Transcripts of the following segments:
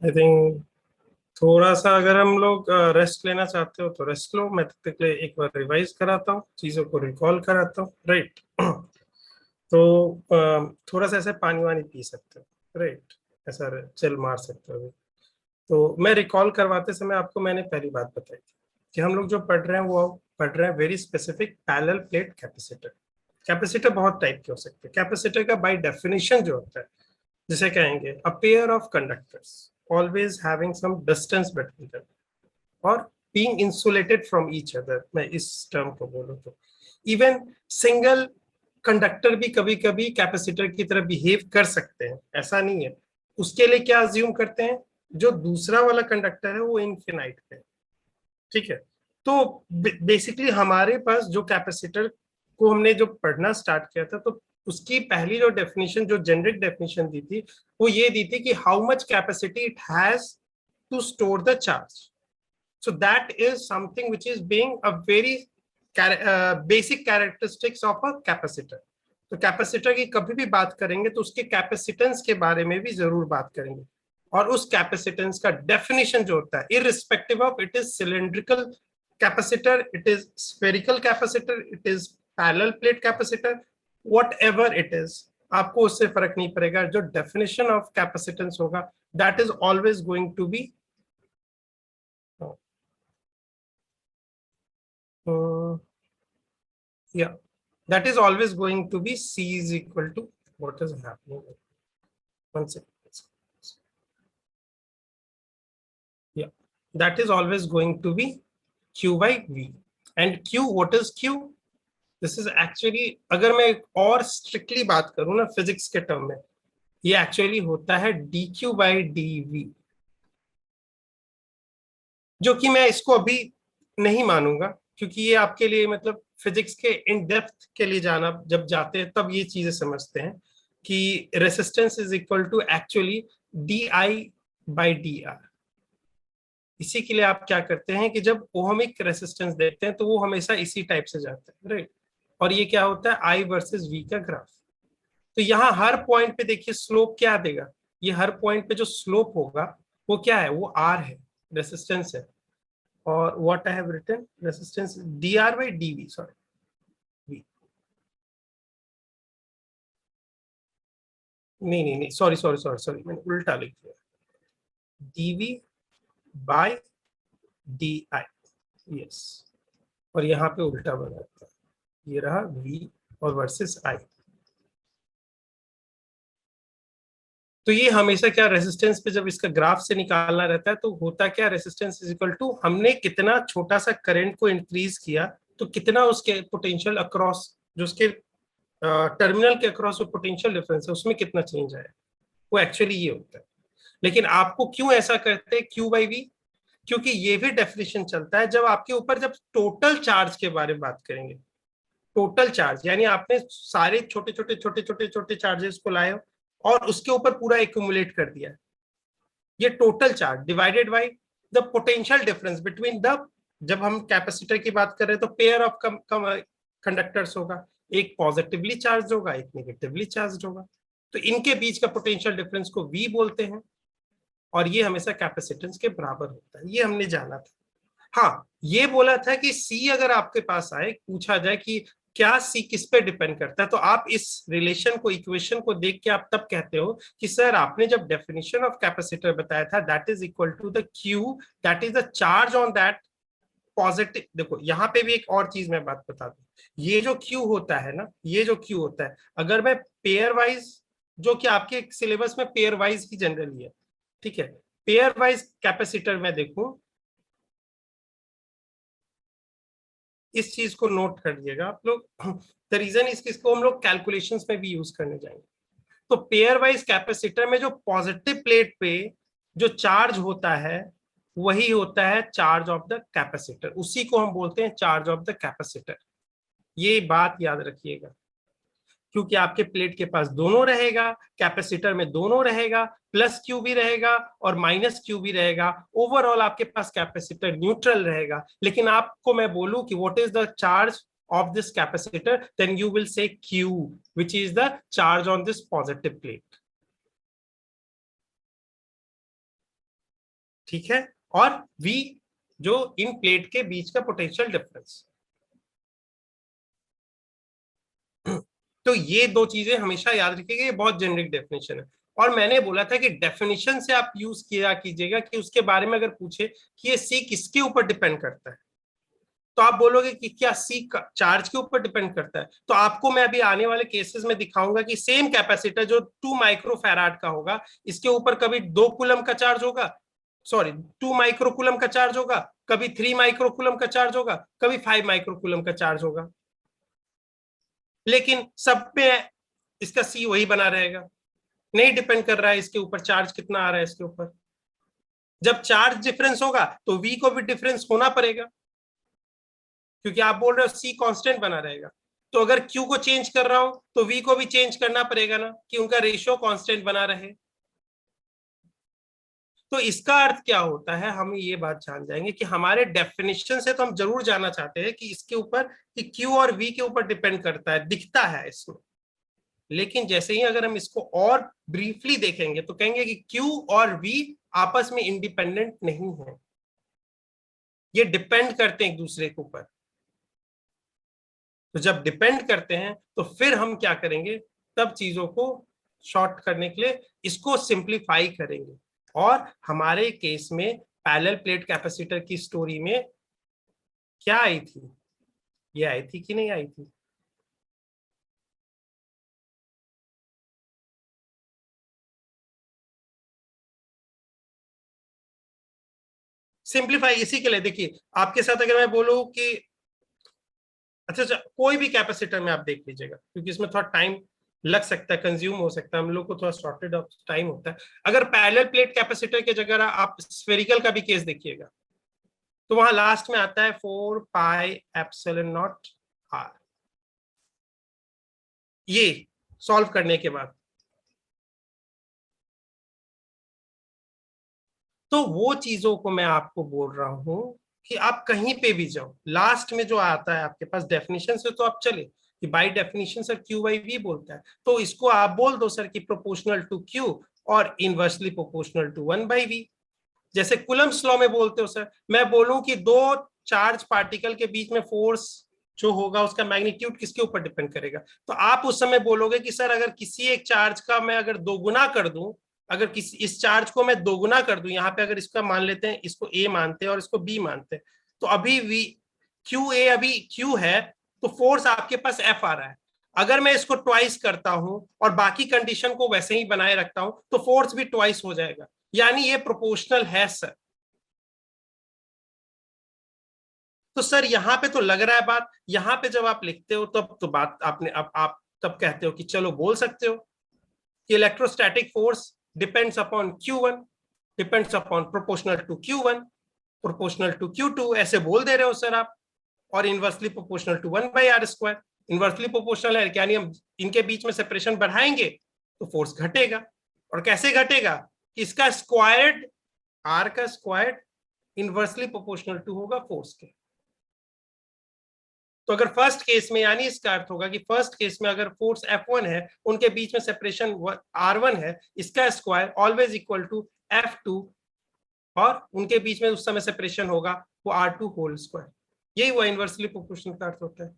I think थोड़ा सा अगर हम लोग रेस्ट लेना चाहते हो तो रेस्ट लो। मैं तब तक के लिए एक बार रिवाइज कराता हूँ, चीजों को रिकॉल कराता हूँ, राइट। तो थोड़ा सा ऐसे पानी वानी पी सकते हो, राइट, ऐसा चिल मार सकते हो अभी। तो मैं रिकॉल करवाते समय आपको मैंने पहली बात बताई थी कि हम लोग जो पढ़ रहे हैं वो पढ़ रहे हैं very specific parallel plate capacitor. Capacitor बहुत टाइप के हो सकते हैं। कैपेसिटर का बाय डेफिनेशन जो होता है, जिसे कहेंगे a pair of conductors always having some distance between them और being insulated from each other. मैं इस टर्म को बोलूं तो इवन सिंगल कंडक्टर भी कभी कभी कैपेसिटर की तरह बिहेव कर सकते हैं, ऐसा नहीं है। उसके लिए क्या अज्यूम करते हैं, जो दूसरा वाला कंडक्टर है वो इनफिनाइट है, ठीक है। तो बेसिकली हमारे पास जो कैपेसिटर को हमने जो पढ़ना स्टार्ट किया था, तो उसकी पहली जो डेफिनेशन, जो जेनरिक डेफिनेशन दी थी, वो ये दी थी कि how much capacity it has to store the charge. So that is something which is being a very basic characteristics of a capacitor. तो कैपेसिटर की कभी भी बात करेंगे तो उसके कैपेसिटेंस के बारे में भी जरूर बात करेंगे। और उस कैपेसिटेंस का डेफिनेशन जो होता है, irrespective of it is cylindrical capacitor, it is spherical capacitor, it is parallel plate capacitor, whatever it is, आपको उससे फर्क नहीं पड़ेगा। जो डेफिनेशन ऑफ कैपेसिटेंस होगा that is always going to be yeah, that is always going to be C is equal to what is happening. One second. Yeah, that is always going to be Q by V. And Q, what is Q? This is actually, अगर मैं और strictly बात करूं ना physics के term में, ये actually होता है dq by dv, जो कि मैं इसको अभी नहीं मानूंगा, क्योंकि ये आपके लिए मतलब फिजिक्स के इन डेप्थ के लिए जाना, जब जाते हैं तब ये चीजें समझते हैं कि resistance is equal to actually D I by D R. इसी के लिए आप क्या करते हैं कि जब ओहमिक रेसिस्टेंस देखते हैं तो वो हमेशा इसी टाइप से जाता है, राइट। और ये क्या होता है, आई वर्सेस वी का ग्राफ। तो यहाँ हर पॉइंट पे देखिए स्लोप क्या देगा, ये हर पॉइंट पे जो स्लोप होगा वो क्या है, वो आर है, रेसिस्टेंस है। और what I have written resistance dr by dv, sorry v, नहीं सॉरी सॉरी सॉरी सॉरी, मैंने उल्टा लिख दिया, dv by di, यस। और यहाँ पे उल्टा बना था, ये रहा v और वर्सेस i। तो ये हमेशा क्या, रेजिस्टेंस पे जब इसका ग्राफ से निकालना रहता है तो होता क्या, रेजिस्टेंस इज इक्वल टू हमने कितना छोटा सा करंट को इंक्रीज किया तो कितना उसके पोटेंशियल अक्रॉस, जो उसके टर्मिनल के अक्रॉस जो पोटेंशियल डिफरेंस है उसमें कितना चेंज आया, वो एक्चुअली ये होता है। लेकिन आपको क्यों ऐसा करते हैं क्यू बाई वी, क्योंकि ये भी डेफिनेशन चलता है जब आपके ऊपर, जब टोटल चार्ज के बारे में बात करेंगे, टोटल चार्ज यानी आपने सारे छोटे छोटे छोटे छोटे छोटे चार्जेस को लाए और उसके ऊपर पूरा एक्यूमुलेट कर दिया, ये total charge divided by the potential difference between the, जब हम कैपेसिटर की बात कर रहे हैं तो पेयर ऑफ कंडक्टर्स होगा, एक पॉजिटिवली चार्ज होगा एक नेगेटिवली चार्ज होगा, तो इनके बीच का पोटेंशियल डिफरेंस को V बोलते हैं। और ये हमेशा कैपेसिटेंस के बराबर होता है, ये हमने जाना था। हाँ, ये बोला था कि C अगर आपके पास आए, पूछा जाए कि क्या C किस पे डिपेंड करता है, तो आप इस रिलेशन को, इक्वेशन को देख के आप तब कहते हो कि सर आपने जब डेफिनेशन ऑफ कैपेसिटर बताया था that is equal to the Q, that is the charge on that positive. देखो यहाँ पे भी एक और चीज मैं बात बता दूं, ये जो Q होता है ना, ये जो Q होता है, अगर मैं पेयर वाइज, जो कि आपके सिलेबस में पेयर वाइज ही जनरली है, ठीक है, पेयर वाइज कैपेसिटर में देखूं, इस चीज को नोट कर लीजिएगा आप लोग। द रीजन इसको हम लोग कैलकुलेशंस में भी यूज करने जाएंगे। तो पेयर वाइज कैपेसिटर में जो पॉजिटिव प्लेट पे जो चार्ज होता है वही होता है चार्ज ऑफ द कैपेसिटर, उसी को हम बोलते हैं चार्ज ऑफ द कैपेसिटर। ये बात याद रखिएगा, क्योंकि आपके प्लेट के पास दोनों रहेगा, कैपेसिटर में दोनों रहेगा, प्लस क्यू भी रहेगा और माइनस क्यू भी रहेगा, ओवरऑल आपके पास कैपेसिटर न्यूट्रल रहेगा। लेकिन आपको मैं बोलूं कि what is the charge of this capacitor, then you will say Q, which is the charge on this positive plate. ठीक है, और V जो इन प्लेट के बीच का पोटेंशियल डिफरेंस। तो ये दो चीजें हमेशा याद रखिएगा, ये बहुत जेनरिक डेफिनेशन है। और मैंने बोला था कि डेफिनेशन से आप यूज किया कीजिएगा कि उसके बारे में अगर पूछे कि ये सी किसके ऊपर डिपेंड करता है, तो आप बोलोगे कि क्या सी चार्ज के ऊपर डिपेंड करता है। तो आपको मैं अभी आने वाले केसेस में दिखाऊंगा कि सेम कैपेसिटर जो 2 माइक्रोफैराड का होगा, इसके ऊपर कभी 2 कूलम का चार्ज होगा, सॉरी 2 माइक्रोकूलम का चार्ज होगा, कभी 3 माइक्रोकूलम का चार्ज होगा, कभी 5 माइक्रोकूलम का चार्ज होगा, लेकिन सब पे इसका सी वही बना रहेगा, नहीं डिपेंड कर रहा है इसके ऊपर चार्ज कितना आ रहा है इसके ऊपर। जब चार्ज डिफरेंस होगा तो वी को भी डिफरेंस होना पड़ेगा, क्योंकि आप बोल रहे हो सी कांस्टेंट बना रहेगा। तो अगर क्यू को चेंज कर रहा हूं तो वी को भी चेंज करना पड़ेगा ना, कि उनका रेशियो कांस्टेंट बना रहे। तो इसका अर्थ क्या होता है, हम ये बात जान जाएंगे कि हमारे डेफिनेशन से तो हम जरूर जानना चाहते हैं कि इसके ऊपर कि क्यू और वी के ऊपर डिपेंड करता है, दिखता है इसमें। लेकिन जैसे ही अगर हम इसको और ब्रीफली देखेंगे तो कहेंगे कि क्यू और वी आपस में इंडिपेंडेंट नहीं है, ये डिपेंड करते हैं एक दूसरे के ऊपर। तो जब डिपेंड करते हैं तो फिर हम क्या करेंगे, तब चीजों को शॉर्ट करने के लिए इसको सिंप्लीफाई करेंगे। और हमारे केस में पैरेलल प्लेट कैपेसिटर की स्टोरी में क्या आई थी, ये आई थी कि नहीं आई थी? सिंप्लीफाई इसी के लिए, देखिए आपके साथ अगर मैं बोलूं कि अच्छा कोई भी कैपेसिटर में आप देख लीजिएगा, क्योंकि इसमें थोड़ा टाइम लग सकता है, कंज्यूम हो सकता है, हम लोग को थोड़ा शॉर्टेड ऑफ टाइम होता है। अगर पैरेलल प्लेट कैपेसिटर की जगह आप स्फेरिकल का भी केस देखिएगा, तो वहां लास्ट में आता है 4 पाई एप्सिलॉन नॉट आर, ये सॉल्व करने के बाद। तो वो चीजों को मैं आपको बोल रहा हूं कि आप कहीं पे भी जाओ, लास्ट में जो आता है आपके पास डेफिनेशन से, तो आप चले कि by definition sir Q by V बोलता है, तो इसको आप बोल दो सर कि प्रोपोर्शनल टू क्यू और इनवर्सली प्रोपोर्शनल टू 1/v। जैसे कुलम्स लॉ में बोलते हो सर, मैं बोलूं कि दो चार्ज पार्टिकल के बीच में फोर्स जो होगा उसका मैग्नीट्यूड किसके ऊपर डिपेंड करेगा, तो आप उस समय बोलोगे कि सर अगर किसी एक चार्ज का मैं अगर दोगुना कर दूं, अगर किसी इस चार्ज को मैं दोगुना कर दूं, यहाँ पे अगर इसका मान लेते हैं, इसको ए मानते हैं और इसको बी मानते हैं, तो अभी वी क्यू ए अभी क्यू है, तो फोर्स आपके पास एफ आ रहा है। अगर मैं इसको ट्वाइस करता हूं और बाकी कंडीशन को वैसे ही बनाए रखता हूं तो फोर्स भी ट्वाइस हो जाएगा, यानी ये प्रोपोर्शनल है सर। तो सर यहाँ पे तो लग रहा है बात, यहाँ पे जब आप लिखते हो तब तो बात आपने अब आप तब कहते हो कि चलो बोल सकते हो कि electrostatic force depends upon Q1, depends upon proportional to Q1, proportional to Q2, ऐसे बोल दे रहे हो सर आप। और inversely proportional to 1/r², inversely proportional है यानी हम इनके बीच में सेपरेशन बढ़ाएंगे तो फोर्स घटेगा। और कैसे घटेगा, इसका स्क्वायर्ड, आर का स्क्वायर्ड इनवर्सली प्रोपोर्शनल टू होगा फोर्स के। तो अगर फर्स्ट केस में, यानी इसका अर्थ होगा कि फर्स्ट केस में अगर फोर्स F1 है, उनके बीच में सेपरेशन R1 है, इसका square always equal to F2, और उनके बीच में उस समय सेपरेशन होगा वो R2 होल स्क्वायर। यही वो इनवर्सली प्रोपोर्शनल का अर्थ होता है।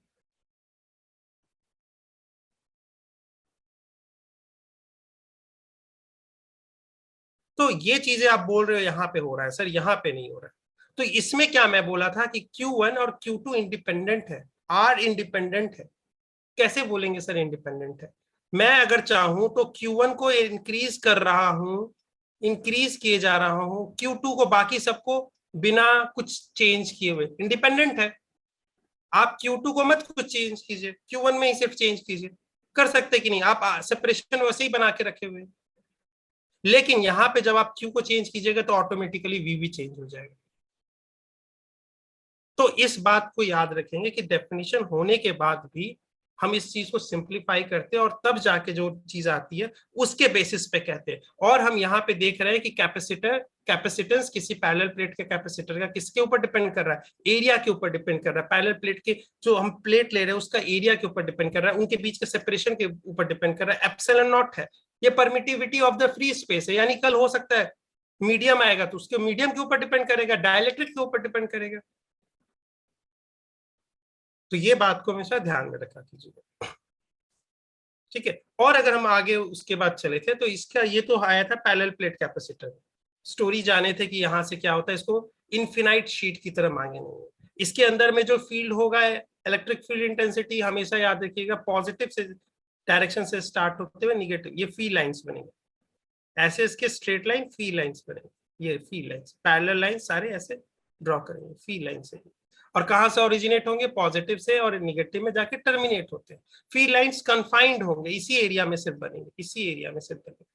तो ये चीजें आप बोल रहे हो यहाँ पे हो रहा है सर, यहाँ पे नहीं हो रहा है। तो इसमें क्या मैं बोला था कि Q1 और Q2 इंडिपेंडेंट है, R इंडिपेंडेंट है। कैसे बोलेंगे सर इंडिपेंडेंट है? मैं अगर चाहूं तो Q1 को इंक्रीज कर रहा हूं, इंक्रीज किए जा रहा हूं, Q2 को बाकी सबको बिना कुछ चेंज किए हुए, इंडिपेंडेंट है। आप Q2 को मत कुछ चेंज कीजिए, Q1 में ही सिर्फ चेंज कीजिए, कर सकते कि नहीं? आप सेपरेशन वैसे ही बना के रखे हुए। लेकिन यहां पे जब आप Q को चेंज कीजिएगा तो ऑटोमेटिकली V भी चेंज हो जाएगा। तो इस बात को याद रखेंगे कि डेफिनेशन होने के बाद भी हम इस चीज को सिंप्लीफाई करते हैं और तब जाके जो चीज आती है उसके बेसिस पे कहते हैं। और हम यहाँ पे देख रहे हैं कि कैपेसिटेंस किसी पैरेलल प्लेट के कैपेसिटर का किसके ऊपर डिपेंड कर रहा है, एरिया के ऊपर डिपेंड कर रहा है। पैरेलल प्लेट के जो हम प्लेट ले रहे हैं उसका एरिया के ऊपर डिपेंड कर रहा है, उनके बीच के सेपरेशन के ऊपर डिपेंड कर रहा है। एप्सिलॉन नॉट है, ये permittivity of the free space है, यानी कल हो सकता है मीडियम आएगा तो उसके मीडियम के ऊपर डिपेंड करेगा, डाइलेक्ट्रिक के ऊपर डिपेंड करेगा। तो ये बात को हमेशा ध्यान में रखा कीजिएगा, ठीक है। और अगर हम आगे उसके बाद चले थे तो इसका ये तो आया था पैरेलल प्लेट कैपेसिटर, स्टोरी जाने थे कि यहाँ से क्या होता है, इसको इनफिनाइट शीट की तरह मांगे नहीं। इसके अंदर में जो फील्ड होगा, इलेक्ट्रिक फील्ड इंटेंसिटी हमेशा याद रखिएगा पॉजिटिव से डायरेक्शन से स्टार्ट होते हुए निगेटिव, ये फील्ड लाइंस बनेंगे, ऐसे इसके स्ट्रेट लाइन फील्ड लाइंस बनेंगे, ये फील्ड लाइंस, पैरेलल लाइन सारे ऐसे ड्रॉ करेंगे फील्ड लाइन से। और कहां से ओरिजिनेट होंगे, पॉजिटिव से, और निगेटिव में जाके टर्मिनेट होते हैं। फील्ड लाइंस कन्फाइंड होंगे, इसी एरिया में सिर्फ बनेंगे, इसी एरिया में सिर्फ बनेंगे,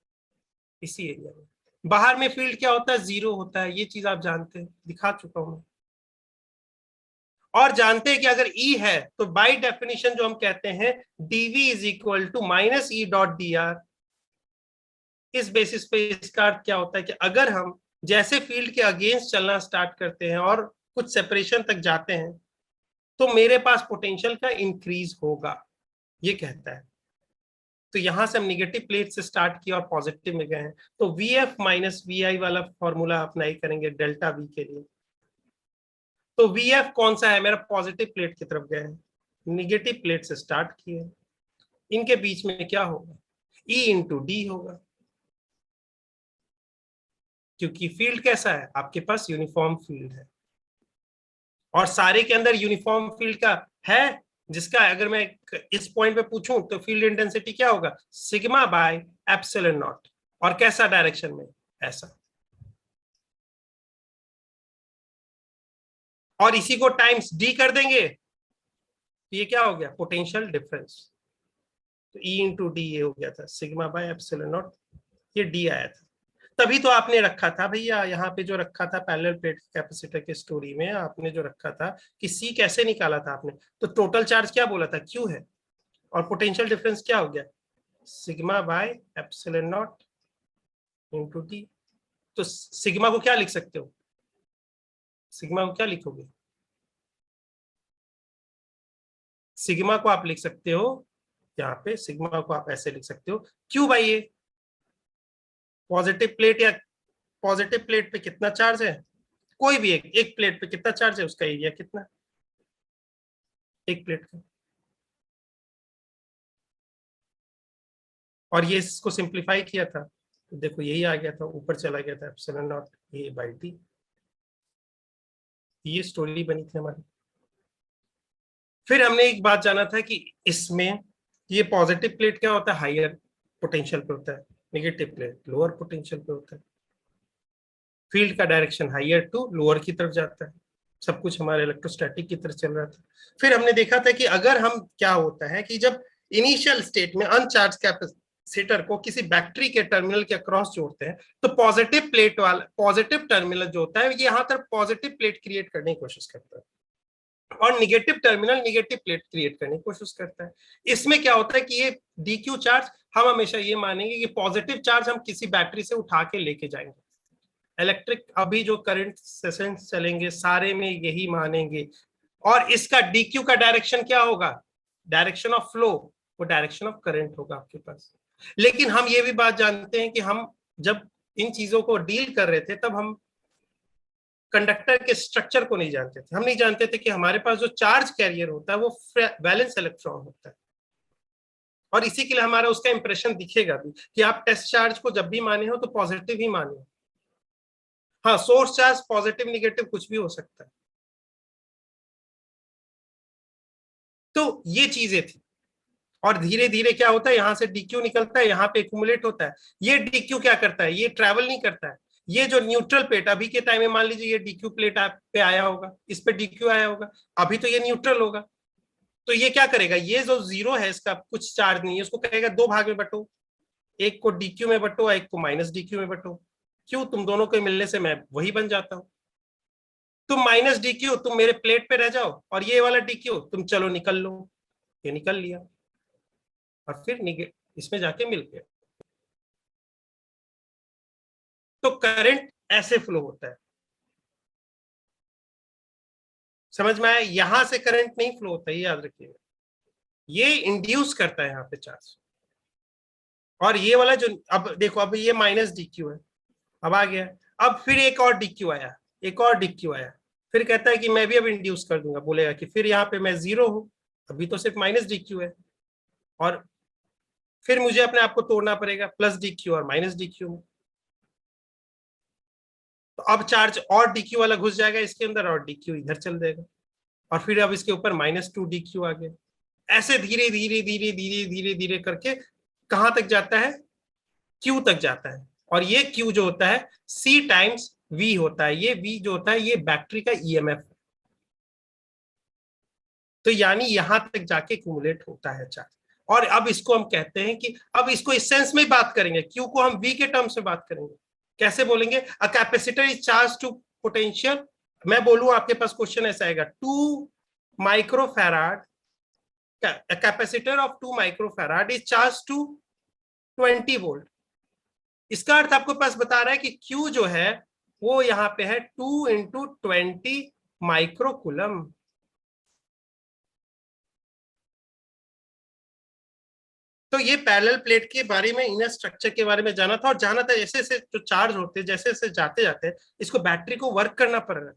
इसी एरिया में। बाहर में फील्ड क्या होता है, जीरो होता है, ये चीज आप जानते हैं, दिखा चुका हूं मैं। और जानते हैं कि अगर E है तो बाय डेफिनेशन जो हम कहते हैं dv is equal to minus E dot D R. इस बेसिस पे इसका अर्थ क्या होता है कि अगर हम जैसे फील्ड के अगेंस्ट चलना स्टार्ट करते हैं और कुछ सेपरेशन तक जाते हैं तो मेरे पास पोटेंशियल का इंक्रीज होगा, ये कहता है। तो यहां से हम निगेटिव प्लेट से स्टार्ट किया और पॉजिटिव में गए हैं, तो वी एफ माइनस वी आई वाला फॉर्मूला अप्लाई करेंगे डेल्टा वी के लिए। तो वी एफ कौन सा है, मेरा पॉजिटिव प्लेट की तरफ गए हैं, निगेटिव प्लेट से स्टार्ट किए, इनके बीच में क्या होगा, ई इंटू डी होगा, क्योंकि फील्ड कैसा है, आपके पास यूनिफॉर्म फील्ड है, और सारे के अंदर यूनिफॉर्म फील्ड का है, जिसका अगर मैं इस पॉइंट पे पूछूं तो फील्ड इंटेंसिटी क्या होगा, सिग्मा बाय एप्सिलॉन नॉट, और कैसा डायरेक्शन में, ऐसा। और इसी को टाइम्स डी कर देंगे तो ये क्या हो गया, पोटेंशियल डिफरेंस। तो ई इंटू डी ये हो गया था सिग्मा बाय एप्सिलॉन नॉट, ये डी आया था। तभी तो आपने रखा था भैया यहाँ पे जो रखा था पैरेलल प्लेट कैपेसिटर के स्टोरी में, आपने जो रखा था कि सी कैसे निकाला था आपने, तो टोटल चार्ज क्या बोला था, क्यू है, और पोटेंशियल डिफरेंस क्या हो गया, sigma by epsilon not into D. तो सिग्मा को क्या लिख सकते हो, सिग्मा को क्या लिखोगे, सिग्मा को आप लिख सकते हो यहाँ पे, सिग्मा को आप ऐसे लिख सकते हो, Q by A, positive plate या पॉजिटिव प्लेट पे कितना चार्ज है, कोई भी एक प्लेट पे कितना चार्ज है, उसका एरिया कितना, एक प्लेट का। और ये इसको सिंप्लीफाई किया था तो देखो यही आ गया था, ऊपर चला गया था epsilon not a by T, ये स्टोरी बनी थी हमारी। फिर हमने एक बात जाना था कि इसमें ये पॉजिटिव प्लेट क्या होता है, हायर पोटेंशियल पे होता है, नेगेटिव प्लेट लोअर पोटेंशियल पे होता है, फील्ड का डायरेक्शन हायर टू लोअर की तरफ जाता है, सब कुछ हमारे इलेक्ट्रोस्टैटिक की तरफ चल रहा था। फिर हमने देखा था कि अगर हम क्या होता है कि जब इनिशियल स्टेट में अनचार्ज कैपेसिटर को किसी बैटरी के टर्मिनल के अक्रॉस जोड़ते हैं तो पॉजिटिव प्लेट वाला पॉजिटिव टर्मिनल जो होता है ये यहाँ तक पॉजिटिव प्लेट क्रिएट करने की कोशिश करता है, और negative terminal negative plate create करने की कोशिश करता है। इसमें क्या होता है कि ये डीक्यू चार्ज हम हमेशा ये मानेंगे कि पॉजिटिव चार्ज हम किसी बैटरी से उठा के लेके जाएंगे, इलेक्ट्रिक अभी जो करंट सेशंस चलेंगे सारे में यही मानेंगे, और इसका डीक्यू का डायरेक्शन क्या होगा, डायरेक्शन ऑफ फ्लो, वो डायरेक्शन ऑफ करंट होगा आपके पास। लेकिन हम ये भी बात जानते हैं कि हम जब इन चीजों को डील कर रहे थे तब हम कंडक्टर के स्ट्रक्चर को नहीं जानते थे, हम नहीं जानते थे कि हमारे पास जो चार्ज कैरियर होता है वो वैलेंस इलेक्ट्रॉन होता है, और इसी के लिए हमारा उसका इंप्रेशन दिखेगा भी कि आप टेस्ट चार्ज को जब भी माने हो तो पॉजिटिव ही माने हो। हाँ, सोर्स चार्ज पॉजिटिव निगेटिव कुछ भी हो सकता है। तो ये चीजें थी, और धीरे धीरे क्या होता है, यहां से डीक्यू निकलता है, यहाँ पे एक्यूमुलेट होता है, ये डीक्यू क्या करता है, ये ट्रैवल नहीं करता है, ये जो न्यूट्रल प्लेट अभी के टाइम में मान लीजिए ये डीक्यू प्लेट आप पे आया होगा, इस पे डीक्यू आया होगा, अभी तो ये न्यूट्रल होगा, तो ये क्या करेगा, ये जो जीरो है इसका कुछ चार्ज नहीं है, उसको कहेगा दो भाग में बटो, एक को डीक्यू में बटो, एक को माइनस डीक्यू में बटो, क्यों, तुम दोनों के मिलने से मैं वही बन जाता हूं, तुम माइनस डीक्यू तुम मेरे प्लेट पे रह जाओ, और ये वाला डीक्यू तुम चलो निकल लो, ये निकल लिया, और फिर इसमें जाके मिल गया। तो करंट ऐसे फ्लो होता है, समझ में आया, यहां से करंट नहीं फ्लो होता है, ये याद रखिएगा, ये इंड्यूस करता है यहाँ पे चार्ज। और ये वाला जो अब देखो, अब ये माइनस डीक्यू है, अब आ गया, अब फिर एक और DQ आया, एक और DQ आया, फिर कहता है कि मैं भी अब इंड्यूस कर दूंगा, बोलेगा कि फिर यहाँ पे मैं 0 हूं, अभी तो सिर्फ -DQ है, और फिर मुझे अपने आप को तोड़ना पड़ेगा +DQ और -DQ में। तो अब चार्ज और DQ वाला घुस जाएगा इसके अंदर और DQ इधर चल जाएगा, और फिर अब इसके ऊपर -2DQ आ गया। ऐसे धीरे धीरे धीरे धीरे धीरे धीरे करके कहां तक जाता है, Q तक जाता है, और ये Q जो होता है C टाइम्स V होता है। ये V जो होता है ये बैटरी का EMF, तो यानी यहां तक जाके एक्यूमुलेट होता है चार्ज। और अब इसको हम कहते हैं कि अब इसको इस सेंस में बात करेंगे, Q को हम V के टर्म्स में बात करेंगे। कैसे बोलेंगे, a capacitor is charge to potential, मैं बोलूं आपके पास क्वेश्चन ऐसा आएगा, 2 microfarad, capacitor of 2 microfarad is charge to 20 volt. इसका अर्थ आपको पास बता रहा है कि Q जो है वो यहाँ पे है 2 × 20 माइक्रोकुलम। तो ये पैरेलल प्लेट के बारे में, इनर स्ट्रक्चर के बारे में जाना था, और जाना था जैसे जैसे जो चार्ज होते हैं, जैसे जैसे जाते जाते इसको बैटरी को वर्क करना पड़ रहा है,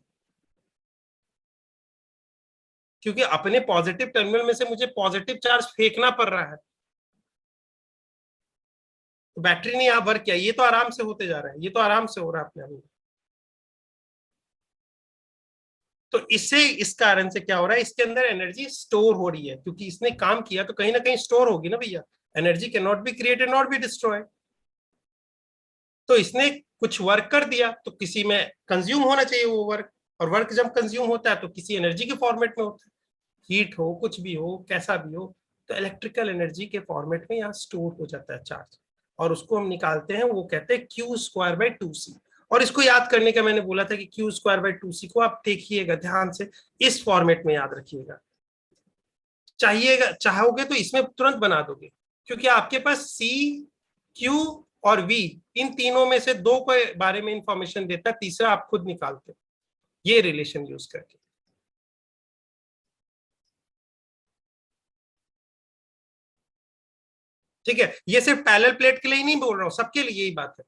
क्योंकि अपने पॉजिटिव टर्मिनल में से मुझे पॉजिटिव चार्ज फेंकना पड़ रहा है, तो बैटरी ने यहाँ वर्क किया, ये तो आराम से होते जा रहा है, ये तो आराम से हो रहा है अपने आप। तो इससे इस कारण से क्या हो रहा है, इसके अंदर एनर्जी स्टोर हो रही है, क्योंकि इसने काम किया तो कहीं ना कहीं स्टोर होगी ना भैया। Energy can not be created not be destroyed. तो इसने कुछ वर्क कर दिया तो किसी में कंज्यूम होना चाहिए वो वर्क, और वर्क जब कंज्यूम होता है तो किसी एनर्जी के फॉर्मेट में होता है, हीट हो, कुछ भी हो, कैसा भी हो, तो इलेक्ट्रिकल एनर्जी के फॉर्मेट में यहाँ स्टोर हो जाता है चार्ज, और उसको हम निकालते हैं, वो कहते हैं Q²/2C। और इसको याद करने का मैंने बोला था कि Q²/2C को आप देखिएगा ध्यान से, इस फॉर्मेट में याद रखिएगा, चाहिएगा चाहोगे तो इसमें तुरंत बना दोगे, क्योंकि आपके पास C, Q और V इन तीनों में से 2 के बारे में इंफॉर्मेशन देता है, तीसरा आप खुद निकालते हो ये रिलेशन यूज करके। ठीक है, ये सिर्फ पैरेलल प्लेट के लिए ही नहीं बोल रहा हूं, सबके लिए यही बात है।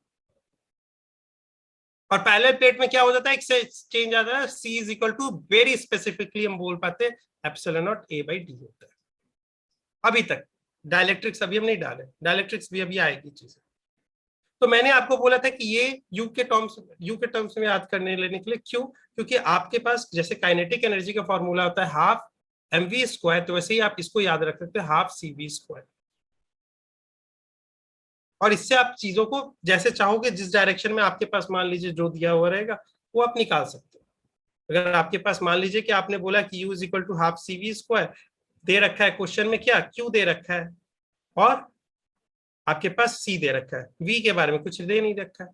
और पैरेलल प्लेट में क्या हो जाता है, एक चेंज आता है, C is equal to, very specifically हम बोल पाते हैं, ε0 A/d होता है। अभी तक डायलेक्ट्रिक्स अभी हम नहीं डाले, डायलेक्ट्रिक्स भी अभी आएगी चीजें। तो मैंने आपको बोला था कि ये यू के टर्म्स में याद करने लेने के लिए, क्यों, क्योंकि आपके पास जैसे काइनेटिक एनर्जी का फॉर्मूला होता है ½ mv², तो वैसे ही आप इसको याद रख सकते हैं ½ cv²। और इससे आप चीजों को जैसे चाहोगे, जिस डायरेक्शन में आपके पास मान लीजिए जो दिया हुआ रहेगा वो आप निकाल सकते हो। अगर आपके पास मान लीजिए कि आपने बोला कि U is equal to ½ cv², दे रखा है क्वेश्चन में क्या, Q दे रखा है, और आपके पास C दे रखा है, V के बारे में कुछ दे नहीं रखा है,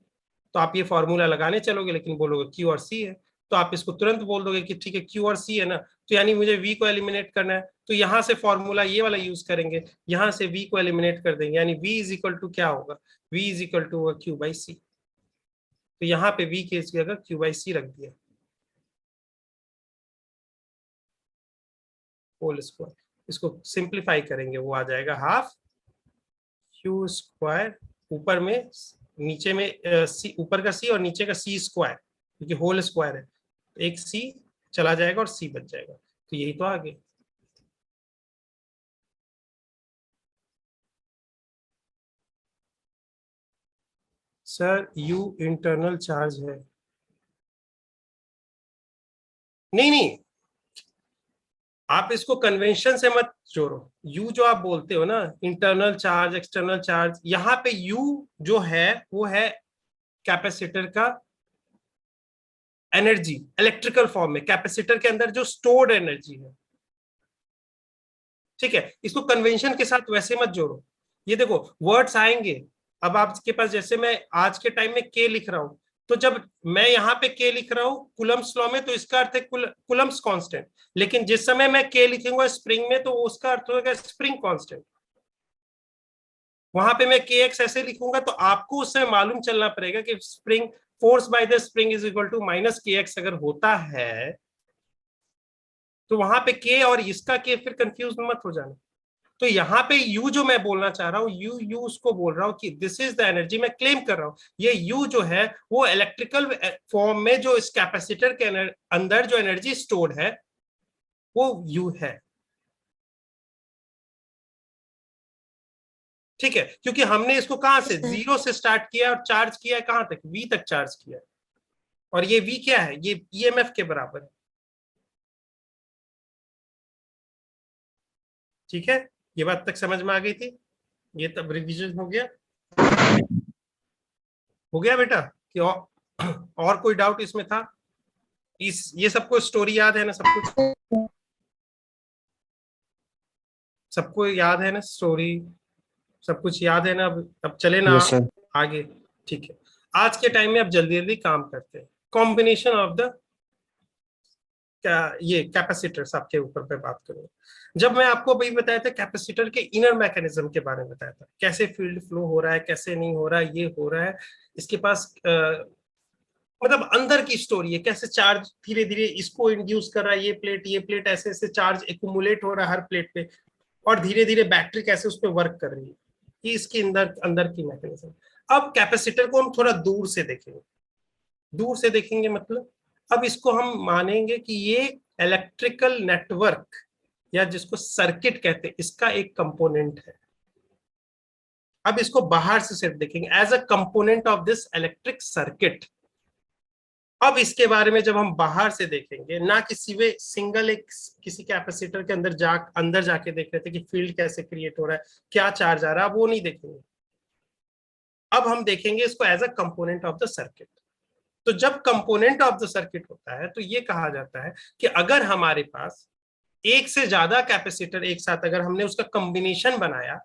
तो आप ये फॉर्मूला लगाने चलोगे लेकिन बोलोगे Q और C है, तो आप इसको तुरंत बोल दोगे कि ठीक है Q और C है ना, तो यानी मुझे V को एलिमिनेट करना है, तो यहां से फॉर्मूला ये वाला यूज करेंगे, यहां से V को एलिमिनेट कर देंगे, यानी V इज इक्वल टू क्या होगा, V इज इक्वल टू होगा Q/C। तो यहाँ पे V के जगह Q/C रख दिया होल स्क्वायर। इसको सिंप्लीफाई करेंगे, वो आ जाएगा ½ Q², ऊपर में नीचे में C, ऊपर का C और नीचे का C², क्योंकि होल स्क्वायर है, एक C चला जाएगा और C बच जाएगा, तो यही तो आ गया। सर U इंटरनल चार्ज है, नहीं नहीं, आप इसको कन्वेंशन से मत जोड़ो। U जो आप बोलते हो ना, इंटरनल चार्ज एक्सटर्नल चार्ज, यहाँ पे U जो है वो है कैपेसिटर का एनर्जी, इलेक्ट्रिकल फॉर्म में कैपेसिटर के अंदर जो स्टोर्ड एनर्जी है। ठीक है, इसको कन्वेंशन के साथ वैसे मत जोड़ो। ये देखो वर्ड्स आएंगे, अब आपके पास जैसे मैं आज के टाइम में K लिख रहा हूं, तो जब मैं यहाँ पे K लिख रहा हूँ कुलम्स लॉ में, तो इसका अर्थ है कुलम्स कांस्टेंट, लेकिन जिस समय मैं K लिखूंगा स्प्रिंग में, तो उसका अर्थ होगा स्प्रिंग कांस्टेंट। वहां पे मैं KX ऐसे लिखूंगा, तो आपको उस समय मालूम चलना पड़ेगा कि spring force by the spring is equal to -KX अगर होता है, तो वहां पे K और इसका K फिर कंफ्यूज मत हो जाना। तो यहाँ पे यू जो मैं बोलना चाह रहा हूँ, यू उसको बोल रहा हूँ कि दिस इज द एनर्जी, मैं क्लेम कर रहा हूँ ये यू जो है वो इलेक्ट्रिकल फॉर्म में जो इस कैपेसिटर के अंदर जो एनर्जी स्टोर्ड है वो यू है। ठीक है, क्योंकि हमने इसको कहां से, जीरो से स्टार्ट किया और चार्ज किया है कहां तक, वी तक चार्ज किया है, और ये वी क्या है, ये ईएमएफ के बराबर है। ठीक है, ये बात तक समझ में आ गई थी, ये तब रिवीजन हो गया बेटा कि और कोई डाउट इसमें था? इस ये सबको स्टोरी याद है ना, सब कुछ सबको याद है ना स्टोरी, सब कुछ याद है ना? अब चले ना यस सर। आगे। ठीक है, आज के टाइम में अब जल्दी जल्दी काम करते हैं। कॉम्बिनेशन ऑफ द क्या, ये कैपेसिटर्स आपके ऊपर पे बात करूंगा। जब मैं आपको अभी बताया था कैपेसिटर के इनर मैकेनिज्म के बारे में बताया था, कैसे फील्ड फ्लो हो रहा है, कैसे नहीं हो रहा है, ये हो रहा है, इसके पास मतलब अंदर की स्टोरी है, कैसे चार्ज धीरे धीरे इसको इंड्यूस कर रहा है, ये प्लेट ऐसे ऐसे चार्ज एक्यूमुलेट हो रहा है हर प्लेट पे, और धीरे धीरे बैटरी कैसे उस पर वर्क कर रही है, ये इसके अंदर अंदर की मैकेनिज्म। अब कैपेसिटर को हम थोड़ा दूर से देखेंगे, दूर से देखेंगे मतलब अब इसको हम मानेंगे कि ये इलेक्ट्रिकल नेटवर्क या जिसको सर्किट कहते हैं इसका एक कंपोनेंट है। अब इसको बाहर से सिर्फ देखेंगे as a component of this electric circuit. अब इसके बारे में जब हम बाहर से देखेंगे, ना किसी वे सिंगल एक किसी कैपेसिटर के अंदर जाके देख रहे थे कि फील्ड कैसे क्रिएट हो रहा है, क्या चार्ज आ रहा है, वो नहीं देखेंगे। अब हम देखेंगे इसको as a component of the circuit. तो जब कंपोनेंट ऑफ द सर्किट होता है तो ये कहा जाता है कि अगर हमारे पास एक से ज्यादा कैपेसिटर एक साथ अगर हमने उसका कॉम्बिनेशन बनाया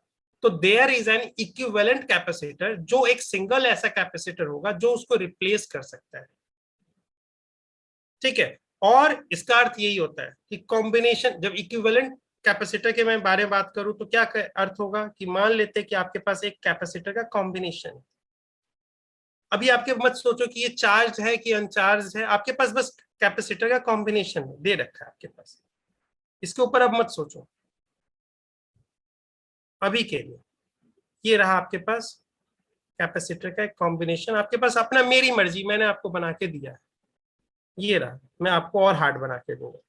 तो there is an equivalent capacitor, जो एक सिंगल ऐसा कैपेसिटर होगा जो उसको रिप्लेस कर सकता है। ठीक है, और इसका अर्थ यही होता है कि कॉम्बिनेशन, जब इक्विवेलेंट कैपेसिटर के मैं बारे में बात करूं तो क्या अर्थ होगा कि मान लेते हैं कि आपके पास एक कैपेसिटर का कॉम्बिनेशन है। अभी आपके मत सोचो कि ये चार्ज है कि अनचार्ज है, आपके पास बस कैपेसिटर का कॉम्बिनेशन है दे रखा है आपके पास, इसके ऊपर अब मत सोचो अभी के लिए। ये रहा आपके पास कैपेसिटर का एक कॉम्बिनेशन, आपके पास अपना मेरी मर्जी मैंने आपको बना के दिया है, ये रहा, मैं आपको और हार्ड बना के दूंगा,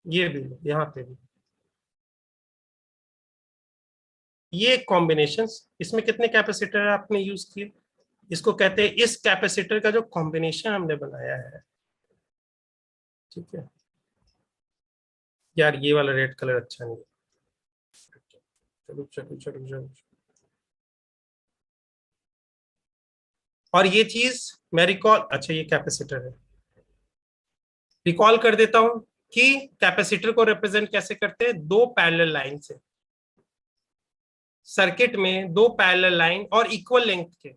ये भी यहाँ पे भी ये कॉम्बिनेशन। इसमें कितने कैपेसिटर आपने यूज किए, इसको कहते हैं इस कैपेसिटर का जो कॉम्बिनेशन हमने बनाया है। ठीक है यार, ये वाला रेड कलर अच्छा नहीं है, चलो चलो चलो चलो। और ये चीज मैं रिकॉल, अच्छा ये कैपेसिटर है, रिकॉल कर देता हूं कि कैपेसिटर को रिप्रेजेंट कैसे करते हैं, दो पैरेलल लाइन से। सर्किट में दो पैरेलल लाइन और इक्वल लेंथ के,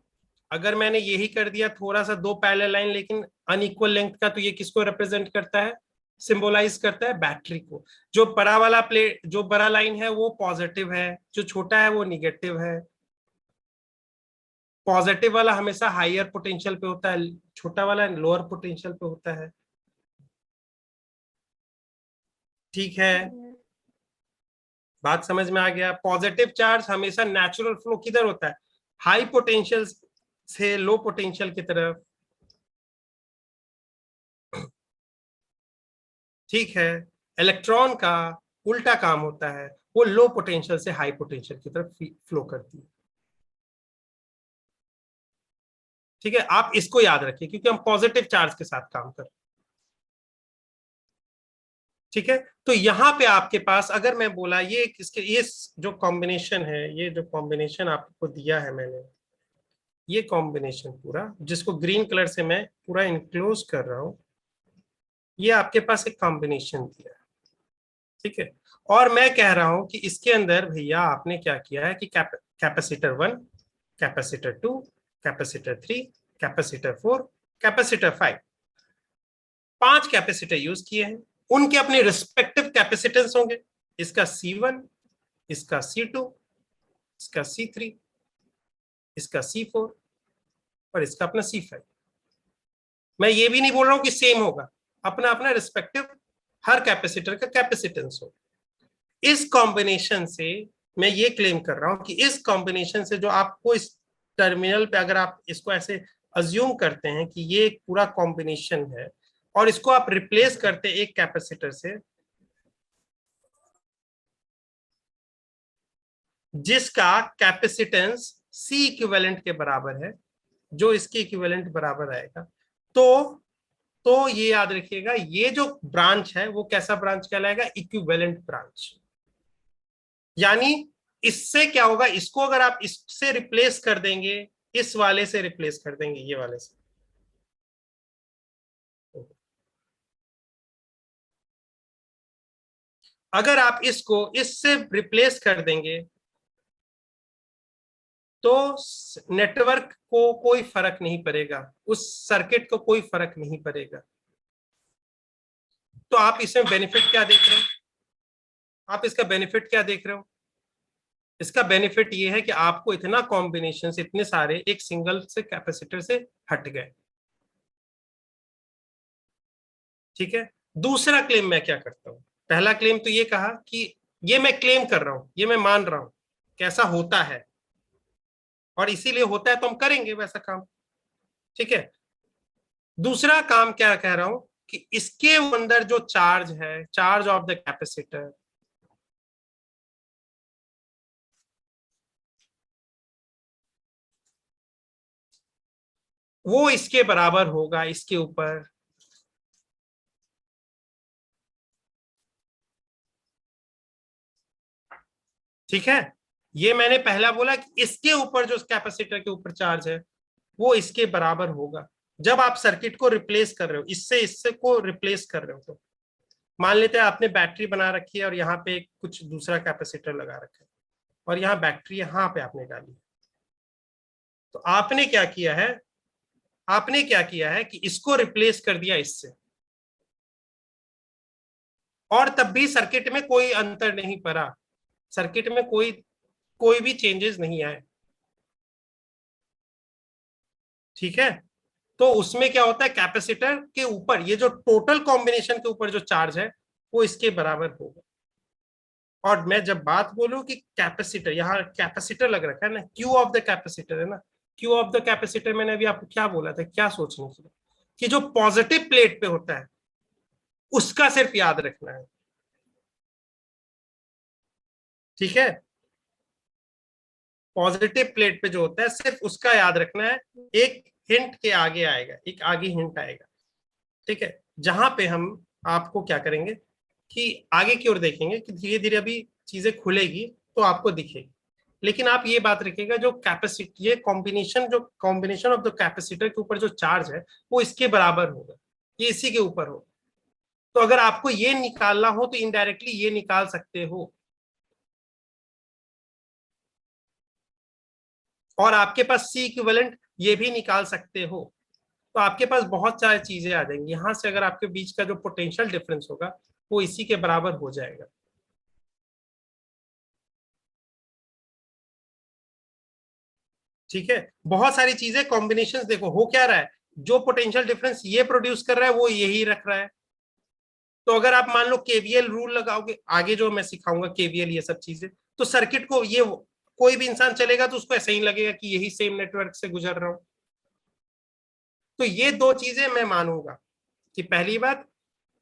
अगर मैंने यही कर दिया थोड़ा सा दो पैरेलल लाइन लेकिन अनइक्वल लेंथ का, तो ये किसको रिप्रेजेंट करता है, सिंबलाइज करता है बैटरी को। जो बड़ा वाला प्लेट, जो बड़ा लाइन है वो पॉजिटिव है, जो छोटा है वो निगेटिव है। पॉजिटिव वाला हमेशा हायर पोटेंशियल पे होता है, छोटा वाला लोअर पोटेंशियल पे होता है। ठीक है, बात समझ में आ गया? पॉजिटिव चार्ज हमेशा नेचुरल फ्लो किधर होता है, हाई पोटेंशियल से लो पोटेंशियल की तरफ। ठीक है, इलेक्ट्रॉन का उल्टा काम होता है, वो लो पोटेंशियल से हाई पोटेंशियल की तरफ फ्लो करती है। ठीक है, आप इसको याद रखिए क्योंकि हम पॉजिटिव चार्ज के साथ काम कर रहे हैं। ठीक है, तो यहाँ पे आपके पास अगर मैं बोला ये इसके ये जो कॉम्बिनेशन है, ये जो कॉम्बिनेशन आपको दिया है मैंने, ये कॉम्बिनेशन पूरा जिसको ग्रीन कलर से मैं पूरा इनक्लोज कर रहा हूं, ये आपके पास एक कॉम्बिनेशन दिया है। ठीक है, और मैं कह रहा हूं कि इसके अंदर भैया आपने क्या किया है कि capacitor 1, capacitor 2, capacitor 3, capacitor 4, capacitor 5, 5 capacitor use किए हैं। उनके अपने रिस्पेक्टिव कैपेसिटेंस होंगे, इसका C1, इसका C2, इसका C3, इसका C4 और इसका अपना C5। मैं ये भी नहीं बोल रहा हूं कि सेम होगा, अपना अपना रिस्पेक्टिव हर कैपेसिटर का कैपेसिटेंस हो। इस कॉम्बिनेशन से मैं ये क्लेम कर रहा हूं कि इस कॉम्बिनेशन से जो आपको इस टर्मिनल पे, अगर आप इसको ऐसे अज्यूम करते हैं कि ये एक पूरा कॉम्बिनेशन है और इसको आप रिप्लेस करते हैं एक कैपेसिटर से जिसका कैपेसिटेंस सी इक्विवेलेंट के बराबर है, जो इसके इक्विवेलेंट बराबर आएगा, तो ये याद रखिएगा, ये जो ब्रांच है वो कैसा ब्रांच कहलाएगा? Equivalent branch. यानी इससे क्या होगा, इसको अगर आप इससे रिप्लेस कर देंगे, इस वाले से रिप्लेस कर देंगे, ये वाले से, अगर आप इसको इससे रिप्लेस कर देंगे तो नेटवर्क को कोई फर्क नहीं पड़ेगा, उस सर्किट को कोई फर्क नहीं पड़ेगा। तो आप इसमें बेनिफिट क्या देख रहे हो? आप इसका बेनिफिट क्या देख रहे हो? इसका बेनिफिट ये है कि आपको इतना कॉम्बिनेशन, इतने सारे एक सिंगल से कैपेसिटर से हट गए। ठीक है। दूसरा क्लेम मैं क्या करता हूं? पहला क्लेम तो ये कहा कि ये मैं क्लेम कर रहा हूं, ये मैं मान रहा हूं कैसा होता है, और इसीलिए होता है तो हम करेंगे वैसा काम। ठीक है। दूसरा काम क्या कह रहा हूं कि इसके अंदर जो चार्ज है, चार्ज ऑफ द कैपेसिटर, वो इसके बराबर होगा इसके ऊपर। ठीक है। ये मैंने पहला बोला कि इसके ऊपर जो कैपेसिटर के ऊपर चार्ज है वो इसके बराबर होगा। जब आप सर्किट को रिप्लेस कर रहे हो, इससे इससे को रिप्लेस कर रहे हो, तो मान लेते हैं आपने बैटरी बना रखी है और यहाँ पे कुछ दूसरा कैपेसिटर लगा रखा है और यहाँ बैटरी यहाँ पे आपने डाली, तो आपने क्या किया है? आपने क्या किया है कि इसको रिप्लेस कर दिया इससे, और तब भी सर्किट में कोई अंतर नहीं पड़ा, सर्किट में कोई कोई भी चेंजेस नहीं आए। ठीक है। तो उसमें क्या होता है, कैपेसिटर के ऊपर ये जो टोटल कॉम्बिनेशन के ऊपर जो चार्ज है वो इसके बराबर होगा। और मैं जब बात बोलूं कि कैपेसिटर, यहाँ कैपेसिटर लग रखा है ना, क्यू ऑफ द कैपेसिटर है ना, क्यू ऑफ द कैपेसिटर मैंने अभी आपको क्या बोला था, क्या सोचने के लिए, कि जो पॉजिटिव प्लेट पे होता है उसका सिर्फ याद रखना है। ठीक है। पॉजिटिव प्लेट पे जो होता है सिर्फ उसका याद रखना है। एक हिंट के आगे आएगा, एक आगे हिंट आएगा। ठीक है। जहां पे हम आपको क्या करेंगे कि आगे की ओर देखेंगे कि धीरे धीरे अभी चीजें खुलेगी तो आपको दिखेगी। लेकिन आप ये बात रखिएगा, जो कैपेसिटी, ये कॉम्बिनेशन, जो कॉम्बिनेशन ऑफ द कैपेसिटर के ऊपर जो चार्ज है वो इसके बराबर होगा, ये इसी के ऊपर होगा। तो अगर आपको ये निकालना हो तो इनडायरेक्टली ये निकाल सकते हो, और आपके पास सी इक्विवेलेंट ये भी निकाल सकते हो। तो आपके पास बहुत सारी चीजें आ जाएंगी। यहां से अगर आपके बीच का जो पोटेंशियल डिफरेंस होगा वो इसी के बराबर हो जाएगा। ठीक है। बहुत सारी चीजें कॉम्बिनेशन, देखो हो क्या रहा है, जो पोटेंशियल डिफरेंस ये प्रोड्यूस कर रहा है वो यही रख रहा है। तो अगर आप मान लो केवीएल रूल लगाओगे, आगे जो मैं सिखाऊंगा केवीएल ये सब चीजें, तो सर्किट को ये कोई भी इंसान चलेगा तो उसको ऐसा ही लगेगा कि यही सेम नेटवर्क से गुजर रहा हूं। तो ये दो चीजें मैं मानूंगा कि पहली बात,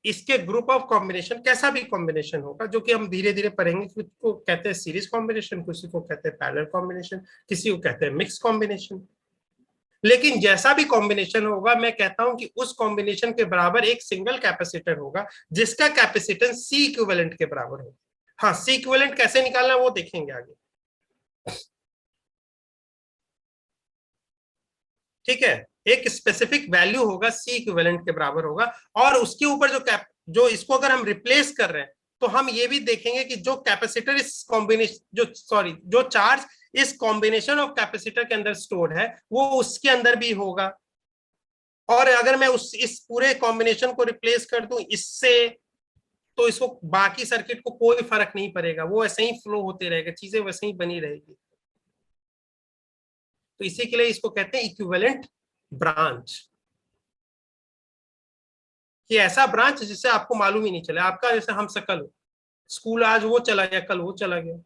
इसके ग्रुप ऑफ कॉम्बिनेशन कैसा भी कॉम्बिनेशन होगा, जो कि हम धीरे धीरे पढ़ेंगे, किसी को कहते हैं सीरीज कॉम्बिनेशन, किसी को कहते हैं पैरेलल कॉम्बिनेशन, किसी को कहते हैं मिक्स कॉम्बिनेशन। लेकिन जैसा भी कॉम्बिनेशन होगा, मैं कहता हूं कि उस कॉम्बिनेशन के बराबर एक सिंगल कैपेसिटर होगा जिसका कैपेसिटेंस सी इक्विवेलेंट के बराबर होगा। हाँ, सी इक्विवेलेंट कैसे निकालना वो देखेंगे आगे। ठीक है। एक स्पेसिफिक वैल्यू होगा, सी इक्विवेलेंट के बराबर होगा, और उसके ऊपर जो जो इसको अगर हम रिप्लेस कर रहे हैं तो हम ये भी देखेंगे कि जो कैपेसिटर इस कॉम्बिनेशन, जो सॉरी जो चार्ज इस कॉम्बिनेशन ऑफ कैपेसिटर के अंदर स्टोर्ड है वो उसके अंदर भी होगा। और अगर मैं उस इस पूरे कॉम्बिनेशन को रिप्लेस कर दूं इससे, तो इसको बाकी सर्किट को कोई फर्क नहीं पड़ेगा, वो ऐसे ही फ्लो होते रहेगा, चीजें वैसे ही बनी रहेगी। तो इसी के लिए इसको कहते हैं इक्विवेलेंट ब्रांच, कि ऐसा ब्रांच जिससे आपको मालूम ही नहीं चले, आपका जैसे हम सकल हो, स्कूल आज वो चला गया, कल वो चला गया।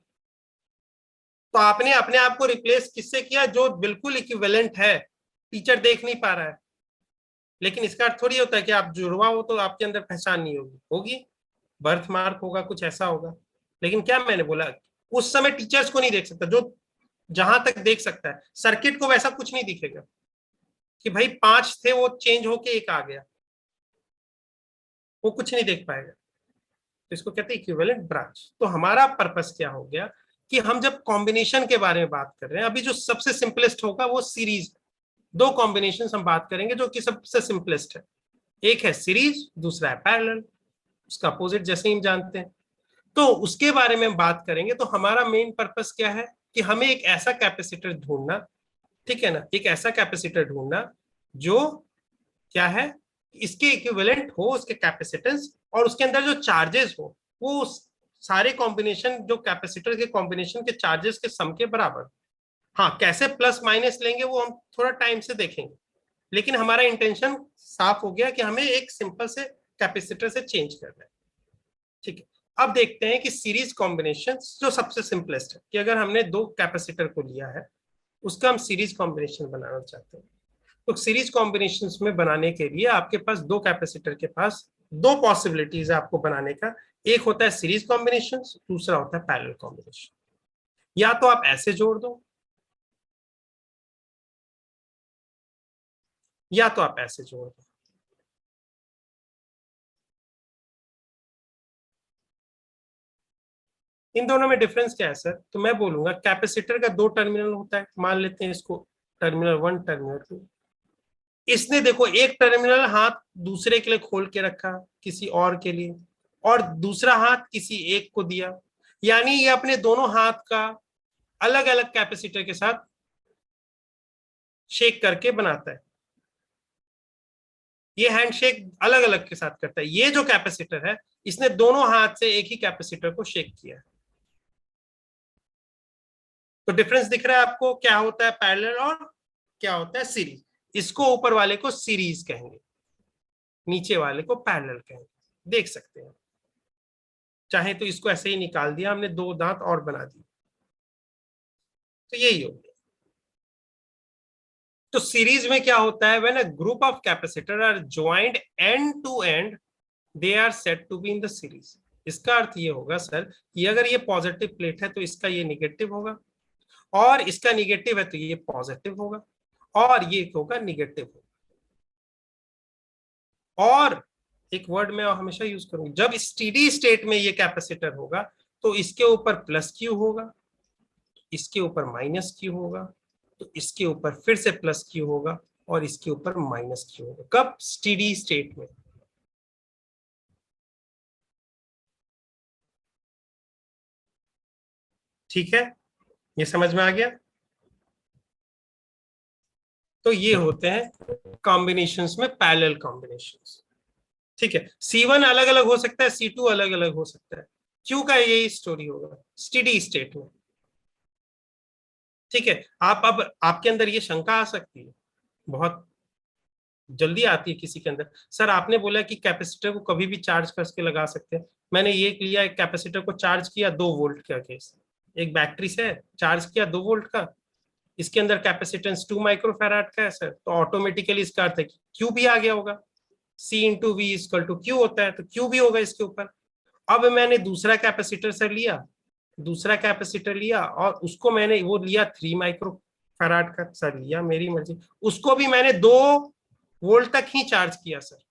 तो आपने अपने आप को रिप्लेस किससे किया? जो बिल्कुल इक्विवेलेंट है, टीचर देख नहीं पा रहा है। लेकिन इसका अर्थ थोड़ी होता है कि आप जुड़वा हो तो आपके अंदर पहचान नहीं होगी, होगी, बर्थ मार्क होगा, कुछ ऐसा होगा। लेकिन क्या मैंने बोला, उस समय टीचर्स को नहीं देख सकता, जो जहां तक देख सकता है, सर्किट को वैसा कुछ नहीं दिखेगा कि भाई 5 थे वो चेंज होके 1 आ गया, वो कुछ नहीं देख पाएगा। तो इसको कहते हैं इक्विवेलेंट ब्रांच। तो हमारा पर्पस क्या हो गया कि हम जब कॉम्बिनेशन के बारे में बात कर रहे हैं, अभी जो सबसे सिंपलेस्ट होगा वो सीरीज, 2 कॉम्बिनेशन हम बात करेंगे जो कि सबसे सिंपलेस्ट है। एक है सीरीज, दूसरा है पैरेलल, उसका अपोजिट जैसे ही हम जानते हैं। तो उसके बारे में हम बात करेंगे। तो हमारा मेन पर्पस क्या है कि हमें एक ऐसा कैपेसिटर ढूंढना, ठीक है ना, एक ऐसा कैपेसिटर ढूंढना जो क्या है, इसके इक्विवेलेंट हो उसके कैपेसिटेंस, और उसके अंदर जो चार्जेस हो वो सारे कॉम्बिनेशन, जो कैपेसिटर के कॉम्बिनेशन के चार्जेस के सम के बराबर। हाँ, कैसे प्लस माइनस लेंगे वो हम थोड़ा टाइम से देखेंगे, लेकिन हमारा इंटेंशन साफ हो गया कि हमें एक सिंपल से कैपेसिटर से चेंज करना है। ठीक है, अब देखते हैं कि सीरीज कॉम्बिनेशन जो सबसे सिंपलेस्ट है, कि अगर हमने 2 कैपेसिटर को लिया है, उसका हम सीरीज कॉम्बिनेशन बनाना चाहते हैं। तो सीरीज कॉम्बिनेशन में बनाने के लिए आपके पास 2 कैपेसिटर के पास 2 पॉसिबिलिटीज है आपको बनाने का। एक होता है सीरीज कॉम्बिनेशन, दूसरा होता है पैरेलल कॉम्बिनेशन। या तो आप ऐसे जोड़ दो, या तो आप ऐसे जोड़ दो। इन दोनों में डिफरेंस क्या है सर? तो मैं बोलूंगा कैपेसिटर का 2 टर्मिनल होता है, मान लेते हैं इसको टर्मिनल 1, टर्मिनल 2। इसने देखो एक टर्मिनल हाथ दूसरे के लिए खोल के रखा, किसी और के लिए, और दूसरा हाथ किसी एक को दिया। यानी ये अपने दोनों हाथ का अलग अलग कैपेसिटर के साथ शेक करके बनाता है। ये हैंडशेक अलग अलग के साथ करता है। ये जो कैपेसिटर है, इसने दोनों हाथ से एक ही कैपेसिटर को शेक किया है। तो डिफरेंस दिख रहा है आपको, क्या होता है पैरेलल और क्या होता है सीरीज। इसको ऊपर वाले को सीरीज कहेंगे, नीचे वाले को पैरेलल कहेंगे। देख सकते हैं, चाहे तो इसको ऐसे ही निकाल दिया हमने, 2 दांत और बना दिए, तो यही हो गया। तो सीरीज में क्या होता है, when a group of capacitor are joined end to end, they are said to be in the series. इसका अर्थ ये होगा सर कि अगर ये पॉजिटिव प्लेट है तो इसका ये निगेटिव होगा, और इसका निगेटिव है तो ये पॉजिटिव होगा, और ये होगा निगेटिव होगा। और एक वर्ड में हमेशा यूज करूंगा, जब स्टेडी स्टेट में ये कैपेसिटर होगा तो इसके ऊपर प्लस क्यू होगा, इसके ऊपर माइनस क्यू होगा, तो इसके ऊपर फिर से प्लस क्यू होगा, और इसके ऊपर माइनस क्यू होगा। कब? स्टेडी स्टेट में। ठीक है, ये समझ में आ गया? तो ये होते हैं कॉम्बिनेशंस में पैरेलल कॉम्बिनेशंस। ठीक है, C1 अलग अलग हो सकता है, C2 अलग अलग हो सकता है। क्यू का यही स्टोरी होगा स्टेडी स्टेट में। ठीक है, आप अब आपके अंदर ये शंका आ सकती है, बहुत जल्दी आती है किसी के अंदर, सर आपने बोला कि कैपेसिटर को कभी भी चार्ज करके लगा सकते हैं। मैंने ये लिया, एक कैपेसिटर को चार्ज किया 2 वोल्ट का केस, एक बैटरी से चार्ज किया 2 वोल्ट का, इसके अंदर कैपेसिटेंस 2 माइक्रोफैराड का है सर, तो ऑटोमेटिकली इसका अर्थ है कि क्यू भी आ गया होगा। C × V = Q होता है, तो क्यू भी होगा इसके ऊपर। अब मैंने दूसरा कैपेसिटर सर लिया, दूसरा कैपेसिटर लिया, और उसको मैंने वो लिया 3 माइक्रोफैराड का सर लिया, मेरी मर्जी, उसको भी मैंने 2 वोल्ट तक ही चार्ज किया सर।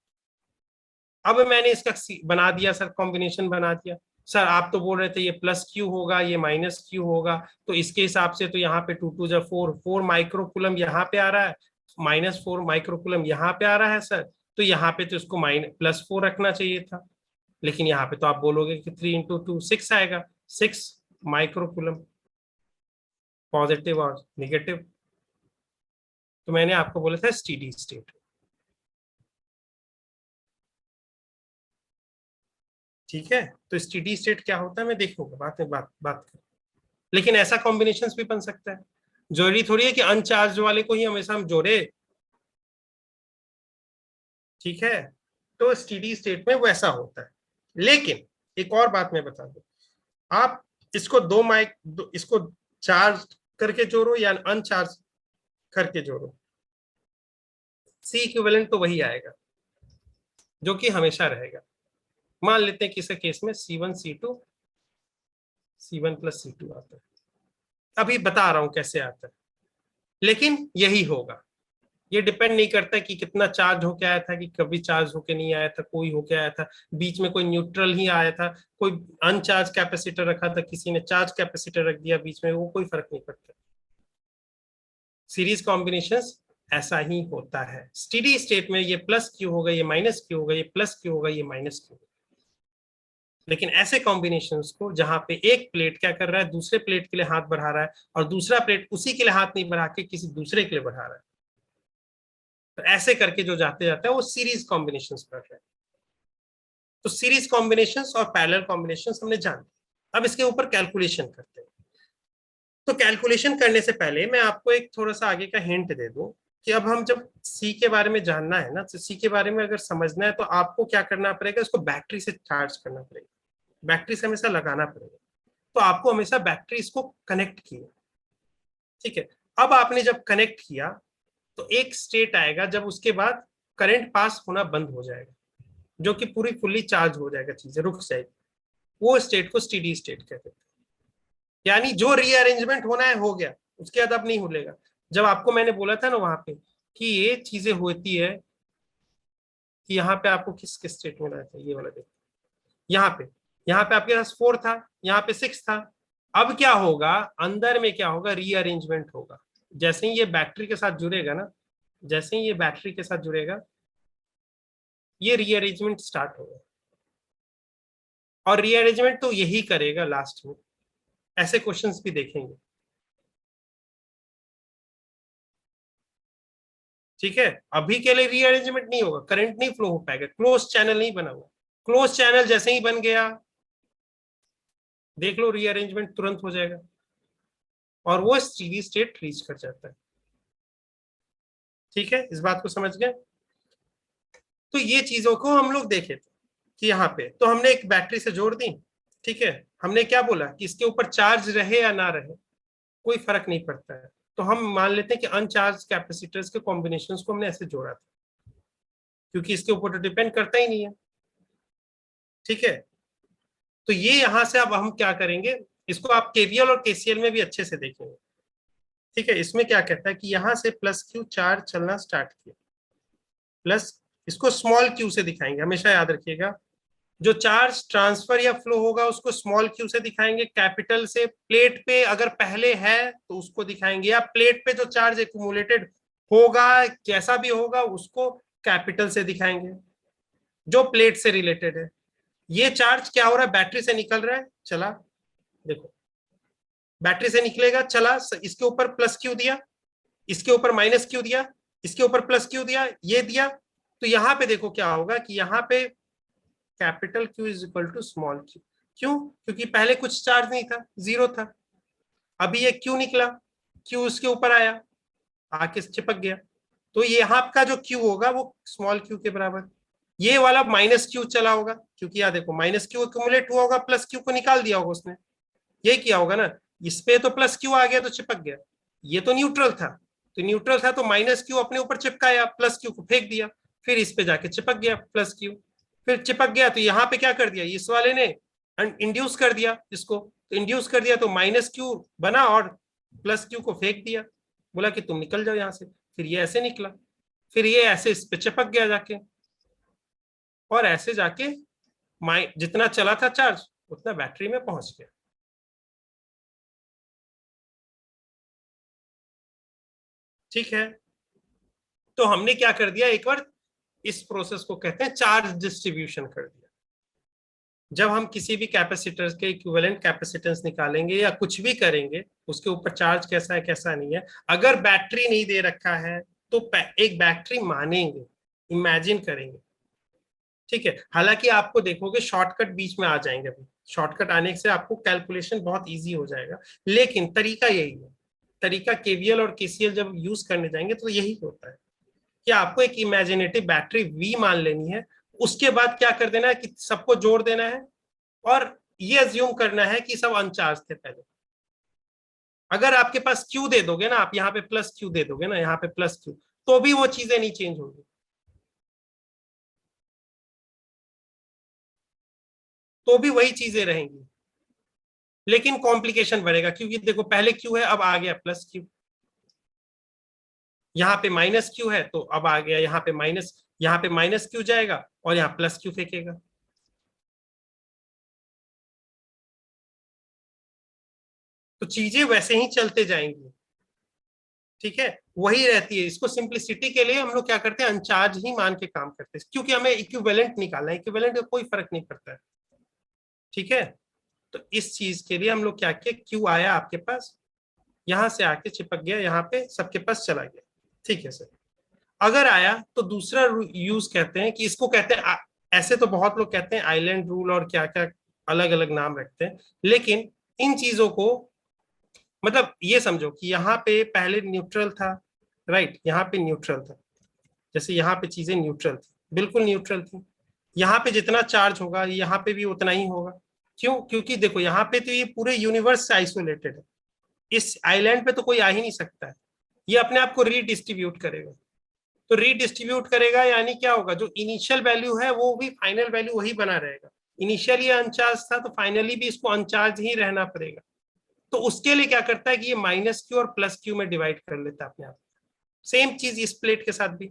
अब मैंने इसका बना दिया सर, कॉम्बिनेशन बना दिया। सर आप तो बोल रहे थे ये प्लस क्यू होगा, ये माइनस क्यू होगा, तो इसके हिसाब से तो यहाँ पे 2 × 2 = 4, 4 माइक्रोकुलम यहाँ पे आ रहा है, -4 माइक्रोकुलम यहाँ पे आ रहा है सर, तो यहाँ पे तो इसको +4 रखना चाहिए था। लेकिन यहाँ पे तो आप बोलोगे कि 3 × 2 = 6 आएगा, 6 माइक्रोकुलम, पॉजिटिव और निगेटिव। तो मैंने आपको बोला था स्टेडी स्टेट। ठीक है, तो स्टेडी स्टेट क्या होता है मैं देखूंगा, बात में बात कर। लेकिन ऐसा कॉम्बिनेशन भी बन सकता है, जरूरी थोड़ी है कि अनचार्ज वाले को ही हमेशा हम जोड़े। ठीक है, तो स्टेडी स्टेट में वैसा होता है। लेकिन एक और बात मैं बता दूं, आप इसको इसको चार्ज करके जोड़ो या अनचार्ज करके जोड़ो, सी इक्विवेलेंट तो वही आएगा जो कि हमेशा रहेगा। मान लेते हैं कि इस केस में C1 C2 C1 plus C2 आता है, अभी बता रहा हूं कैसे आता है, लेकिन यही होगा। ये डिपेंड नहीं करता कि कितना चार्ज होके आया था, कि कभी चार्ज होके नहीं आया था, कोई होके आया था, बीच में कोई न्यूट्रल ही आया था, कोई अनचार्ज कैपेसिटर रखा था, किसी ने चार्ज कैपेसिटर रख दिया बीच में, वो कोई फर्क नहीं पड़ता। सीरीज कॉम्बिनेशंस ऐसा ही होता है। स्टेडी स्टेट में ये प्लस क्यू होगा, ये माइनस क्यू होगा, ये प्लस क्यू होगा, ये माइनस क्यू होगा। लेकिन ऐसे कॉम्बिनेशंस को जहां पे एक प्लेट क्या कर रहा है, दूसरे प्लेट के लिए हाथ बढ़ा रहा है, और दूसरा प्लेट उसी के लिए हाथ नहीं बढ़ा के किसी दूसरे के लिए बढ़ा रहा है, तो ऐसे करके जो जाते जाता है वो सीरीज कॉम्बिनेशंस पढ़ रहे हैं। तो सीरीज कॉम्बिनेशंस और पैरेलल कॉम्बिनेशंस हमने जान लिया। अब इसके ऊपर कैलकुलेशन करते हैं। तो कैलकुलेशन करने से पहले मैं आपको एक थोड़ा सा आगे का हिंट दे दूं कि अब हम जब सी के बारे में जानना है ना, तो सी के बारे में अगर समझना है तो आपको क्या करना पड़ेगा, इसको बैटरी से चार्ज करना पड़ेगा, बैटरी से हमेशा लगाना पड़ेगा। तो आपको हमेशा बैटरी इसको कनेक्ट किया, ठीक है। अब आपने जब कनेक्ट किया तो एक स्टेट आएगा जब उसके बाद करंट पास होना बंद हो जाएगा, जो कि पूरी फुल्ली चार्ज हो जाएगा, चीजें रुक जाएगी। वो स्टेट को स्टेडी स्टेट कहते हैं। यानी जो रीअरेंजमेंट होना है हो गया, उसके बाद अब नहीं होलेगा। जब आपको मैंने बोला था ना वहां पे कि ये चीजें होती है, कि यहाँ पे आपको किस किस स्टेट में लाया था, ये वाला देखो, यहाँ पे आपके पास 4 था, यहाँ पे 6 था। अब क्या होगा, अंदर में क्या होगा, रीअरेंजमेंट होगा। जैसे ही ये बैटरी के साथ जुड़ेगा ना, जैसे ही ये बैटरी के साथ जुड़ेगा, ये रीअरेंजमेंट स्टार्ट होगा। और रीअरेंजमेंट तो यही करेगा लास्ट में। ऐसे क्वेश्चंस भी देखेंगे, ठीक है। अभी के लिए रीअरेंजमेंट नहीं होगा, करंट नहीं फ्लो हो पाएगा, क्लोज चैनल नहीं बना हुआ। क्लोज चैनल जैसे ही बन गया, देख लो रीअरेंजमेंट तुरंत हो जाएगा और वो स्टेडी स्टेट रीच कर जाता है। ठीक है, इस बात को समझ गए। तो ये चीजों को हम लोग देखे थे कि यहाँ पे तो हमने एक बैटरी से जोड़ दी, ठीक है। हमने क्या बोला कि इसके ऊपर चार्ज रहे या ना रहे कोई फर्क नहीं पड़ता है। तो हम मान लेते हैं कि अनचार्ज कैपेसिटर्स के कॉम्बिनेशंस को हमने ऐसे जोड़ा था, क्योंकि इसके ऊपर तो डिपेंड करता ही नहीं है, ठीक है। तो ये यहां से अब हम क्या करेंगे, इसको आप केवीएल और केसीएल में भी अच्छे से देखेंगे, ठीक है। इसमें क्या कहता है कि यहां से प्लस क्यू चार्ज चलना स्टार्ट किया, प्लस, इसको स्मॉल क्यू से दिखाएंगे, हमेशा याद रखिएगा। जो चार्ज ट्रांसफर या फ्लो होगा उसको स्मॉल क्यू से दिखाएंगे, कैपिटल से। प्लेट पे अगर पहले है तो उसको दिखाएंगे, या प्लेट पे जो चार्ज एक्यूमुलेटेड होगा कैसा भी होगा उसको कैपिटल से दिखाएंगे, जो प्लेट से रिलेटेड है। ये चार्ज क्या हो रहा है, बैटरी से निकल रहा है, चला, देखो बैटरी से निकलेगा, चला, इसके ऊपर प्लस क्यू दिया, इसके ऊपर माइनस क्यू दिया, इसके ऊपर प्लस क्यू दिया, ये दिया। तो यहां पे देखो क्या होगा कि यहाँ पे capital Q is equal to small Q. क्यों? क्योंकि पहले कुछ चार्ज नहीं था, जीरो था। अभी ये क्यू निकला, क्यू उसके ऊपर आया, आके चिपक गया। तो ये यहाँ का जो क्यू होगा वो स्मॉल क्यू के बराबर। ये वाला माइनस क्यू चला होगा, क्योंकि यहाँ देखो माइनस क्यू एक्यूमुलेट हुआ होगा, प्लस क्यू को निकाल दिया होगा उसने, ये किया होगा ना। इस पे तो प्लस क्यू आ गया तो चिपक गया। ये तो न्यूट्रल था, तो न्यूट्रल था तो माइनस क्यू अपने ऊपर चिपकाया, प्लस क्यू को फेंक दिया, फिर इस पे जाके चिपक गया प्लस क्यू, फिर चिपक गया। तो यहाँ पे क्या कर दिया, इस वाले ने इंड्यूस कर दिया इसको, तो इंड्यूस कर दिया तो माइनस क्यू बना और प्लस क्यू को फेंक दिया, बोला कि तुम निकल जाओ यहाँ से। फिर ये ऐसे निकला, फिर ये ऐसे इस पे चिपक गया जाके, और ऐसे जाके जितना चला था चार्ज उतना बैटरी में पहुंच गया। ठीक है, तो हमने क्या कर दिया, एक बार इस प्रोसेस को कहते हैं चार्ज डिस्ट्रीब्यूशन कर दिया। जब हम किसी भी कैपेसिटर के इक्विवेलेंट कैपेसिटेंस निकालेंगे या कुछ भी करेंगे, उसके ऊपर चार्ज कैसा है कैसा नहीं है, अगर बैटरी नहीं दे रखा है तो एक बैटरी मानेंगे, इमेजिन करेंगे, ठीक है। हालांकि आपको देखोगे शॉर्टकट बीच में आ जाएंगे, अभी शॉर्टकट आने से आपको कैलकुलेशन बहुत इजी हो जाएगा, लेकिन तरीका यही है। तरीका केवीएल और केसीएल जब यूज करने जाएंगे तो यही होता है कि आपको एक इमेजिनेटिव बैटरी वी मान लेनी है, उसके बाद क्या कर देना है कि सबको जोड़ देना है, और ये अज्यूम करना है कि सब अनचार्ज थे पहले। अगर आपके पास क्यू दे दोगे ना, आप यहाँ पे प्लस क्यू दे दोगे ना, यहाँ पे प्लस क्यू, तो भी वो चीजें नहीं चेंज होगी, तो भी वही चीजें रहेंगी, लेकिन कॉम्प्लिकेशन बढ़ेगा, क्योंकि देखो पहले क्यू है, अब आ गया प्लस क्यू, यहाँ पे माइनस क्यू है तो अब आ गया यहाँ पे माइनस, यहाँ पे माइनस क्यू जाएगा और यहाँ प्लस क्यू फेंकेगा। तो चीजें वैसे ही चलते जाएंगी, ठीक है, वही रहती है। इसको सिंप्लिसिटी के लिए हम लोग क्या करते हैं, अनचार्ज ही मान के काम करते हैं, क्योंकि हमें इक्विवेलेंट निकालना है, इक्विवेलेंट का कोई फर्क नहीं पड़ता है, ठीक है। तो इस चीज के लिए हम लोग क्या किए, क्यू आया आपके पास, यहां से आके चिपक गया यहाँ पे, सबके पास चला गया, ठीक है सर। अगर आया तो दूसरा यूज कहते हैं कि इसको कहते हैं ऐसे तो बहुत लोग कहते हैं आइलैंड रूल और क्या क्या अलग अलग नाम रखते हैं, लेकिन इन चीजों को मतलब ये समझो कि यहाँ पे पहले न्यूट्रल था, राइट, यहाँ पे न्यूट्रल था, जैसे यहाँ पे चीजें न्यूट्रल थी, बिल्कुल न्यूट्रल थी, यहाँ पे जितना चार्ज होगा यहाँ पे भी उतना ही होगा। क्यों? क्योंकि देखो यहाँ पे तो ये पूरे यूनिवर्स से आइसोलेटेड है, इस आइलैंड पे तो कोई आ ही नहीं सकता है, ये अपने आप को रीडिस्ट्रीब्यूट करेगा। तो रीडिस्ट्रीब्यूट करेगा यानी क्या होगा, जो इनिशियल वैल्यू है वो भी फाइनल वैल्यू वही बना रहेगा। इनिशियली अनचार्ज था तो फाइनली भी इसको अनचार्ज ही रहना पड़ेगा। तो उसके लिए क्या करता है कि ये माइनस क्यू और प्लस क्यू में डिवाइड कर लेता है अपने आप। सेम चीज इस प्लेट के साथ भी।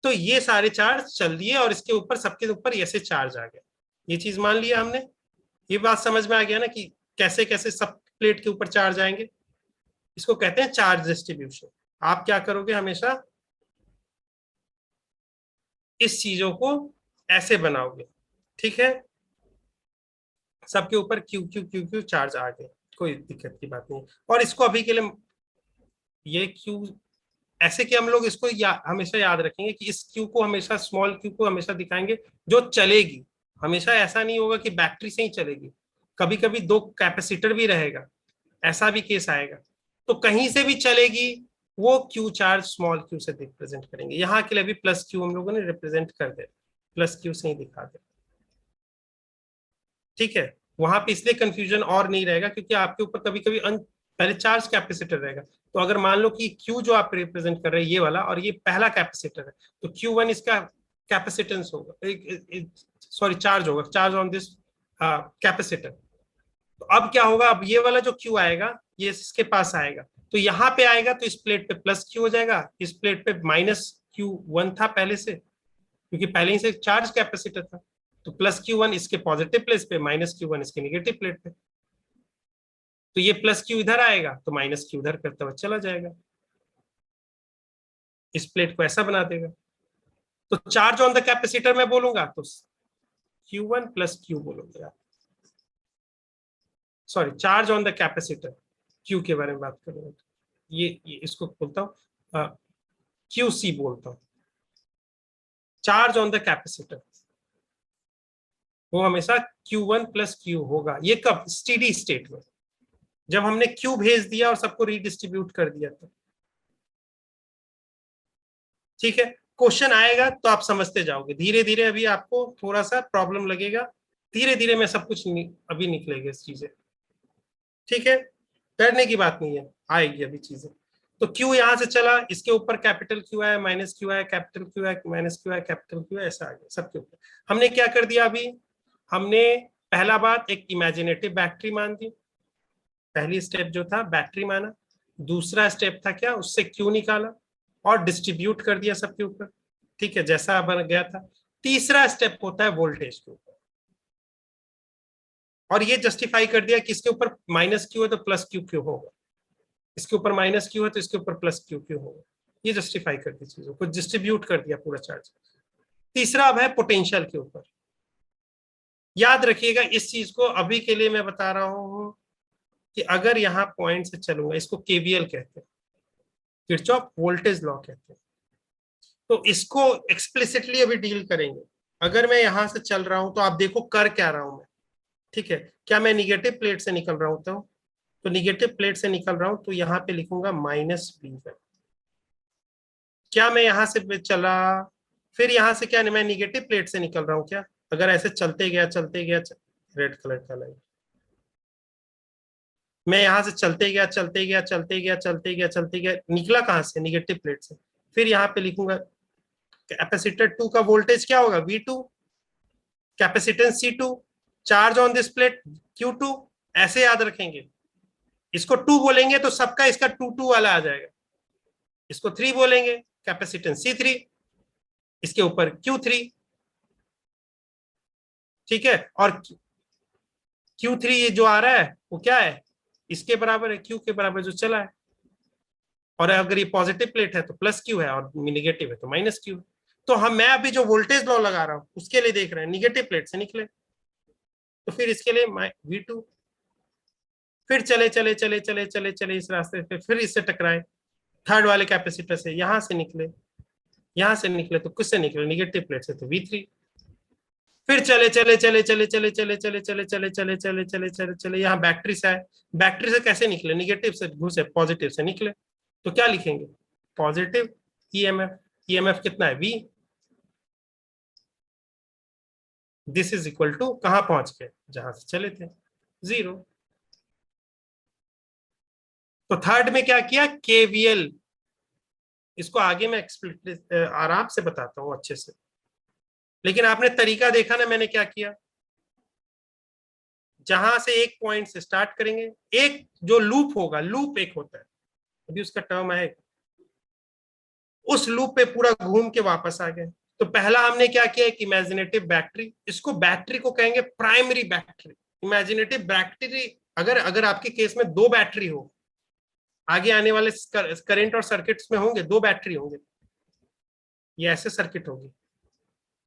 तो ये सारे चार्ज चल दिए और इसके ऊपर सबके ऊपर ऐसे चार्ज आ गया, ये चीज मान लिया हमने। ये बात समझ में आ गया ना कि कैसे कैसे सब प्लेट के ऊपर चार्ज आएंगे। इसको कहते हैं चार्ज डिस्ट्रीब्यूशन। आप क्या करोगे, हमेशा इस चीजों को ऐसे बनाओगे, ठीक है, सबके ऊपर Q Q Q Q charge आ गए, कोई दिक्कत की बात नहीं। और इसको अभी के लिए ये क्यू ऐसे कि हम लोग इसको हमेशा याद रखेंगे कि इस क्यू को हमेशा, स्मॉल क्यू को हमेशा दिखाएंगे जो चलेगी। हमेशा ऐसा नहीं होगा कि बैटरी से ही चलेगी, कभी कभी दो कैपेसिटर भी रहेगा, ऐसा भी केस आएगा। तो कहीं से भी चलेगी, वो क्यू चार्ज स्मॉल क्यू से रिप्रेजेंट करेंगे। यहाँ के लिए भी प्लस क्यू हम लोगों ने रिप्रेजेंट कर दे, प्लस क्यू से ही दिखा दे, ठीक है। वहां पे इसलिए कंफ्यूजन और नहीं रहेगा क्योंकि आपके ऊपर कभी कभी पहले चार्ज कैपेसिटर रहेगा। तो अगर मान लो कि क्यू जो आप रिप्रेजेंट कर रहे हैं ये वाला, और ये पहला कैपेसिटर है, तो क्यू वन इसका कैपेसिटेंस होगा, सॉरी चार्ज होगा, चार्ज ऑन दिस कैपेसिटर। तो अब क्या होगा, अब ये वाला जो क्यू आएगा ये इसके पास आएगा, तो यहाँ पे आएगा तो इस प्लेट पे प्लस क्यू हो जाएगा, इस प्लेट पे माइनस क्यू वन था पहले से, क्योंकि पहले ही से चार्ज कैपेसिटर था। तो प्लस क्यू वन इसके पॉजिटिव प्लेट पे, माइनस क्यू वन इसके निगेटिव प्लेट पे। तो ये प्लस क्यू इधर आएगा तो माइनस क्यू उधर करते हुए चला जाएगा, इस प्लेट को ऐसा बना देगा। तो चार्ज ऑन द कैपेसिटर में बोलूंगा तो क्यू वन प्लस क्यू बोलोगे आप, sorry charge on the capacitor, Q के बारे में बात करूंगा तो ये इसको बोलता हूँ क्यू सी बोलता हूँ, चार्ज ऑन द कैपेसिटर। वो हमेशा क्यू वन प्लस क्यू होगा। ये कब, स्टेडी स्टेट में, जब हमने क्यू भेज दिया और सबको रीडिस्ट्रीब्यूट कर दिया था, ठीक है। क्वेश्चन आएगा तो आप समझते जाओगे धीरे धीरे, अभी आपको थोड़ा सा प्रॉब्लम लगेगा, धीरे धीरे में सब कुछ अभी निकलेगा इस चीजें, ठीक है, डरने की बात नहीं है, आएगी अभी चीजें। तो क्यू यहां से चला, इसके ऊपर कैपिटल क्यू आया, माइनस क्यू आया, कैपिटल क्यू आया, माइनस क्यू आया, कैपिटल क्यू, ऐसा आ गया सबके ऊपर। हमने क्या कर दिया अभी, हमने पहला बात एक इमेजिनेटिव बैटरी मान दी, पहली स्टेप जो था बैटरी माना, दूसरा स्टेप था क्या, उससे क्यू निकाला और डिस्ट्रीब्यूट कर दिया सबके ऊपर, ठीक है, जैसा बन गया था। तीसरा स्टेप होता है वोल्टेज के ऊपर, और ये जस्टिफाई कर दिया कि इसके ऊपर माइनस क्यू है तो प्लस क्यू क्यू होगा, इसके ऊपर माइनस क्यू है तो इसके ऊपर प्लस क्यू क्यू होगा। ये जस्टिफाई कर दी चीजों को, डिस्ट्रीब्यूट कर दिया पूरा चार्ज। तीसरा अब है पोटेंशियल के ऊपर। याद रखिएगा इस चीज को, अभी के लिए मैं बता रहा हूं कि अगर यहाँ पॉइंट से चलूंगा, इसको केवीएल कहते हैं, किरचॉफ वोल्टेज लॉ कहते हैं। तो इसको एक्सप्लिसिटली अभी डील करेंगे। अगर मैं यहां से चल रहा हूं तो आप देखो कर क्या रहा हूं मैं, ठीक है, क्या मैं निगेटिव प्लेट से निकल रहा हूं, तो निगेटिव प्लेट से निकल रहा हूं तो यहाँ पे लिखूंगा माइनस बी वन, क्या मैं यहां से चला, फिर यहां से क्या मैं निगेटिव प्लेट से निकल रहा हूं क्या? अगर ऐसे चलते गया रेड कलर का लाइन, मैं यहां से चलते गया, निकला कहां से? निगेटिव प्लेट से। फिर यहाँ पे लिखूंगा कैपेसिटर 2 का वोल्टेज क्या होगा? V2, capacitance C2, charge on this plate Q2। ऐसे याद रखेंगे। इसको 2 बोलेंगे तो सबका इसका 2 वाला आ जाएगा। इसको 3 बोलेंगे, कैपेसिटेंस C3, इसके ऊपर Q3। ठीक है, और Q3 ये जो आ रहा है वो क्या है? इसके बराबर है, Q के बराबर जो चला है। और अगर ये पॉजिटिव प्लेट है तो प्लस Q है, और निगेटिव है तो माइनस Q। तो मैं अभी जो वोल्टेज लॉ लगा रहा हूं उसके लिए देख रहे हैं निगेटिव प्लेट से निकले, तो फिर इसके लिए V2। फिर चले इस रास्ते पे, फिर इससे टकराए थर्ड वाले कैपेसिटर से, यहां से निकले तो किससे निकले? निगेटिव प्लेट से, तो V3। फिर चले यहाँ बैटरी से आए, बैटरी से कैसे निकले? निगेटिव से घुसे, पॉजिटिव से निकले, तो क्या लिखेंगे? Positive EMF. ईएमएफ कितना है? V। This is equal to कहां पहुंच गए? जहां से चले थे, 0। तो थर्ड में क्या किया? केवीएल। इसको आगे मैं एक्सप्लिसिट आराम से बताता हूं अच्छे से, लेकिन आपने तरीका देखा ना मैंने क्या किया। जहां से एक पॉइंट से स्टार्ट करेंगे, एक जो लूप होगा, लूप एक होता है, अभी उसका टर्म है, उस लूप पे पूरा घूम के वापस आ गए। तो पहला हमने क्या किया? एक इमेजिनेटिव बैटरी, इसको बैटरी को कहेंगे प्राइमरी बैटरी। इमेजिनेटिव बैटरी, अगर अगर आपके केस में 2 बैटरी हो, आगे आने वाले करंट और सर्किट्स में होंगे 2 बैटरी होंगे, ये ऐसे सर्किट होगी,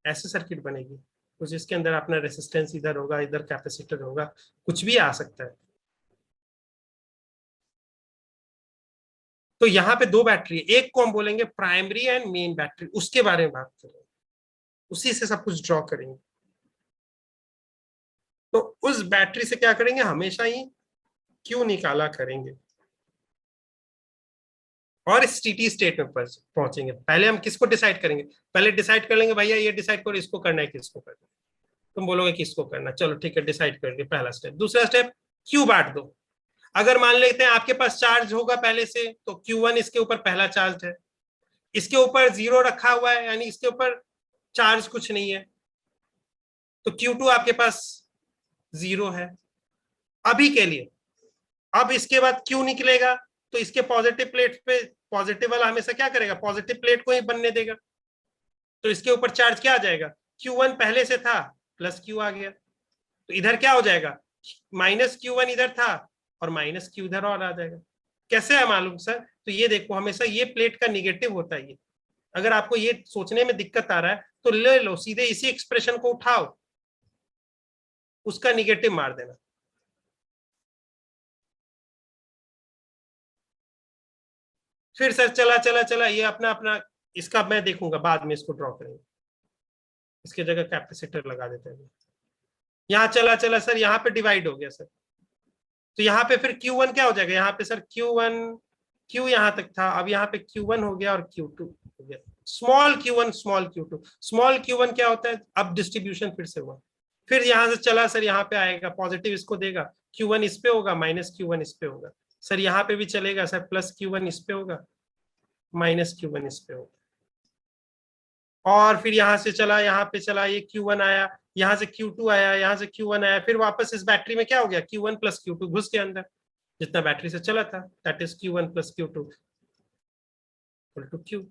ऐसे सर्किट बनेगी कुछ, इसके अंदर अपना रेसिस्टेंस इधर होगा, इधर कैपेसिटर होगा, कुछ भी आ सकता है। तो यहाँ पे 2 बैटरी, एक को हम बोलेंगे प्राइमरी एंड मेन बैटरी, उसके बारे में बात करेंगे, उसी से सब कुछ ड्रॉ करेंगे। तो उस बैटरी से क्या करेंगे? हमेशा ही क्यू निकाला करेंगे और स्टेडी स्टेट में पहुंचेंगे। पहले हम किसको डिसाइड करेंगे? पहले डिसाइड कर लेंगे भैया ये डिसाइड करो इसको करना है किसको करना है। तुम बोलोगे किसको करना, चलो ठीक है डिसाइड कर लिया, पहला स्टेप। दूसरा स्टेप, क्यू बांट दो। अगर मान लेते हैं आपके पास चार्ज होगा पहले से, तो Q1 इसके ऊपर पहला चार्ज है, इसके ऊपर 0 रखा हुआ है, यानी इसके ऊपर चार्ज कुछ नहीं है, तो Q2 आपके पास 0 है अभी के लिए। अब इसके बाद Q निकलेगा, तो इसके पॉजिटिव प्लेट पे पॉजिटिव वाला हमेशा क्या करेगा? पॉजिटिव प्लेट को ही बनने देगा, तो इसके ऊपर चार्ज क्या आ जाएगा? Q1 पहले से था, प्लस Q आ गया, तो इधर क्या हो जाएगा? माइनस Q1 इधर था और माइनस Q इधर और आ जाएगा। कैसे है मालूम सर? तो ये देखो, हमेशा ये प्लेट का निगेटिव होता है ये। अगर आपको ये सोचने में दिक्कत आ रहा है तो ले लो, सीधे इसी एक्सप्रेशन को उठाओ, उसका निगेटिव मार देना। फिर सर चला ये अपना अपना, इसका मैं देखूंगा बाद में, इसको ड्रॉ करेंगे, इसके जगह कैपेसिटर लगा देते हैं। यहाँ चला सर, यहाँ पे डिवाइड हो गया सर, तो यहाँ पे फिर Q1 क्या हो जाएगा? यहाँ पे सर Q1, Q यहाँ तक था, अब यहाँ पे Q1 हो गया और Q2 हो गया। Small Q1 small Q2, small Q1 क्या होता है? अब डिस्ट्रीब्यूशन फिर से हुआ, फिर यहाँ से चला सर, यहाँ पे आएगा, पॉजिटिव इसको देगा, Q1 इस पे होगा, माइनस Q1 इस पे होगा। सर यहाँ पे भी चलेगा सर, प्लस Q1 इस पे होगा, माइनस Q1 इस पे होगा। और फिर यहाँ से चला, यहाँ पे चला, ये Q1 आया, यहाँ से Q2 आया, यहाँ से Q1 आया, फिर वापस इस बैटरी में क्या हो गया? Q1 प्लस Q2 घुस के अंदर, जितना बैटरी से चला था, that is Q1 plus Q2 equal to Q।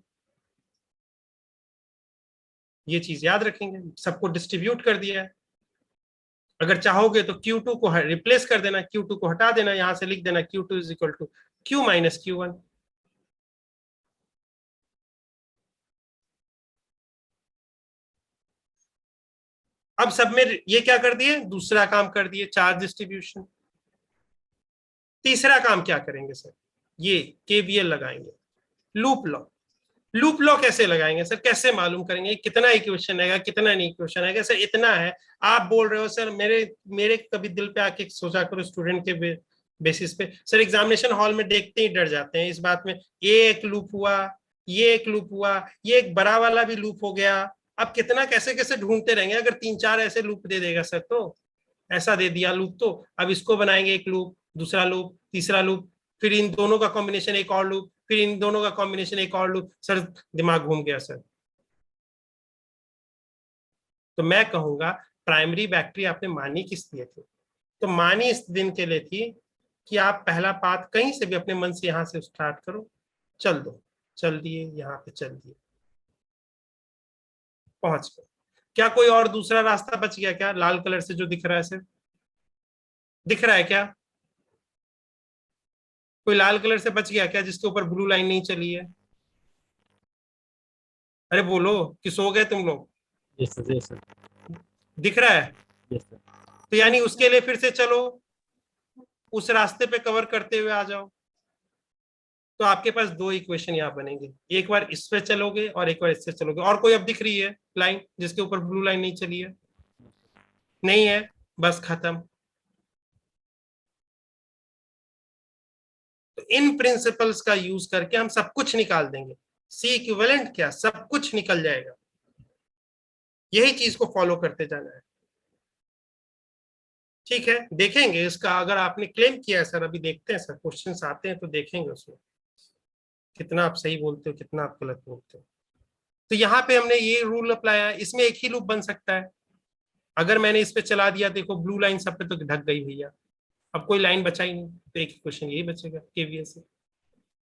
ये चीज याद रखेंगे, सबको डिस्ट्रीब्यूट कर दिया है। अगर चाहोगे तो Q2 को रिप्लेस कर देना, Q2 को हटा देना, यहां से लिख देना Q2 is equal to Q minus Q1। अब सब में ये क्या कर दिए? दूसरा काम कर दिए, चार्ज डिस्ट्रीब्यूशन। तीसरा काम क्या करेंगे सर? ये केवीएल लगाएंगे, लूप लॉ। लूप लॉ कैसे लगाएंगे सर? कैसे मालूम करेंगे कितना इक्वेशन आएगा, कितना नहीं इक्वेशन आएगा? सर इतना है, आप बोल रहे हो सर, मेरे मेरे कभी दिल पे आके सोचा करो, स्टूडेंट के बेसिस पे सर एग्जामिनेशन हॉल में देखते ही डर जाते हैं इस बात में, एक लूप हुआ, ये एक लूप हुआ, ये एक बड़ा वाला भी लूप हो गया। अब कितना कैसे कैसे ढूंढते रहेंगे, अगर 3-4 ऐसे लूप दे देगा सर तो, ऐसा दे दिया लूप तो अब इसको बनाएंगे एक लूप, दूसरा लूप, तीसरा लूप, फिर इन दोनों का कॉम्बिनेशन एक और लूप, फिर इन दोनों का कॉम्बिनेशन एक और लूप। सर दिमाग घूम गया सर। तो मैं कहूंगा प्राइमरी बैटरी आपने मानी किस लिए थी? तो मानी इस दिन के लिए थी कि आप पहला पाथ कहीं से भी अपने मन से यहां से स्टार्ट करो, चल दो, चल दिए, यहाँ पे चल दिए, पहुंच गए। क्या कोई और दूसरा रास्ता बच गया क्या, लाल कलर से जो दिख रहा है सिर्फ, दिख रहा है क्या? कोई लाल कलर से बच गया क्या जिसके ऊपर ब्लू लाइन नहीं चली है? अरे बोलो कि सो गए तुम लोग? यस सर, यस सर, दिख रहा है? Yes sir. तो यानी उसके लिए फिर से चलो, उस रास्ते पे कवर करते हुए आ जाओ। तो आपके पास दो इक्वेशन यहाँ बनेंगे, एक बार इस पे चलोगे और एक बार इससे चलोगे। और कोई अब दिख रही है लाइन जिसके ऊपर ब्लू लाइन नहीं चली है? नहीं है, बस खत्म। तो इन प्रिंसिपल्स का यूज करके हम सब कुछ निकाल देंगे। सी इक्विवेलेंट क्या, सब कुछ निकल जाएगा। यही चीज को फॉलो करते जाना है। ठीक है, देखेंगे इसका, अगर आपने क्लेम किया है सर, अभी देखते हैं सर, क्वेश्चंस आते हैं तो देखेंगे उसमें कितना आप सही बोलते हो, कितना आप गलत बोलते हो। तो यहाँ पे हमने ये रूल अप्लाई, इसमें एक ही लूप बन सकता है। अगर मैंने इस पे चला दिया, देखो ब्लू लाइन सब पे तो ढक गई भैया, अब कोई लाइन बचा ही नहीं, तो एक क्वेश्चन यही बचेगा केवीएल से।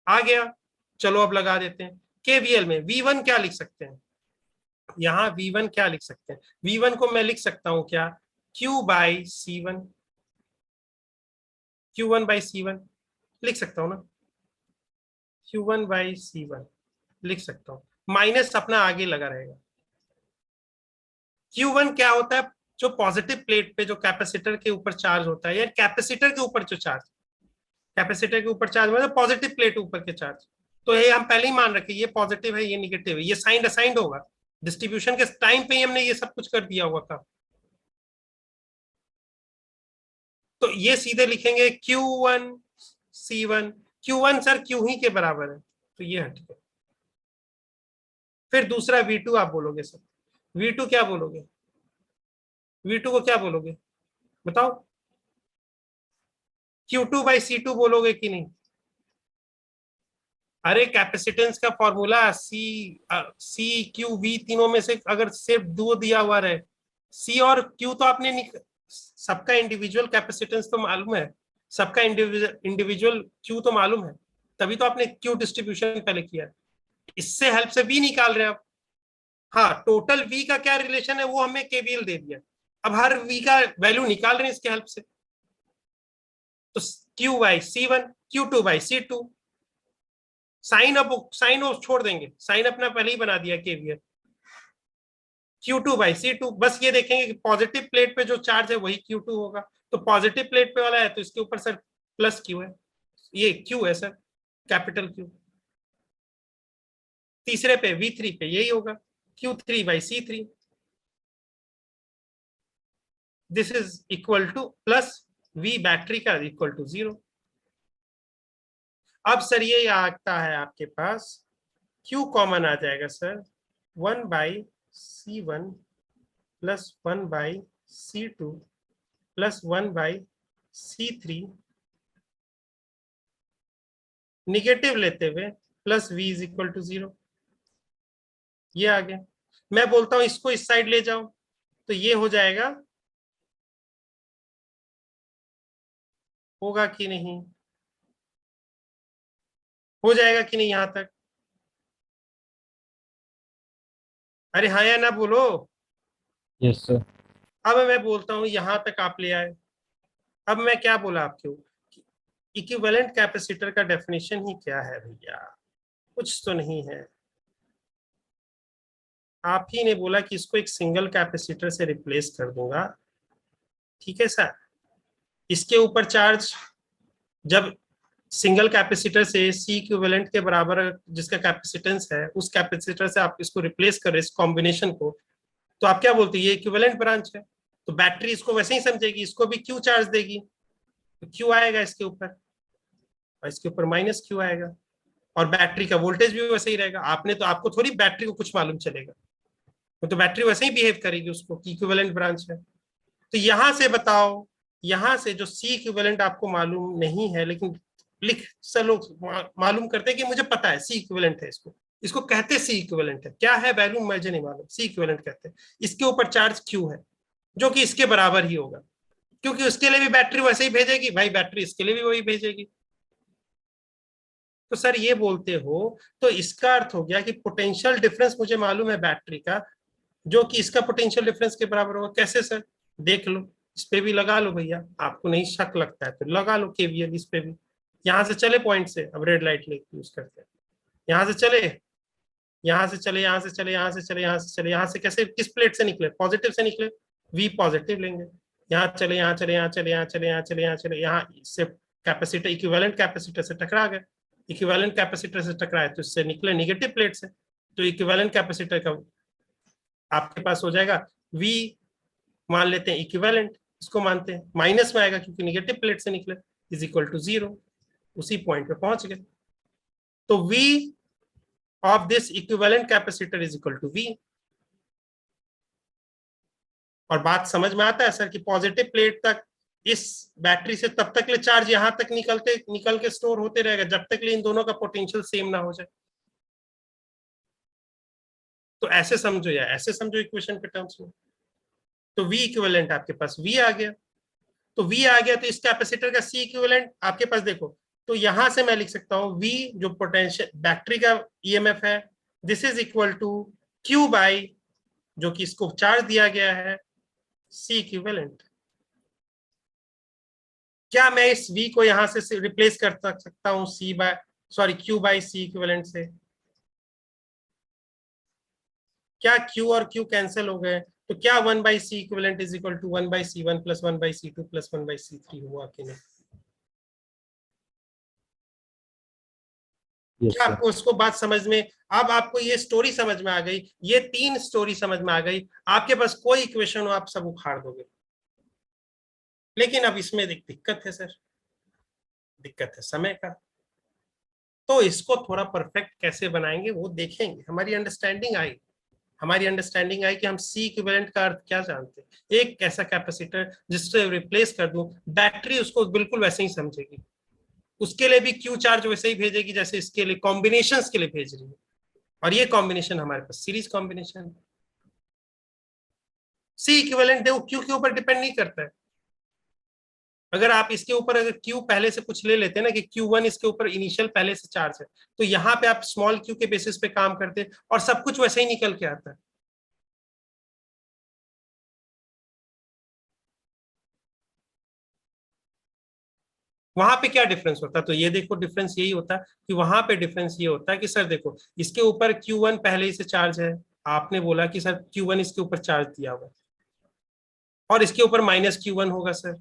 आ गया, चलो अब लगा देते हैं। केवीएल में V1 क्या लिख सकते हैं? यहाँ V1 क्या लिख सकते हैं? V1 को मैं लिख सकता हूं क्या, Q/C1, Q1/C1 लिख सकता हूं ना, Q1/C1 लिख सकता हूं, माइनस अपना आगे लगा रहेगा। Q1 क्या होता है, जो पॉजिटिव प्लेट पे जो कैपेसिटर के ऊपर चार्ज होता है, या कैपेसिटर के ऊपर जो चार्ज, कैपेसिटर के ऊपर चार्ज मतलब पॉजिटिव प्लेट ऊपर के चार्ज। तो ये हम पहले ही मान रखे, ये पॉजिटिव है, ये निगेटिव है, ये साइन असाइंड होगा। डिस्ट्रीब्यूशन के टाइम पे ही हमने ये सब कुछ कर दिया हुआ था। तो ये सीधे लिखेंगे Q1/C1, Q1 सर Q ही के बराबर है, तो ये हट गया। फिर दूसरा V2 आप बोलोगे सर, V2 क्या बोलोगे, V2 को क्या बोलोगे बताओ? Q2/C2 बोलोगे कि नहीं? अरे कैपेसिटेंस का फॉर्मूला C Q V तीनों में से अगर सिर्फ दो दिया हुआ रहे, C और Q तो आपने सबका इंडिविजुअल कैपेसिटेंस तो मालूम है, सबका इंडिविजुअल Q तो मालूम है, तभी तो आपने Q डिस्ट्रीब्यूशन पहले किया है। इससे हेल्प से V निकाल रहे हैं आप। हाँ, टोटल V का क्या रिलेशन है वो हमें केवीएल दे दिया, अब हर V का वैल्यू निकाल रहे हैं इसके हेल्प से। तो Q/C1, Q2/C2, साइन ऑफ छोड़ देंगे, साइन अपना पहले ही बना दिया केवीएल। Q2/C2, बस ये देखेंगे कि पॉजिटिव प्लेट पे जो चार्ज है वही Q2 होगा, तो पॉजिटिव प्लेट पे वाला है तो इसके ऊपर सर प्लस Q है, ये Q है सर, कैपिटल Q। तीसरे पे V3 पे यही होगा, Q3/C3, this is equal two plus V battery का इक्वल टू 0। अब सर ये आता है आपके पास, Q कॉमन आ जाएगा sir, 1/C1 plus 1/C2 plus 1/C3, negative लेते हुए plus V is equal to 0। ये आ गया। मैं बोलता हूं इसको इस साइड ले जाओ, तो ये हो जाएगा, होगा कि नहीं, हो जाएगा कि नहीं यहां तक? अरे हाँ या ना बोलो। Yes sir. अब मैं बोलता हूं यहां तक आप ले आए। अब मैं क्या बोला आपको, इक्विवेलेंट कैपेसिटर का डेफिनेशन ही क्या है भैया, कुछ तो नहीं है। आप ही ने बोला कि इसको एक सिंगल कैपेसिटर से रिप्लेस कर दूंगा, ठीक है सर। इसके ऊपर चार्ज, जब सिंगल कैपेसिटर से सी इक्विवेलेंट के बराबर जिसका कैपेसिटेंस है, उस कैपेसिटर से आप इसको रिप्लेस कर रहे इस कॉम्बिनेशन को, तो आप क्या बोलते हैं, ये इक्विवेलेंट ब्रांच है, तो बैटरी इसको वैसे ही समझेगी, इसको भी क्यू चार्ज देगी, तो क्यू आएगा इसके ऊपर और इसके ऊपर माइनस क्यू आएगा। और बैटरी का वोल्टेज भी वैसे ही रहेगा। आपने तो, आपको थोड़ी बैटरी को कुछ मालूम चलेगा, वो तो बैटरी वैसे ही बिहेव करेगी, उसको इक्विवेलेंट ब्रांच है। तो यहां से बताओ, यहां से जो सी इक्विवेलेंट आपको मालूम नहीं है, लेकिन लिख चलो मालूम करते हैं कि मुझे पता है सी इक्विवेलेंट है, इसको इसको कहते सी इक्विवेलेंट है। क्या है वैल्यू मुझे नहीं मालूम, सी इक्विवेलेंट कहते हैं। इसके ऊपर चार्ज क्यू है जो कि इसके बराबर ही होगा, क्योंकि उसके लिए भी बैटरी वैसे ही भेजेगी भाई, बैटरी इसके लिए भी वही भेजेगी। तो सर ये बोलते हो, तो इसका अर्थ हो गया कि पोटेंशियल डिफरेंस मुझे मालूम है बैटरी का, जो कि इसका पोटेंशियल डिफरेंस के बराबर होगा। कैसे सर? देख लो, इस पे भी लगा लो भैया, आपको नहीं शक लगता है तो लगा लो केवीएल इस पे भी। यहां से चले पॉइंट से, अब रेड लाइट यूज करते हैं, यहां से चले, यहां से चले, यहां से चले, यहां से चले, यहां से चले, यहां से कैसे, किस प्लेट से निकले? पॉजिटिव से निकले, वी पॉजिटिव लेंगे। यहाँ चले, यहाँ चले, यहाँ चले, यहाँ चले, यहाँ चले, यहाँ चले, यहाँ से कैपेसिटर, इक्विवेलेंट कैपेसिटर से टकरा गए। इक्विवेलेंट कैपेसिटर से टकराए तो इससे निकले निगेटिव प्लेट से, तो इक्विवेलेंट कैपेसिटर का आपके पास हो जाएगा वी, मान लेते हैं इक्विवेलेंट, इसको मानते हैं, माइनस में आएगा क्योंकि निगेटिव प्लेट से निकले, इज इक्वल टू 0। उसी पॉइंट पे पहुंच गए। तो V of this equivalent capacitor is equal to V. और बात समझ में आता है सर कि पॉजिटिव प्लेट तक इस बैटरी से तब तक ले चार्ज यहां तक निकल के स्टोर होते रहेगा जब तक ले इन दोनों का पोटेंशियल सेम ना हो जाए। तो ऐसे समझो या ऐसे समझो इक्वेशन के टर्म्स में। तो V इक्विवेलेंट आपके पास V आ गया, तो V आ गया, तो इस कैपेसिटर का C इक्विवेलेंट आपके पास देखो, तो यहां से मैं लिख सकता हूं V जो पोटेंशियल बैटरी का EMF है, this is equal to Q by जो कि इसको चार्ज दिया गया है C इक्विवेलेंट। क्या मैं इस V को यहां से रिप्लेस कर सकता हूं C by, sorry Q by C equivalent से? क्या Q और Q कैंसिल हो गए? तो क्या 1/C equivalent is equal to 1/C1 plus 1/C2 plus 1/C3 हुआ कि नहीं? Yes, क्या sir. आपको उसको बात समझ में, अब आपको ये स्टोरी समझ में आ गई, ये 3 स्टोरी समझ में आ गई, आपके पास कोई इक्वेशन हो आप सब उखाड़ दोगे। लेकिन अब इसमें एक दिक्कत है सर, दिक्कत है समय का। तो इसको थोड़ा परफेक्ट कैसे बनाएंगे वो देखेंगे। हमारी अंडरस्टैंडिंग आई कि हम सी इक्विवेलेंट का अर्थ क्या जानते हैं। एक ऐसा कैपेसिटर जिससे रिप्लेस कर दूं, बैटरी उसको बिल्कुल वैसे ही समझेगी, उसके लिए भी क्यू चार्ज वैसे ही भेजेगी जैसे इसके लिए कॉम्बिनेशंस के लिए भेज रही है। और ये कॉम्बिनेशन हमारे पास सीरीज कॉम्बिनेशन है। सी इक्विवेलेंट देखो क्यू के ऊपर डिपेंड नहीं करता है। अगर आप इसके ऊपर अगर क्यू पहले से कुछ ले लेते हैं ना कि Q1 इसके ऊपर इनिशियल पहले से चार्ज है, तो यहाँ पे आप स्मॉल क्यू के बेसिस पे काम करते हैं और सब कुछ वैसे ही निकल के आता है। वहां पे क्या डिफरेंस होता है? तो ये देखो डिफरेंस यही होता है कि वहां पे डिफरेंस ये होता है कि सर देखो इसके ऊपर Q1 पहले ही से चार्ज है, आपने बोला कि सर Q1 इसके ऊपर चार्ज दिया हुआ है, और इसके ऊपर -Q1 होगा सर,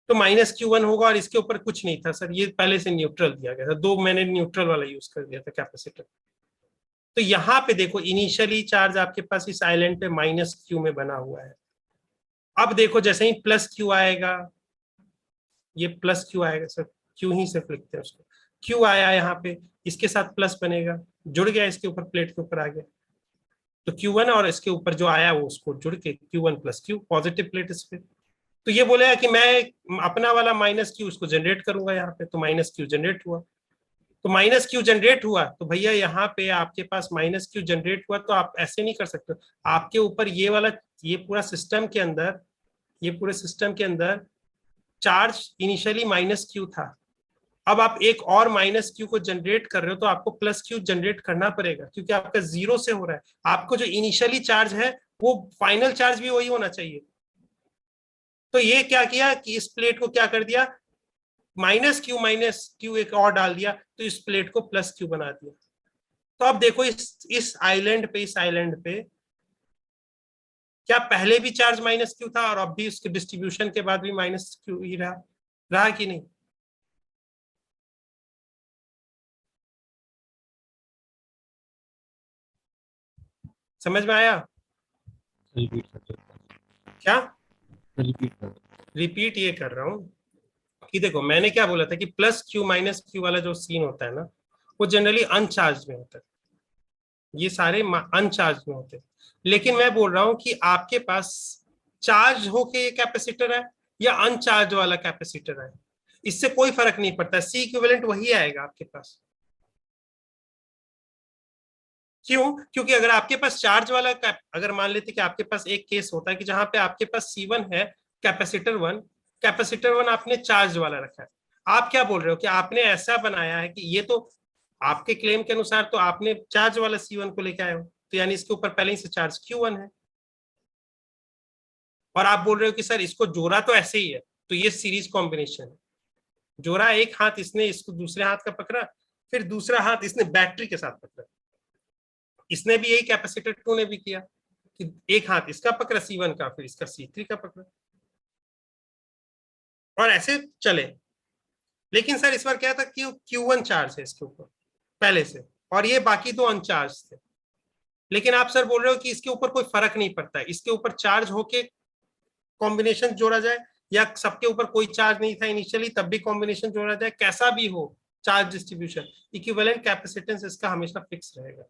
तो -Q1 होगा, और इसके ऊपर कुछ नहीं था सर, ये पहले से न्यूट्रल दिया गया था, दो मैंने न्यूट्रल वाला यूज कर दिया था कैपेसिटर। तो यहाँ पे देखो इनिशियली चार्ज आपके पास इस आइलैंड पे -Q में बना हुआ है। अब देखो जैसे ही +Q आएगा, ये +Q आएगा सर, Q ही सिर्फ लिखते हैं उसको, Q आया यहाँ पे, इसके साथ प्लस बनेगा, जुड़ गया इसके ऊपर, प्लेट के ऊपर आ गया, तो Q1 और इसके ऊपर जो आया वो उसको जुड़ के Q1 + Q, पॉजिटिव प्लेट इस पे। तो ये बोलेगा कि मैं अपना वाला -Q उसको जनरेट करूंगा यहाँ पे, तो -Q जनरेट हुआ। तो -Q जनरेट हुआ तो भैया यहाँ पे आपके पास -Q जनरेट हुआ, तो आप ऐसे नहीं कर सकते। आपके ऊपर ये वाला, ये पूरा सिस्टम के अंदर, ये पूरे सिस्टम के अंदर चार्ज इनिशियली -Q था। अब आप एक और -Q को जनरेट कर रहे हो तो आपको +Q जनरेट करना पड़ेगा, क्योंकि आपका 0 से हो रहा है। आपको जो इनिशियली चार्ज है वो फाइनल चार्ज भी वही होना चाहिए। तो ये क्या किया कि इस प्लेट को क्या कर दिया, -Q एक और डाल दिया, तो इस प्लेट को +Q बना दिया। तो अब देखो इस आइलैंड पे क्या पहले भी चार्ज -Q था और अब भी उसके डिस्ट्रीब्यूशन के बाद भी -Q ही रहा कि नहीं? समझ में आया? Repeat, sir. क्या Repeat, sir. रिपीट ये कर रहा हूं कि देखो मैंने क्या बोला था कि प्लस क्यू माइनस क्यू वाला जो सीन होता है ना, वो जनरली अनचार्ज में होता है, ये सारे अनचार्ज में होते हैं। लेकिन मैं बोल रहा हूं कि आपके पास चार्ज होके ये कैपेसिटर है या अनचार्ज वाला कैपेसिटर है, इससे कोई फर्क नहीं पड़ता, सी इक्विवेलेंट वही आएगा आपके पास। क्यों? क्योंकि अगर आपके पास चार्ज वाला अगर मान लेते कि आपके पास एक केस होता है कि जहां पे आपके पास C1 है, कैपेसिटर वन आपने चार्ज वाला रखा है, आप क्या बोल रहे हो कि आपने ऐसा बनाया है कि ये तो आपके क्लेम के अनुसार तो आपने चार्ज वाला C1 को लेके आए हो, तो यानी इसके ऊपर पहले ही से चार्ज Q1 है, और आप बोल रहे हो कि सर इसको जोड़ा तो ऐसे ही है, तो ये सीरीज कॉम्बिनेशन है। जोड़ा, एक हाथ इसने इसको दूसरे हाथ का पकड़ा, फिर दूसरा हाथ इसने बैटरी के साथ पकड़ा, इसने भी यही कैपेसिटर टू ने भी किया कि एक हाथ इसका पकड़ा C1 का, फिर इसका C3 का पकड़ा, और ऐसे चले। लेकिन सर इस बार क्या था कि Q1 चार्ज है इसके ऊपर पहले से, और ये बाकी दो अनचार्ज थे। लेकिन आप सर बोल रहे हो कि इसके ऊपर कोई फर्क नहीं पड़ता है, इसके ऊपर चार्ज होके कॉम्बिनेशन जोड़ा जाए या सबके ऊपर कोई चार्ज नहीं था इनिशियली तब भी कॉम्बिनेशन जोड़ा जाए, कैसा भी हो चार्ज डिस्ट्रीब्यूशन, इक्विवेलेंट कैपेसिटेंस इसका हमेशा फिक्स रहेगा।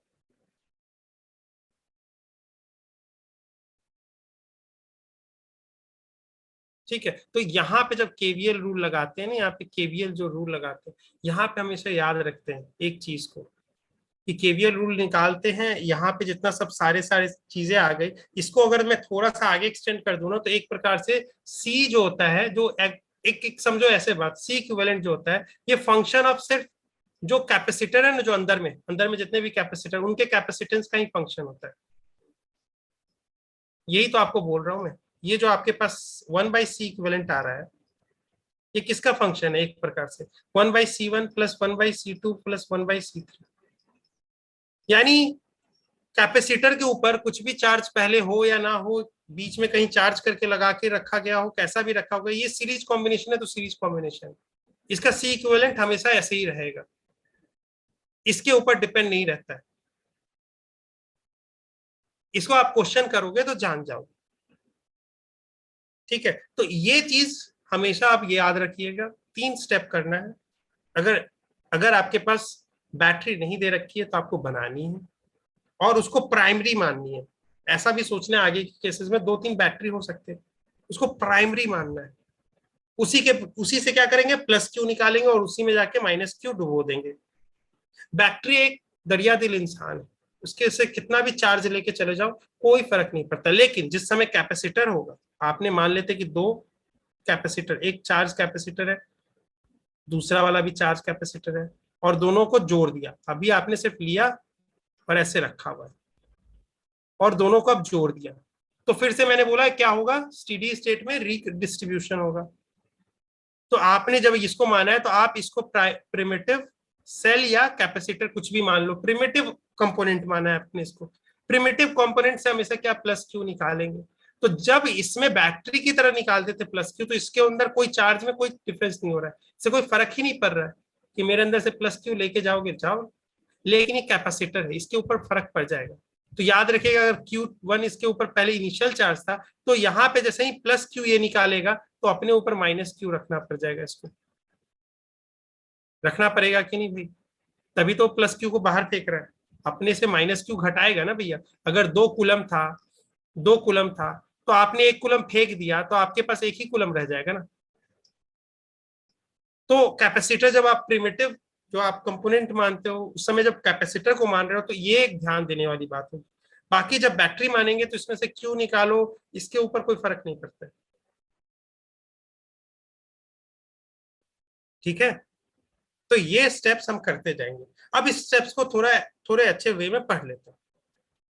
ठीक है, तो यहाँ पे जब केवीएल रूल लगाते हैं ना, यहाँ पे केवीएल जो रूल लगाते हैं, यहाँ पे हमेशा याद रखते हैं एक चीज को कि केवीएल रूल निकालते हैं, यहाँ पे जितना सब सारे सारे चीजें आ गई, इसको अगर मैं थोड़ा सा आगे एक्सटेंड कर दूं ना, तो एक प्रकार से सी जो होता है, जो एक समझो ऐसे बात, सी इक्विवेलेंट जो होता है, ये फंक्शन ऑफ सिर्फ जो कैपेसिटर है ना, जो अंदर में जितने भी कैपेसिटर, उनके कैपेसिटेंस का ही फंक्शन होता है। यही तो आपको बोल रहा हूं मैं, ये जो आपके पास 1/C इक्विवेलेंट आ रहा है, ये किसका फंक्शन है? एक प्रकार से 1/C1 plus 1/C2 plus 1/C3, यानी कैपेसिटर के ऊपर कुछ भी चार्ज पहले हो या ना हो, बीच में कहीं चार्ज करके लगा के रखा गया हो, कैसा भी रखा होगा, ये सीरीज कॉम्बिनेशन है तो सीरीज कॉम्बिनेशन, इसका सी इक्विवेलेंट हमेशा ऐसे ही रहेगा, इसके ऊपर डिपेंड नहीं रहता है। इसको आप क्वेश्चन करोगे तो जान जाओ। ठीक है, तो ये चीज हमेशा आप ये याद रखिएगा, 3 स्टेप करना है। अगर अगर आपके पास बैटरी नहीं दे रखी है तो आपको बनानी है और उसको प्राइमरी माननी है। ऐसा भी सोचना है आगे के केसेस में 2-3 बैटरी हो सकते हैं, उसको प्राइमरी मानना है। उसी से क्या करेंगे, प्लस क्यू निकालेंगे और उसी में जाके माइनस क्यू डुबो देंगे। बैटरी एक दरिया दिल इंसान है, उसके से कितना भी चार्ज लेके चले जाओ कोई फर्क नहीं पड़ता। लेकिन जिस समय कैपेसिटर होगा, आपने मान लेते कि 2 कैपेसिटर, एक चार्ज कैपेसिटर है, दूसरा वाला भी चार्ज कैपेसिटर है, और दोनों को जोड़ दिया, अभी आपने सिर्फ लिया और ऐसे रखा हुआ है, और दोनों को अब जोड़ दिया, तो फिर से मैंने बोला क्या होगा, स्टेडी स्टेट में रीडिस्ट्रीब्यूशन होगा। तो आपने जब इसको माना है तो आप इसको प्रिमिटिव सेल या कैपेसिटर कुछ भी मान लो, प्रिमिटिव कंपोनेंट माना है आपने इसको, प्रिमिटिव कंपोनेंट से हमेशा क्या प्लस क्यू निकालेंगे। तो जब इसमें बैटरी की तरह निकालते थे प्लस क्यू, तो इसके अंदर कोई चार्ज में कोई डिफरेंस नहीं हो रहा है, इससे कोई फर्क ही नहीं पड़ रहा है कि मेरे अंदर से प्लस क्यू लेके जाओगे जाओ, लेकिन ये कैपेसिटर है, इसके ऊपर फर्क पड़ जाएगा। तो याद रखिएगा, अगर Q1 इसके ऊपर पहले इनिशियल चार्ज था, तो यहाँ पे जैसे ही प्लस क्यू ये निकालेगा तो अपने ऊपर माइनस क्यू रखना पड़ जाएगा, इसको रखना पड़ेगा कि नहीं भाई, तभी तो प्लस क्यू को बाहर फेंक रहा है, अपने से माइनस क्यू घटाएगा ना भैया। अगर 2 कूलम था तो आपने 1 कूलम फेंक दिया तो आपके पास 1 ही कूलम रह जाएगा ना। तो कैपेसिटर जब आप प्रिमिटिव जो आप कंपोनेंट मानते हो, उस समय जब कैपेसिटर को मान रहे हो तो ये एक ध्यान देने वाली बात है। बाकी जब बैटरी मानेंगे तो इसमें से क्यू निकालो, इसके ऊपर कोई फर्क नहीं पड़ता है। ठीक है, तो ये स्टेप्स हम करते जाएंगे। अब इस स्टेप्स को थोड़ा थोड़े अच्छे वे में पढ़ लेते हैं।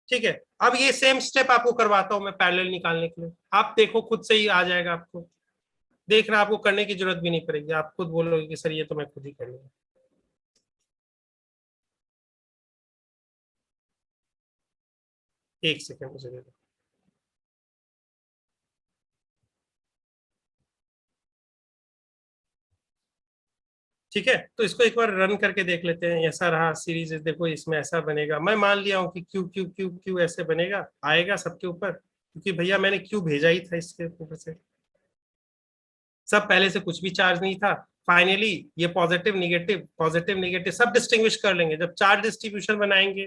ठीक है, अब ये सेम स्टेप आपको करवाता हूं मैं पैरेलल निकालने के लिए, आप देखो खुद से ही आ जाएगा आपको, देखना आपको करने की जरूरत भी नहीं पड़ेगी, आप खुद बोलोगे कि सर ये तो मैं खुद ही कर लूंगा। एक सेकेंड मुझे दे दो। ठीक है, तो इसको एक बार रन करके देख लेते हैं। ऐसा रहा सीरीज, देखो इसमें ऐसा बनेगा, मैं मान लिया हूँ कि क्यू क्यू क्यू क्यू ऐसे बनेगा, आएगा सबके ऊपर, क्योंकि भैया मैंने क्यू भेजा ही था इसके ऊपर से। सब पहले से कुछ भी चार्ज नहीं था, फाइनली ये पॉजिटिव नेगेटिव सब डिस्टिंग्विश कर लेंगे। जब चार्ज डिस्ट्रीब्यूशन बनाएंगे,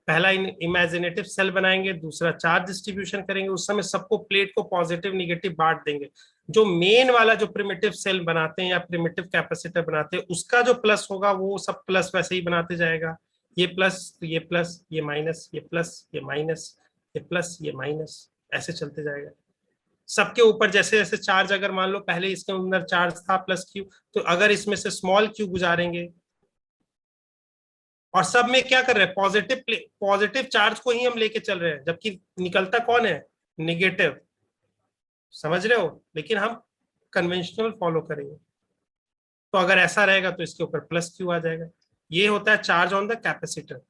पहला इमेजिनेटिव सेल बनाएंगे, दूसरा चार्ज डिस्ट्रीब्यूशन करेंगे, उस समय सबको प्लेट को पॉजिटिव निगेटिव बांट देंगे। जो मेन वाला जो प्रिमिटिव सेल बनाते हैं या प्रिमिटिव कैपेसिटर बनाते हैं, उसका जो प्लस होगा वो सब प्लस वैसे ही बनाते जाएगा। ये प्लस तो ये प्लस, ये माइनस, ये प्लस, ये माइनस, ये प्लस, ये माइनस, ऐसे चलते जाएगा। सबके ऊपर जैसे जैसे चार्ज, अगर मान लो पहले इसके अंदर चार्ज था प्लस क्यू, तो अगर इसमें से स्मॉल क्यू गुजारेंगे और सब में क्या कर रहे हैं, पॉजिटिव चार्ज को ही हम लेके चल रहे हैं, जबकि निकलता कौन है, निगेटिव। समझ रहे हो? लेकिन हम कन्वेंशनल फॉलो करेंगे, तो अगर ऐसा रहेगा तो इसके ऊपर प्लस क्यू आ जाएगा। ये होता है चार्ज ऑन द कैपेसिटर,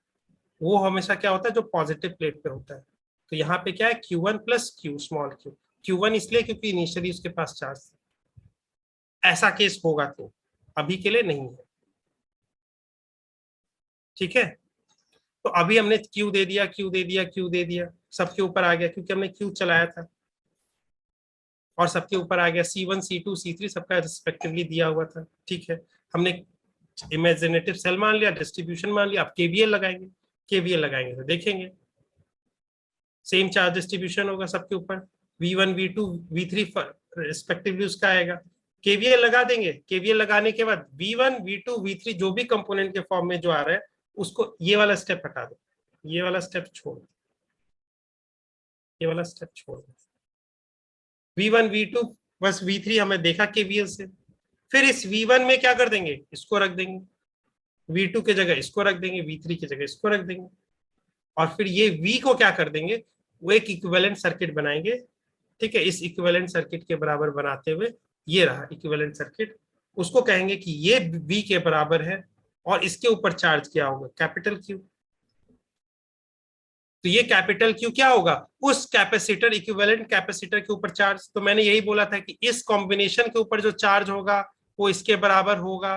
वो हमेशा क्या होता है, जो पॉजिटिव प्लेट पे होता है। तो यहाँ पे क्या है, Q1 plus Q small Q. Q1 इसलिए क्योंकि इनिशियली उसके पास चार्ज था। ऐसा केस होगा तो, अभी के लिए नहीं है। ठीक है, तो अभी हमने Q दे दिया, Q दे दिया, Q दे दिया, सबके ऊपर आ गया क्योंकि हमने Q चलाया था, और सबके ऊपर आ गया C1 C2 C3 सबका रिस्पेक्टिवली दिया हुआ था। ठीक है, हमने इमेजिनेटिव सेल मान लिया, डिस्ट्रीब्यूशन मान लिया। अब केवीएल लगाएंगे, केवीएल लगाएंगे तो देखेंगे सेम चार्ज डिस्ट्रीब्यूशन होगा सबके ऊपर, V1 V2 V3 रिस्पेक्टिवली उसका आएगा। केवीएल लगा देंगे, केवीएल लगाने के बाद V1 V2 V3 जो भी कंपोनेंट के फॉर्म में जो आ रहा है, उसको ये वाला स्टेप हटा दो, ये वाला स्टेप छोड़ दो, ये वाला स्टेप छोड़ दो। V1 V2 बस V3 हमें देखा केवीएल से, फिर इस V1 में क्या कर देंगे, इसको रख देंगे, V2 की जगह इसको रख देंगे, V3 की जगह इसको रख देंगे, और फिर ये V को क्या कर देंगे, वो एक इक्विवेलेंट सर्किट बनाएंगे। ठीक है, इस इक्विवेलेंट सर्किट के बराबर बनाते हुए, ये रहा इक्विवेलेंट सर्किट, उसको कहेंगे कि ये V के बराबर है, और इसके ऊपर चार्ज क्या होगा, कैपिटल Q। तो ये कैपिटल Q क्या होगा, उस कैपेसिटर, इक्विवेलेंट कैपेसिटर के ऊपर चार्ज। तो मैंने यही बोला था कि इस कॉम्बिनेशन के ऊपर जो चार्ज होगा वो इसके बराबर होगा।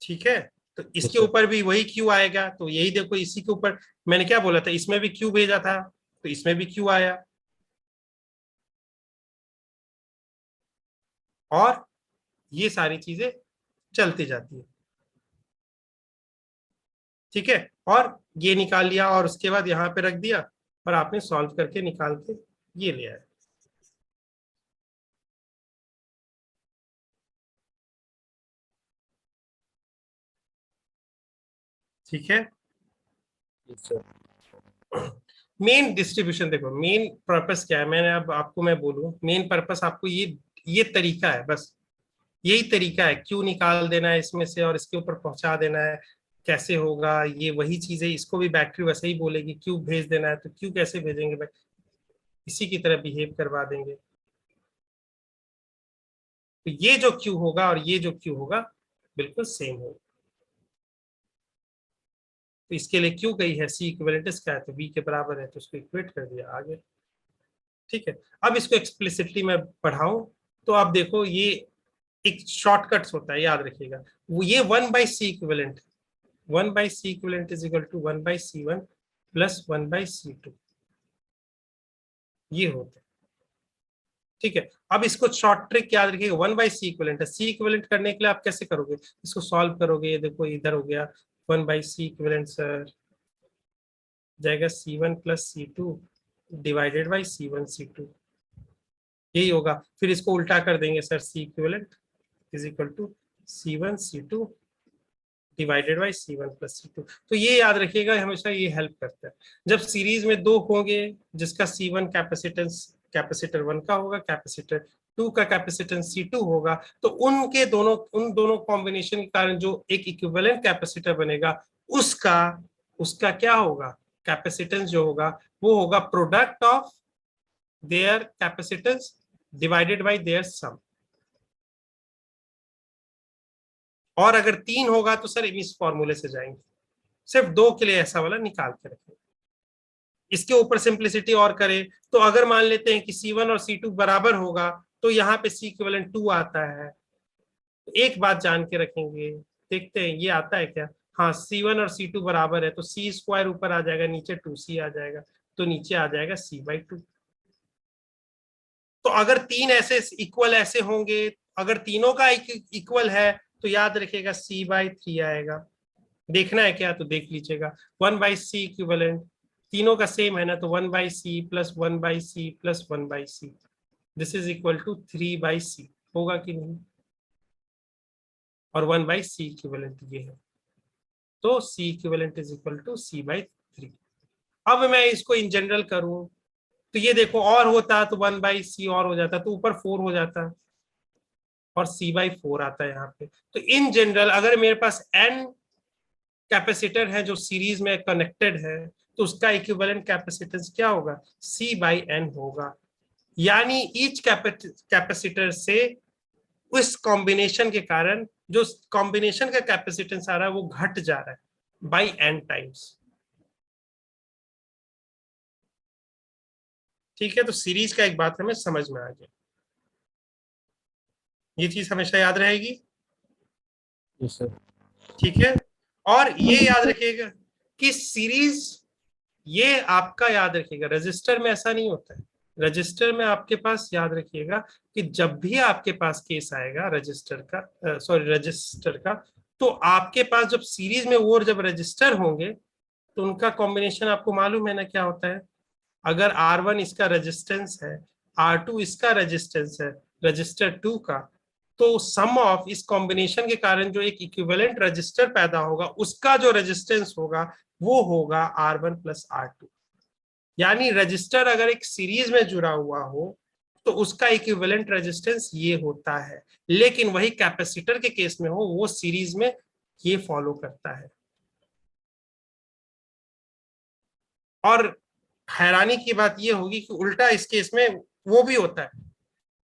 ठीक है, तो इसके sir. ऊपर भी वही Q आएगा। तो यही देखो, इसी के ऊपर मैंने क्या बोला था, इसमें भी Q भेजा था, तो इसमें भी Q आया, और ये सारी चीजें चलती जाती है। ठीक है, और ये निकाल लिया, और उसके बाद यहाँ पे रख दिया, और आपने सॉल्व करके निकाल के ये ले आया। ठीक है, Yes, sir. मेन डिस्ट्रीब्यूशन देखो, मेन पर्पस क्या है, मैंने अब आपको मैं बोलूं, मेन पर्पस आपको ये तरीका है, बस यही तरीका है, क्यू निकाल देना है इसमें से और इसके ऊपर पहुंचा देना है। कैसे होगा, ये वही चीज है, इसको भी बैटरी वैसे ही बोलेगी क्यू भेज देना है, तो क्यू कैसे भेजेंगे भाई, इसी की तरह बिहेव करवा देंगे। तो ये जो क्यू होगा और ये जो क्यू होगा बिल्कुल सेम होगा। तो इसके लिए क्यू गई है, सी इक्विवेलेंट क्या है, तो बी के बराबर है, तो उसको इक्वेट कर दिया आगे। ठीक है, अब इसको एक्सप्लिसिटली मैं पढ़ाऊं, तो आप देखो, ये एक शॉर्टकट्स होता है, याद रखिएगा। वो ये 1/C equivalent, 1/C equivalent is equal to 1/C1 plus 1/C2, ये होता है। ठीक है, अब इसको शॉर्ट ट्रिक याद रखिएगा, 1/C इक्विवेलेंट है, सी इक्विवेलेंट करने के लिए आप कैसे करोगे, इसको सॉल्व करोगे, ये देखो इधर हो गया 1/C इक्विवेलेंट सर, जाएगा C1 plus C2 divided by C1 C2, यही होगा। फिर इसको उल्टा कर देंगे sir, C equivalent is equal to C1 C2 divided by C1 plus C2। तो ये याद रखिएगा, हमेशा ये हेल्प करता है। जब सीरीज में दो होंगे, जिसका C1 कैपेसिटेंस कैपेसिटर 1 का होगा, कैपेसिटर 2 का कैपेसिटेंस C2 होगा, तो उन दोनों कॉम्बिनेशन के कारण जो एक इक्विवेलेंट कैपेसिटर बनेगा, उसका उसका क्या होगा, कैपेसिटेंस जो होगा वो होगा product of their capacitance divided by their sum. और अगर 3 होगा तो सर इस फॉर्मूले से जाएंगे, सिर्फ 2 के लिए ऐसा वाला निकाल के रखेंगे। इसके ऊपर सिंप्लिसिटी और करें तो अगर मान लेते हैं कि C1 और C2 बराबर होगा, तो यहाँ पे C इक्विवेलेंट 2 आता है। एक बात जान के रखेंगे, देखते हैं ये आता है क्या, हाँ C1 और C2 बराबर है तो C स्क्वायर ऊपर आ जाएगा, नीचे 2C आ जाएगा, तो नीचे आ जाएगा C/2। तो अगर तीन ऐसे इक्वल ऐसे होंगे, अगर तीनों का इक्वल है तो याद रखिएगा C/3 आएगा। देखना है क्या तो देख लीजिएगा, 1/C इक्विवेलेंट, तीनों का सेम है ना, तो 1/C plus 1/C plus 1/C, this is equal to 3/C, होगा कि नहीं? और 1/C इक्विवेलेंट ये है, तो C equivalent is equal to C/3। अब मैं इसको इन जनरल करूं तो ये देखो, और होता तो 1/C और हो जाता, तो ऊपर 4 हो जाता और C/4 आता है यहाँ पे। तो इन जनरल अगर मेरे पास n कैपेसिटर है जो सीरीज में कनेक्टेड है, तो उसका इक्विवेलेंट कैपेसिटेंस क्या होगा? C/n होगा। यानी ईच कैपेसिटर से उस कॉम्बिनेशन के कारण जो कॉम्बिनेशन का कैपेसिटेंस आ रहा है वो घट जा रहा है बाई n टाइम्स। ठीक है, तो सीरीज का एक बात हमें समझ में आ गया, ये चीज हमेशा याद रहेगी। Yes, sir. ठीक है, और ये याद रखिएगा कि सीरीज, ये आपका याद रखिएगा, रजिस्टर में ऐसा नहीं होता है। रजिस्टर में आपके पास याद रखिएगा कि जब भी आपके पास केस आएगा रजिस्टर का, सॉरी रजिस्टर का, तो आपके पास जब सीरीज में वो जब रजिस्टर होंगे तो उनका कॉम्बिनेशन आपको मालूम है ना क्या होता है? अगर R1 इसका रेजिस्टेंस है, R2 इसका रेजिस्टेंस है रजिस्टर 2 का, तो सम ऑफ इस कॉम्बिनेशन के कारण जो एक इक्विवेलेंट रजिस्टर पैदा होगा उसका जो रेजिस्टेंस होगा वो होगा R1 प्लस R2। यानी रजिस्टर अगर एक सीरीज में जुड़ा हुआ हो तो उसका इक्विवेलेंट रेजिस्टेंस ये होता है, लेकिन वही कैपेसिटर के केस में हो वो सीरीज में ये फॉलो करता है। और हैरानी की बात ये होगी कि उल्टा इस केस में वो भी होता है।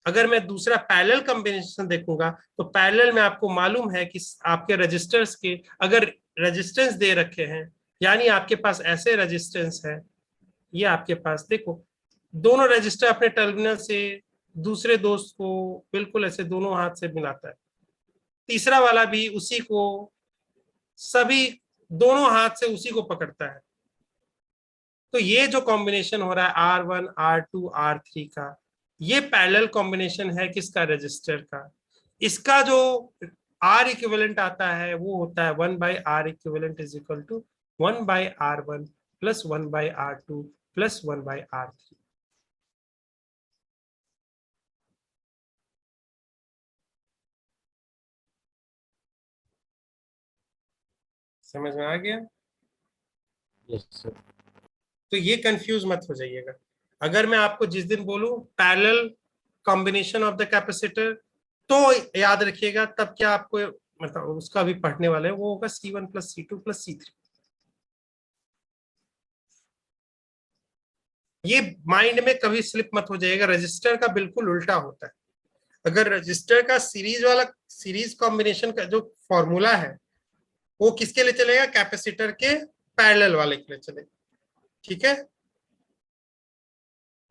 अगर मैं दूसरा पैरेलल कॉम्बिनेशन देखूंगा तो पैरेलल में आपको मालूम है कि आपके रजिस्टर्स के अगर रेजिस्टेंस दे रखे हैं, यानी आपके पास ऐसे रेजिस्टेंस है, ये आपके पास देखो दोनों रजिस्टर अपने टर्मिनल से दूसरे दोस्त को बिल्कुल ऐसे दोनों हाथ से मिलाता है, तीसरा वाला भी उसी को, सभी दोनों हाथ से उसी को पकड़ता है। तो ये जो कॉम्बिनेशन हो रहा है R1 R2 R3 का, ये पैरेलल कॉम्बिनेशन है किसका? रजिस्टर का। इसका जो R इक्विवेलेंट आता है वो होता है 1/R equivalent is equal to 1/R1 plus 1/R2 plus 1/R3। समझ में आ गया? Yes, sir. तो ये कंफ्यूज मत हो जाइएगा। अगर मैं आपको जिस दिन बोलूं parallel combination of the capacitor, तो याद रखिएगा तब क्या आपको मतलब उसका भी पढ़ने वाले हैं, वो होगा C1 plus C2 plus C3। ये माइंड में कभी स्लिप मत हो जाएगा, रजिस्टर का बिल्कुल उल्टा होता है। अगर रजिस्टर का सीरीज कॉम्बिनेशन का जो फॉर्मूला है वो किसके लिए चलेगा? कैपेसिटर के पैरेलल वाले के लिए चलेगा। ठीक है,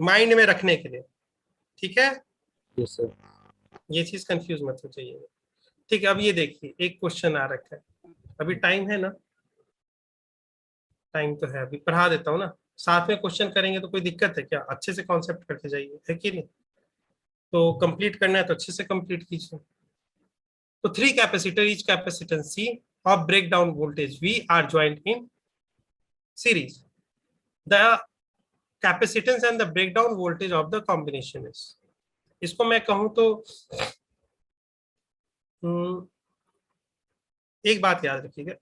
माइंड में रखने के लिए। ठीक है, Yes, sir. ये चीज कंफ्यूज मत हो जाइएगा। ठीक है, अब ये देखिए एक क्वेश्चन आ रखा है, अभी टाइम है ना? टाइम तो है, अभी पढ़ा देता हूँ ना, साथ में क्वेश्चन करेंगे तो कोई दिक्कत है क्या? अच्छे से कॉन्सेप्ट करके जाइए, है कि नहीं? तो कंप्लीट करना है तो अच्छे से कंप्लीट कीजिए। तो three capacitor, each capacitance C of breakdown voltage V are joined in series. The capacitance and the breakdown voltage of the combination is, इसको मैं कहूं तो एक बात याद रखिएगा,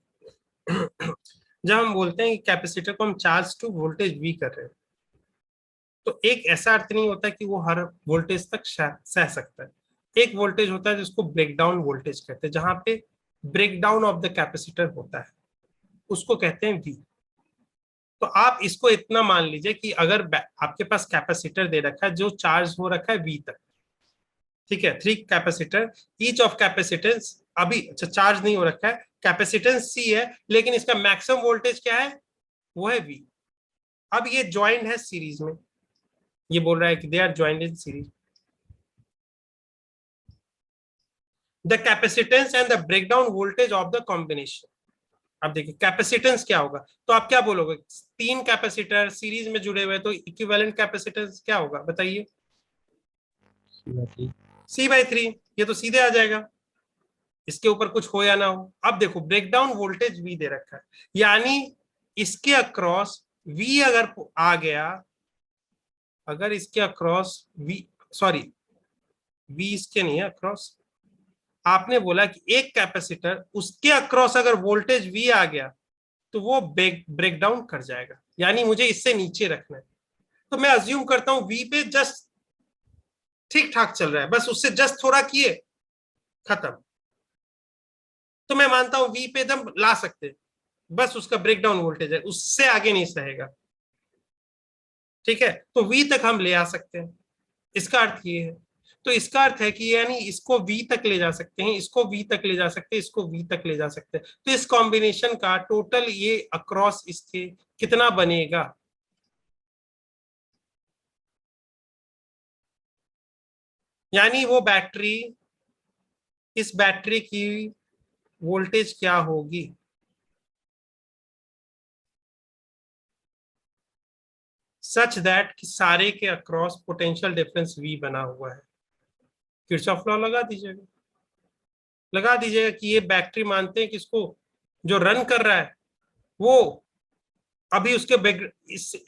जब हम बोलते हैं कि कैपेसिटर को हम चार्ज टू वोल्टेज V कर रहे हैं, तो एक ऐसा अर्थ नहीं होता कि वो हर वोल्टेज तक सह सकता है। एक वोल्टेज होता है जिसको ब्रेकडाउन वोल्टेज कहते हैं, जहां पे ब्रेकडाउन ऑफ द कैपेसिटर होता है, उसको कहते हैं V। तो आप इसको इतना मान लीजिए कि अगर आपके पास कैपेसिटर दे रखा है जो चार्ज हो रखा है V तक, ठीक है, three capacitor, each of capacitance अभी अच्छा चार्ज नहीं हो रखा है, कैपेसिटेंस C है, लेकिन इसका मैक्सिमम वोल्टेज क्या है? वो है V। अब ये ज्वाइंट है सीरीज में, ये बोल रहा है कि they are joined in series. The capacitance and the breakdown voltage of the combination, अब देखिए कैपेसिटेंस क्या होगा, तो आप क्या बोलोगे, 3 कैपेसिटर सीरीज में जुड़े हुए तो इक्विवेलेंट कैपेसिटेंस क्या होगा बताइए, C/3। ये तो सीधे आ जाएगा, इसके ऊपर कुछ हो या ना हो। अब देखो ब्रेकडाउन वोल्टेज V दे रखा है, यानी इसके अक्रॉस V अगर आ गया, अगर इसके अक्रॉस V, सॉरी V इसके नहीं है अक्रॉस, आपने बोला कि एक कैपेसिटर उसके अक्रॉस अगर वोल्टेज V आ गया तो वो ब्रेक डाउन कर जाएगा, यानी मुझे इससे नीचे रखना है। तो मैं अज्यूम करता हूं V पे जस्ट ठीक ठाक चल रहा है, बस उससे जस्ट थोड़ा किए खत्म, तो मैं मानता हूं V पे एकदम ला सकते, बस उसका ब्रेकडाउन वोल्टेज है, उससे आगे नहीं सहेगा। ठीक है, तो V तक हम ले आ सकते हैं, इसका अर्थ ये है। तो इसका अर्थ है कि यानी इसको V तक ले जा सकते हैं, इसको V तक ले जा सकते हैं, इसको V तक ले जा सकते हैं। तो इस कॉम्बिनेशन का टोटल ये अक्रॉस इसके कितना बनेगा, यानी वो बैटरी, इस बैटरी की वोल्टेज क्या होगी, सच दैट कि सारे के अक्रॉस पोटेंशियल डिफरेंस V बना हुआ है। किरचॉफ लॉ लगा दीजिएगा, लगा दीजिएगा कि ये बैटरी मानते हैं कि इसको जो रन कर रहा है वो अभी उसके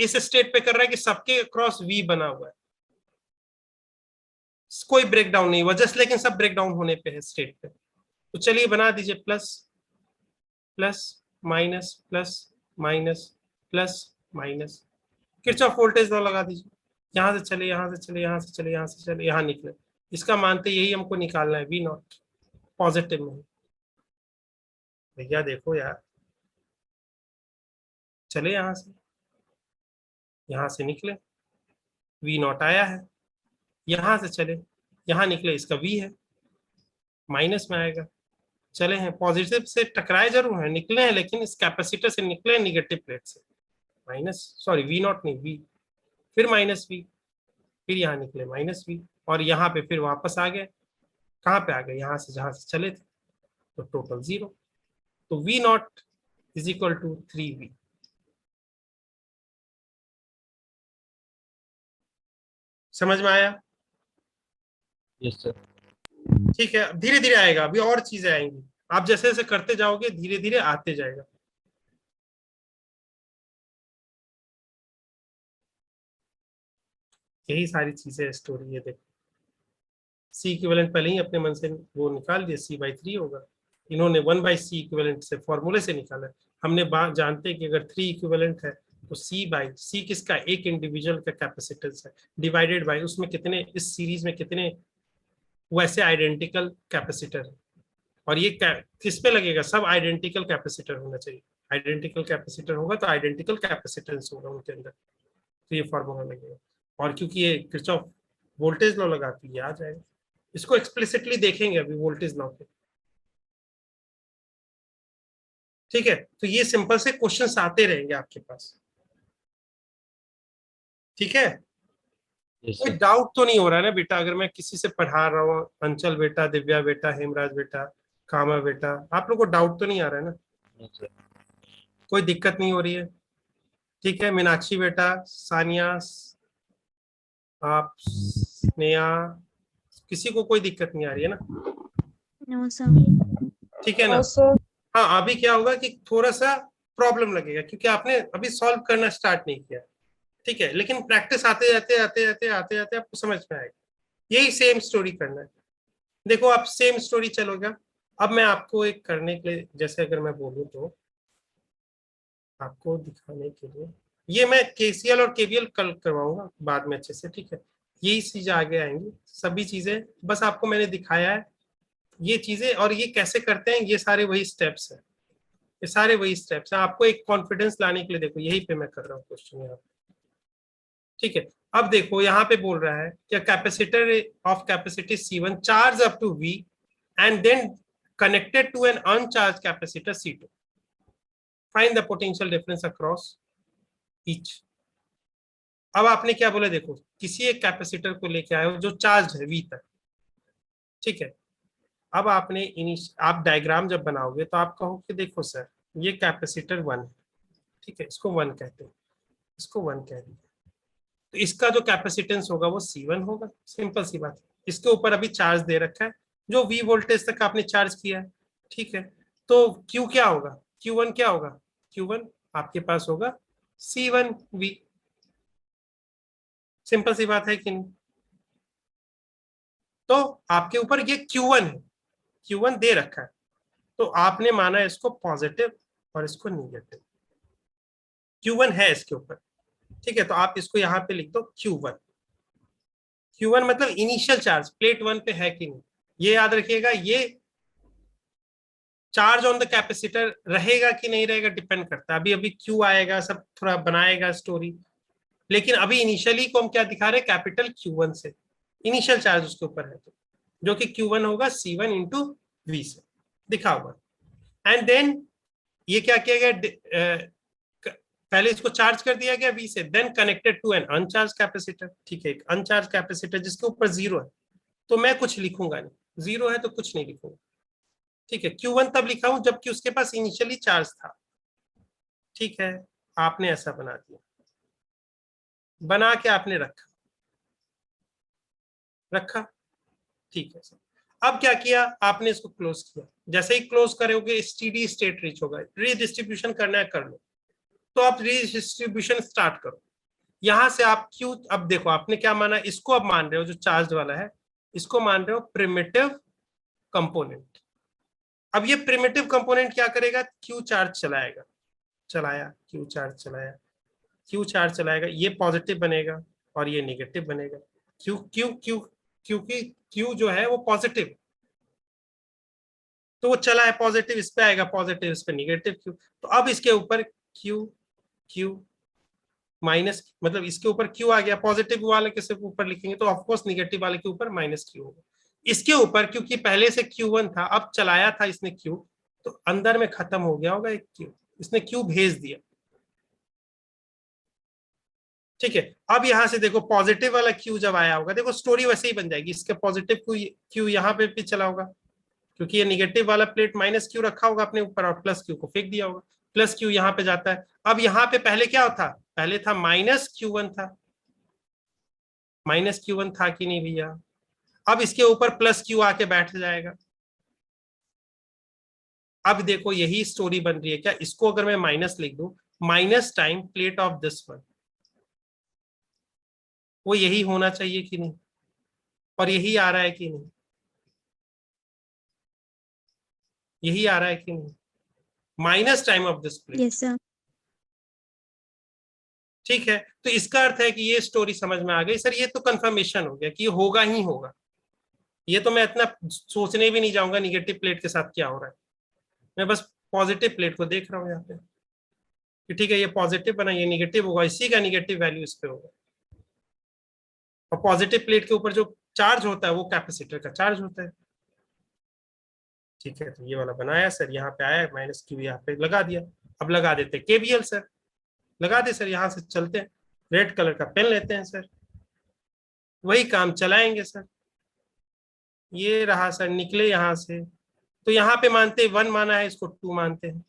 इस स्टेट पे कर रहा है कि सबके अक्रॉस V बना हुआ है, कोई ब्रेकडाउन नहीं हुआ जस्ट, लेकिन सब ब्रेकडाउन होने पे है स्टेट पे। तो चलिए बना दीजिए plus plus minus plus minus plus minus, Kirchhoff voltage law लगा दीजिए, यहां से चले यहां से चले यहां से चले यहां से चले यहां निकले, इसका मानते यही हमको निकालना है V0 पॉजिटिव में। भैया देखो यार, चले यहां से निकले V0 आया है, यहां से चले यहां निकले, इसका V है, माइनस में आएगा। चले हैं पॉजिटिव से टकराए जरूर है, निकले हैं लेकिन इस कैपेसिटर से निकले हैं निगेटिव प्लेट से, माइनस सॉरी V0 नहीं V, फिर माइनस V, फिर यहाँ निकले माइनस V, और यहाँ पे फिर वापस आ गए, कहाँ पे आ गए, यहाँ से जहां से चले थे, तो टोटल 0। तो V0 is equal to 3V। समझ में आया? Yes sir. ठीक है, धीरे धीरे आएगा, अभी और चीजें आएंगी, आप जैसे जैसे करते जाओगे धीरे धीरे आते जाएगा। यही सारी चीजें स्टोरी है, देखो C इक्विवेलेंट पहले ही अपने मन से वो निकाल दिया, C/3 होगा, इन्होंने 1/C इक्विवेलेंट से फॉर्मूले से निकाला। हमने बात जानते हैं कि अगर 3 इक्विवेलेंट है तो C/C किसका, एक इंडिविजुअल का कैपेसिटेंस है, डिवाइडेड बाय उसमें कितने, इस सीरीज में कितने वैसे आइडेंटिकल कैपेसिटर है, और ये किस पे लगेगा, सब आइडेंटिकल कैपेसिटर होना चाहिए, आइडेंटिकल कैपेसिटर होगा तो आइडेंटिकल कैपेसिटेंस होगा उनके अंदर, तो ये फॉर्मूला लगेगा। और क्योंकि ये किरचॉफ वोल्टेज लॉ लगाती है, ये आ जाएगा, इसको एक्सप्लिसिटली देखेंगे अभी वोल्टेज लॉ पे। ठीक है, तो ये सिंपल से क्वेश्चंस आते रहेंगे आपके पास। ठीक है, यस कोई सर। डाउट तो नहीं हो रहा है ना बेटा, अगर मैं किसी से पढ़ा रहा हूँ, अंचल बेटा, दिव्या बेटा, हेमराज बेटा, कामा बेटा, आप लोग को डाउट तो नहीं आ रहा है ना, यस सर। कोई दिक्कत नहीं हो रही है? ठीक है, मीनाक्षी बेटा, सानिया, आप, स्नेहा, किसी को कोई दिक्कत नहीं आ रही है ना? No sir. ठीक है ना? हाँ, अभी क्या होगा कि थोड़ा सा प्रॉब्लम लगेगा क्योंकि आपने अभी सॉल्व करना स्टार्ट नहीं किया। ठीक है, लेकिन प्रैक्टिस आते जाते आते जाते आते जाते आपको समझ में आएगा, यही सेम स्टोरी करना है। देखो आप सेम स्टोरी चलोगा। अब मैं आपको एक करने के लिए, जैसे अगर मैं बोलूँ तो आपको दिखाने के लिए, ये मैं KCL और KVL कल करवाऊंगा बाद में अच्छे से। ठीक है, यही चीजें आगे आएंगी, सभी चीजें बस आपको मैंने दिखाया है ये चीजें, और ये कैसे करते हैं, ये सारे वही स्टेप्स है, ये सारे वही स्टेप्स हैं, आपको एक कॉन्फिडेंस लाने के लिए। देखो यही पे मैं कर रहा हूँ क्वेश्चन यहाँ पे। ठीक है, अब देखो यहाँ पे बोल रहा है कि capacitor of capacity C1 charge up to V and then connected to an uncharged capacitor C2, find the potential difference across each. अब आपने क्या बोला, देखो किसी एक कैपेसिटर को लेके आए हो जो चार्ज है V तक। ठीक है, अब आपने आप डायग्राम जब बनाओगे तो आप कहो कि देखो सर ये कैपेसिटर 1 है, ठीक है, इसको 1 कहते हैं, इसको 1 कहते हैं। तो इसका जो कैपेसिटेंस होगा वो C1 होगा, सिंपल सी बात है। इसके ऊपर अभी चार्ज दे रखा है, जो V वोल्टेज तक आपने चार्ज किया है, ठीक है। तो Q क्या होगा, Q1 क्या होगा, Q1 आपके पास होगा C1V, सिंपल सी बात है कि नहीं। तो आपके ऊपर ये Q1 है, Q1 दे रखा है, तो आपने माना इसको पॉजिटिव और इसको निगेटिव, Q1 है इसके ऊपर, ठीक है। तो आप इसको यहाँ पे लिख दो Q1, Q1 मतलब इनिशियल चार्ज प्लेट 1 पे है कि नहीं, ये याद रखिएगा। ये चार्ज ऑन द कैपेसिटर रहेगा कि नहीं रहेगा डिपेंड करता है, अभी अभी Q आएगा, सब थोड़ा बनाएगा स्टोरी, लेकिन अभी इनिशियली को हम क्या दिखा रहे हैं, कैपिटल Q1 से इनिशियल चार्ज उसके ऊपर है, तो जो कि Q1 होगा C1 इंटू V से दिखा हुआ। एंड देन ये क्या किया गया, पहले इसको चार्ज कर दिया गया V से, then connected to an uncharged capacitor, ठीक है, एक अनचार्ज कैपेसिटर जिसके ऊपर 0 है, तो मैं कुछ लिखूंगा नहीं, 0 है तो कुछ नहीं लिखूंगा, ठीक है। Q1 तब लिखा हूं जबकि उसके पास इनिशियली चार्ज था, ठीक है। आपने ऐसा बना दिया, बना के आपने रखा रखा, ठीक है सर। अब क्या किया आपने, इसको क्लोज किया, जैसे ही क्लोज करोगे स्टेडी स्टेट रीच होगा, रीडिस्ट्रीब्यूशन करना है कर लो, तो आप रीडिस्ट्रीब्यूशन स्टार्ट करो। यहां से आप क्यू, अब देखो आपने क्या माना, इसको अब मान रहे हो जो चार्ज वाला है, इसको मान रहे हो प्रिमिटिव कंपोनेंट। अब ये प्रिमिटिव कंपोनेंट क्या करेगा, क्यू चार्ज चलाएगा, चलाया क्यू चार्ज चलाया, क्यू चार्ज चलाएगा, ये पॉजिटिव बनेगा और ये निगेटिव बनेगा, क्यू क्यू क्यू क्योंकि क्यू जो है वो पॉजिटिव, तो वो चला है पॉजिटिव, इस पे आएगा पॉजिटिव, इस पे निगेटिव क्यू। तो अब इसके ऊपर क्यू क्यू माइनस, मतलब इसके ऊपर क्यू आ गया, पॉजिटिव वाले के सिर्फ ऊपर लिखेंगे तो ऑफकोर्स निगेटिव वाले के ऊपर माइनस क्यू होगा। इसके ऊपर क्योंकि पहले से Q1 था, अब चलाया था इसने Q, तो अंदर में खत्म हो गया होगा एक Q, इसने Q भेज दिया, ठीक है। अब यहां से देखो पॉजिटिव वाला Q जब आया होगा, देखो स्टोरी वैसे ही बन जाएगी, इसके पॉजिटिव Q यहाँ पे भी चला होगा, क्योंकि ये निगेटिव वाला प्लेट माइनस Q रखा होगा अपने ऊपर और प्लस Q को फेंक दिया होगा, प्लस Q यहाँ पे जाता है। अब यहाँ पे पहले क्या था, पहले था माइनस Q1 था, माइनस Q1 था कि नहीं भैया, अब इसके ऊपर प्लस Q आके बैठ जाएगा। अब देखो यही स्टोरी बन रही है क्या, इसको अगर मैं माइनस लिख दूं, minus time plate of this one, वो यही होना चाहिए कि नहीं, और यही आ रहा है कि नहीं, यही आ रहा है कि नहीं, minus time of this plate, Yes, sir. ठीक है। तो इसका अर्थ है कि ये स्टोरी समझ में आ गई सर, ये तो कंफर्मेशन हो गया कि ये होगा ही होगा, ये तो मैं इतना सोचने भी नहीं जाऊंगा निगेटिव प्लेट के साथ क्या हो रहा है, मैं बस पॉजिटिव प्लेट को देख रहा हूँ यहाँ पे कि ठीक है ये पॉजिटिव बना, ये निगेटिव होगा, इसी का निगेटिव वैल्यू इस पे होगा, और पॉजिटिव प्लेट के ऊपर जो चार्ज होता है वो कैपेसिटर का चार्ज होता है, ठीक है। तो ये वाला बनाया सर, यहाँ पे आया माइनस क्यू, यहाँ पे लगा दिया। अब लगा देते केवीएल सर, लगा दे सर, यहाँ से चलते हैं, रेड कलर का पेन लेते हैं सर, वही काम चलाएंगे सर। ये रहा सर, निकले यहाँ से, तो यहाँ पे मानते 1 माना है, इसको 2 मानते हैं,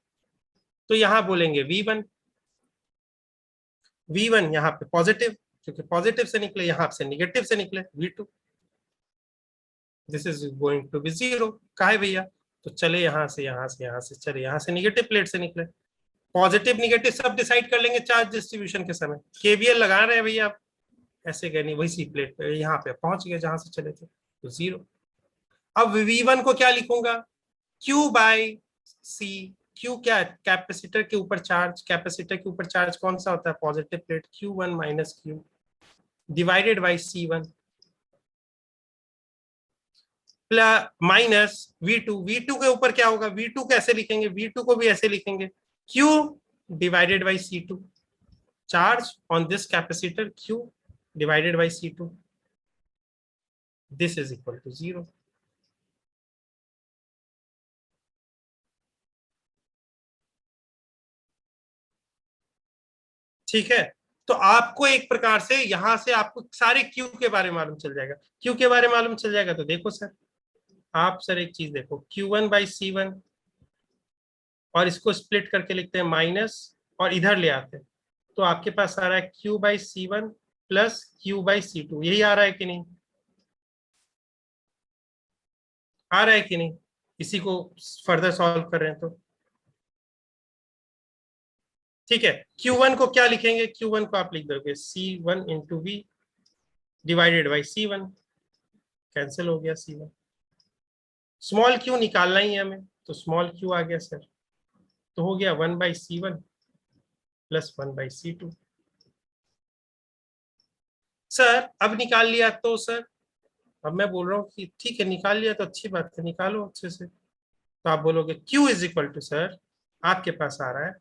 तो यहाँ बोलेंगे V1, V1 यहाँ पे पॉजिटिव, क्योंकि पॉजिटिव से निकले, यहाँ से निगेटिव से निकले V2, this is going to be 0, कहा है भैया, तो चले यहाँ से यहाँ से यहाँ से, चले यहाँ से निगेटिव प्लेट से निकले, पॉजिटिव निगेटिव सब डिसाइड कर लेंगे चार्ज डिस्ट्रीब्यूशन के समय, केवीएल लगा रहे हैं भैया आप, ऐसे गए नहीं, वही सी प्लेट पे यहाँ पे पहुंच गए जहां से चले थे, तो 0। अब V1 को क्या लिखूंगा, Q बाई C, Q क्या है, कैपेसिटर के ऊपर चार्ज, कैपेसिटर के ऊपर चार्ज कौन सा होता है, positive plate, Q1 minus Q divided by C1 plus minus V2, V2 के ऊपर क्या होगा, V2 कैसे लिखेंगे, V2 को भी ऐसे लिखेंगे, Q divided by C2, charge on this capacitor Q divided by C2, this is equal to 0। ठीक है, तो आपको एक प्रकार से यहां से आपको सारे क्यू के बारे में मालूम चल जाएगा, क्यू के बारे में मालूम चल जाएगा। तो देखो सर, आप सर एक चीज देखो, Q1 बाई C1 और इसको स्प्लिट करके लिखते हैं माइनस और इधर ले आते हैं, तो आपके पास आ रहा है Q/C1 प्लस Q/C2। यही आ रहा है कि नहीं, आ रहा है कि नहीं, इसी को फर्दर सॉल्व कर रहे हैं तो ठीक है। Q1 को क्या लिखेंगे, Q1 को आप लिख दोगे C1 into V divided by C1, cancel हो गया C1। स्मॉल q निकालना ही है हमें, तो स्मॉल q आ गया सर, तो हो गया 1/C1 प्लस 1/C2। सर अब निकाल लिया तो सर, अब मैं बोल रहा हूँ कि ठीक है निकाल लिया तो अच्छी बात है, निकालो अच्छे से। तो आप बोलोगे Q is equal to sir, आपके पास आ रहा है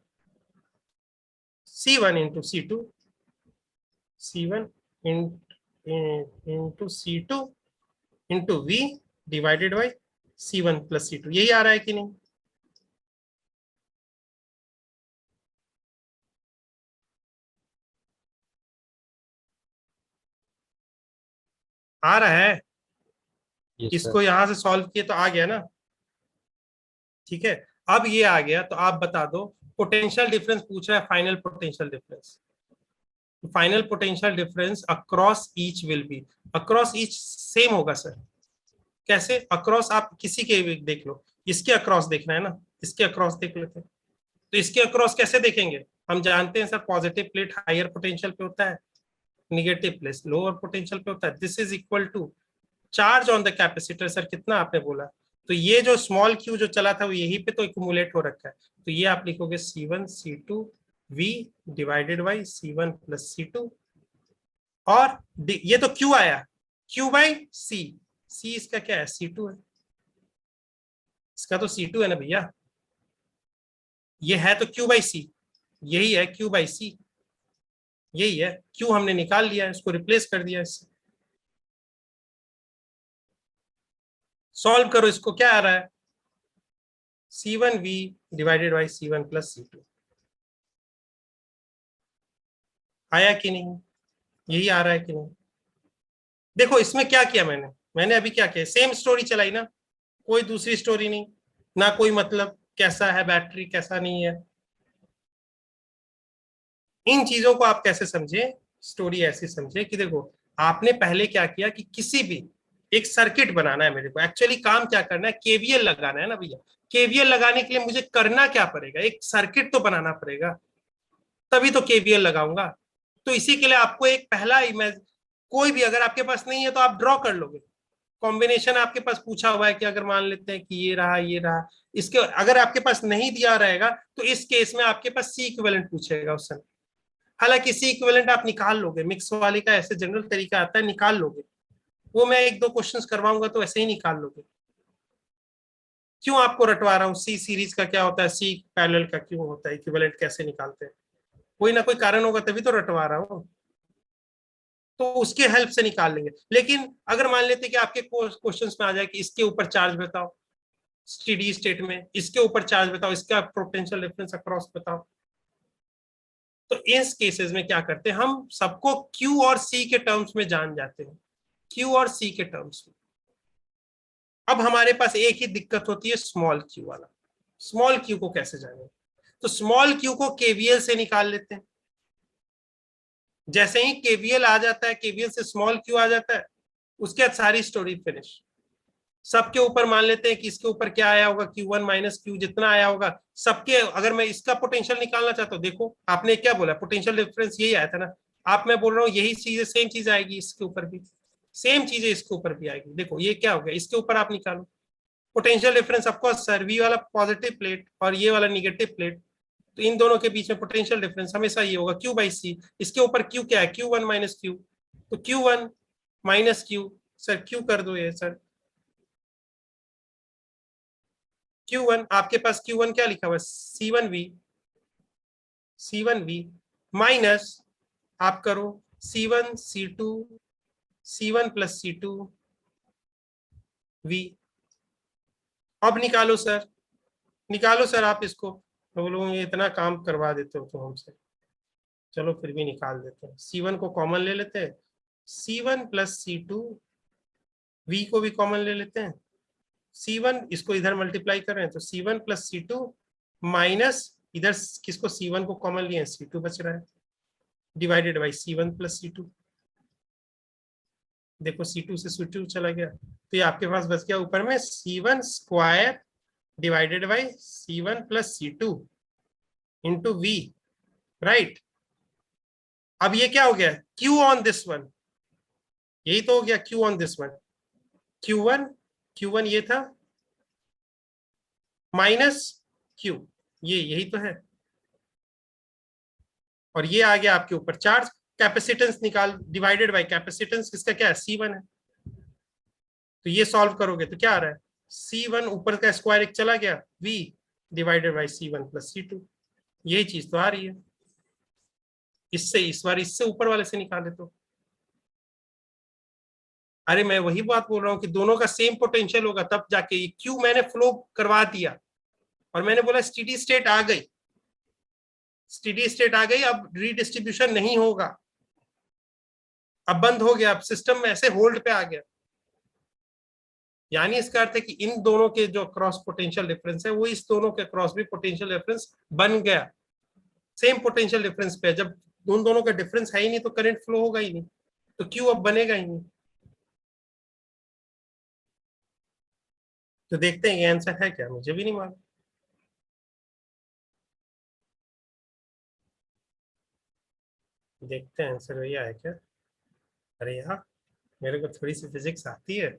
C1 into C2, C1 into C2 into V divided by C1 plus C2। यही आ रहा है कि नहीं, आ रहा है। Yes, sir. इसको यहां से सॉल्व किए तो आ गया ना, ठीक है। अब ये आ गया तो आप बता दो, पोटेंशियल डिफरेंस पूछ रहा है, final potential difference. Final potential difference across each will be, across each same होगा सर। कैसे अक्रॉस, आप किसी के भी देख लो, इसके अक्रॉस देखना है ना, इसके अक्रॉस देख लेते हैं। तो इसके अक्रॉस कैसे देखेंगे, हम जानते हैं sir positive plate higher potential पे होता है, निगेटिव प्लेट लोअर पोटेंशियल पे होता है। This is equal to charge on the capacitor. Sir कितना आपने बोला, तो ये जो स्मॉल क्यू जो चला था वो यहीं पे तो एक्यूमुलेट हो रखा है, तो ये आप लिखोगे C1 C2 V divided by C1 plus C2। और ये तो Q आया, Q/C, C इसका क्या है C2 है, इसका तो C2 है ना भैया, ये है तो Q/C, यही है Q/C, यही है। Q हमने निकाल लिया, इसको रिप्लेस कर दिया इससे। सॉल्व करो इसको, क्या आ रहा है C1V divided by C1 plus C2। आया कि नहीं, यही आ रहा है कि नहीं। देखो इसमें क्या किया मैंने, मैंने अभी क्या किया, सेम स्टोरी चलाई ना, कोई दूसरी स्टोरी नहीं ना, कोई मतलब कैसा है बैटरी कैसा नहीं है। इन चीजों को आप कैसे समझे, स्टोरी ऐसी समझे कि देखो आपने पहले क्या किया कि किसी भी एक सर्किट बनाना है मेरे को, एक्चुअली काम क्या करना है, केवीएल लगाना है ना भैया। केवीएल लगाने के लिए मुझे करना क्या पड़ेगा, एक सर्किट तो बनाना पड़ेगा, तभी तो केवीएल लगाऊंगा। तो इसी के लिए आपको एक पहला इमेज, कोई भी अगर आपके पास नहीं है तो आप ड्रॉ कर लोगे। कॉम्बिनेशन आपके पास पूछा हुआ है कि अगर मान लेते हैं कि ये रहा, इसके अगर आपके पास नहीं दिया रहेगा तो इस केस में आपके पास सी इक्विवेलेंट पूछेगा उस समय। हालांकि सी इक्विवेलेंट आप निकाल लोगे, मिक्स वाले का ऐसे जनरल तरीका आता है, निकाल लोगे, वो मैं एक दो क्वेश्चंस करवाऊंगा तो ऐसे ही निकाल लोगे। क्यों आपको रटवा रहा हूँ, सी सीरीज का क्या होता है, सी पैरेलल का क्यों होता है, इक्विवेलेंट कैसे निकालते हैं, कोई ना कोई कारण होगा तभी तो रटवा रहा हूँ, तो उसके हेल्प से निकाल लेंगे। लेकिन अगर मान लेते कि आपके क्वेश्चंस में आ जाए कि इसके ऊपर चार्ज बताओ स्टेडी स्टेट में, इसके ऊपर चार्ज बताओ, इसका पोटेंशियल डिफरेंस अक्रॉस बताओ, तो इस केसेस में क्या करते हैं हम, सबको Q और C के टर्म्स में जान जाते हैं, Q और C के टर्म्स में। अब हमारे पास एक ही दिक्कत होती है, स्मॉल q वाला। स्मॉल q को कैसे जाने, तो स्मॉल q को केवीएल से निकाल लेते हैं। जैसे ही केवीएल आ जाता है, केवीएल से स्मॉल q आ जाता है, उसके बाद सारी स्टोरी फिनिश। सबके ऊपर मान लेते हैं कि इसके ऊपर क्या आया होगा, Q1 माइनस Q जितना आया होगा सबके, अगर मैं इसका पोटेंशियल निकालना चाहता हूँ, देखो आपने क्या बोला, पोटेंशियल डिफरेंस यही आया था ना, आप मैं बोल रहा हूँ यही चीज सेम चीज आएगी इसके ऊपर भी, सेम चीजें इसके ऊपर भी आएगी। देखो ये क्या हो गया, इसके ऊपर आप निकालो potential difference, of course sir V वाला पॉजिटिव प्लेट और ये वाला निगेटिव प्लेट, तो इन दोनों के बीच में पोटेंशियल डिफरेंस हमेशा ये होगा Q/C। इसके ऊपर Q क्या है, Q1 माइनस Q, तो Q1 minus Q, sir Q कर दो ये सर, Q1 आपके पास Q1 क्या लिखा हुआ है, C1V माइनस आप करो C1 C2 C1 plus C2 V। अब निकालो सर, निकालो सर आप इसको, बोलो ये इतना काम करवा देते हो तो हमसे, चलो फिर भी निकाल देते हैं। C1 को कॉमन ले लेते हैं, C1 प्लस C2 V को भी कॉमन ले लेते हैं, C1 इसको इधर मल्टीप्लाई कर रहे हैं तो C1 प्लस C2 माइनस इधर किसको C1 को कॉमन लिया है, C2 बच रहा है, divided by C1 plus C2। देखो C2 से C2 चला गया, तो ये आपके पास बच गया ऊपर में C1 square divided by C1 plus C2 into V, right. अब ये क्या हो गया, Q ऑन दिस वन, यही तो हो गया Q on this one, Q1 ये था माइनस Q, ये यही तो है, और ये आ गया आपके ऊपर चार्ज, कैपेसिटेंस निकाल डिवाइडेड बाय कैपेसिटेंस, किसका क्या है, C1 है। तो ये सॉल्व करोगे तो क्या आ रहा है, C1 ऊपर का स्क्वायर एक चला गया, V divided by C1 plus C2, यही चीज तो आ रही है। इससे इस बार इससे ऊपर वाले से निकाले तो, अरे मैं वही बात बोल रहा हूँ कि दोनों का सेम पोटेंशियल होगा तब जाके, ये क्यू मैंने फ्लो करवा दिया और मैंने बोला स्टेडी स्टेट आ गई, स्टेडी स्टेट आ गई, अब रीडिस्ट्रीब्यूशन नहीं होगा, अब बंद हो गया, अब सिस्टम ऐसे होल्ड पे आ गया। यानी इसका अर्थ है कि इन दोनों के जो क्रॉस पोटेंशियल डिफरेंस है वो इस दोनों के क्रॉस भी पोटेंशियल डिफरेंस बन गया, सेम पोटेंशियल डिफरेंस पे। जब उन दोनों का डिफरेंस है ही नहीं तो करंट फ्लो होगा ही नहीं, तो क्यू अब बनेगा ही नहीं। तो देखते हैं ये आंसर है क्या, मुझे भी नहीं मालूम। देखते हैं आंसर भैया है क्या। अरे यार मेरे को थोड़ी सी फिजिक्स आती है।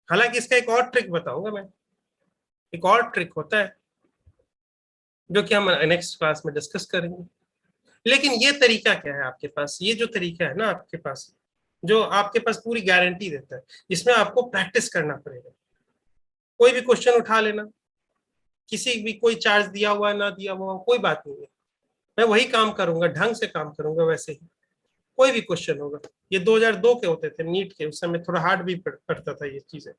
हालांकि इसका एक और ट्रिक बताऊंगा मैं, एक और ट्रिक होता है जो कि हम नेक्स्ट क्लास में डिस्कस करेंगे। लेकिन ये तरीका क्या है आपके पास, ये जो तरीका है ना आपके पास, जो आपके पास पूरी गारंटी देता है, इसमें आपको प्रैक्टिस करना पड़ेगा। कोई भी क्वेश्चन उठा लेना, किसी भी कोई चार्ज दिया हुआ ना दिया हुआ कोई बात नहीं है, मैं वही काम करूंगा, ढंग से काम करूंगा वैसे ही। कोई भी क्वेश्चन होगा, ये 2002 के होते थे नीट के, उस समय थोड़ा हार्ड भी पड़ता था ये चीजें।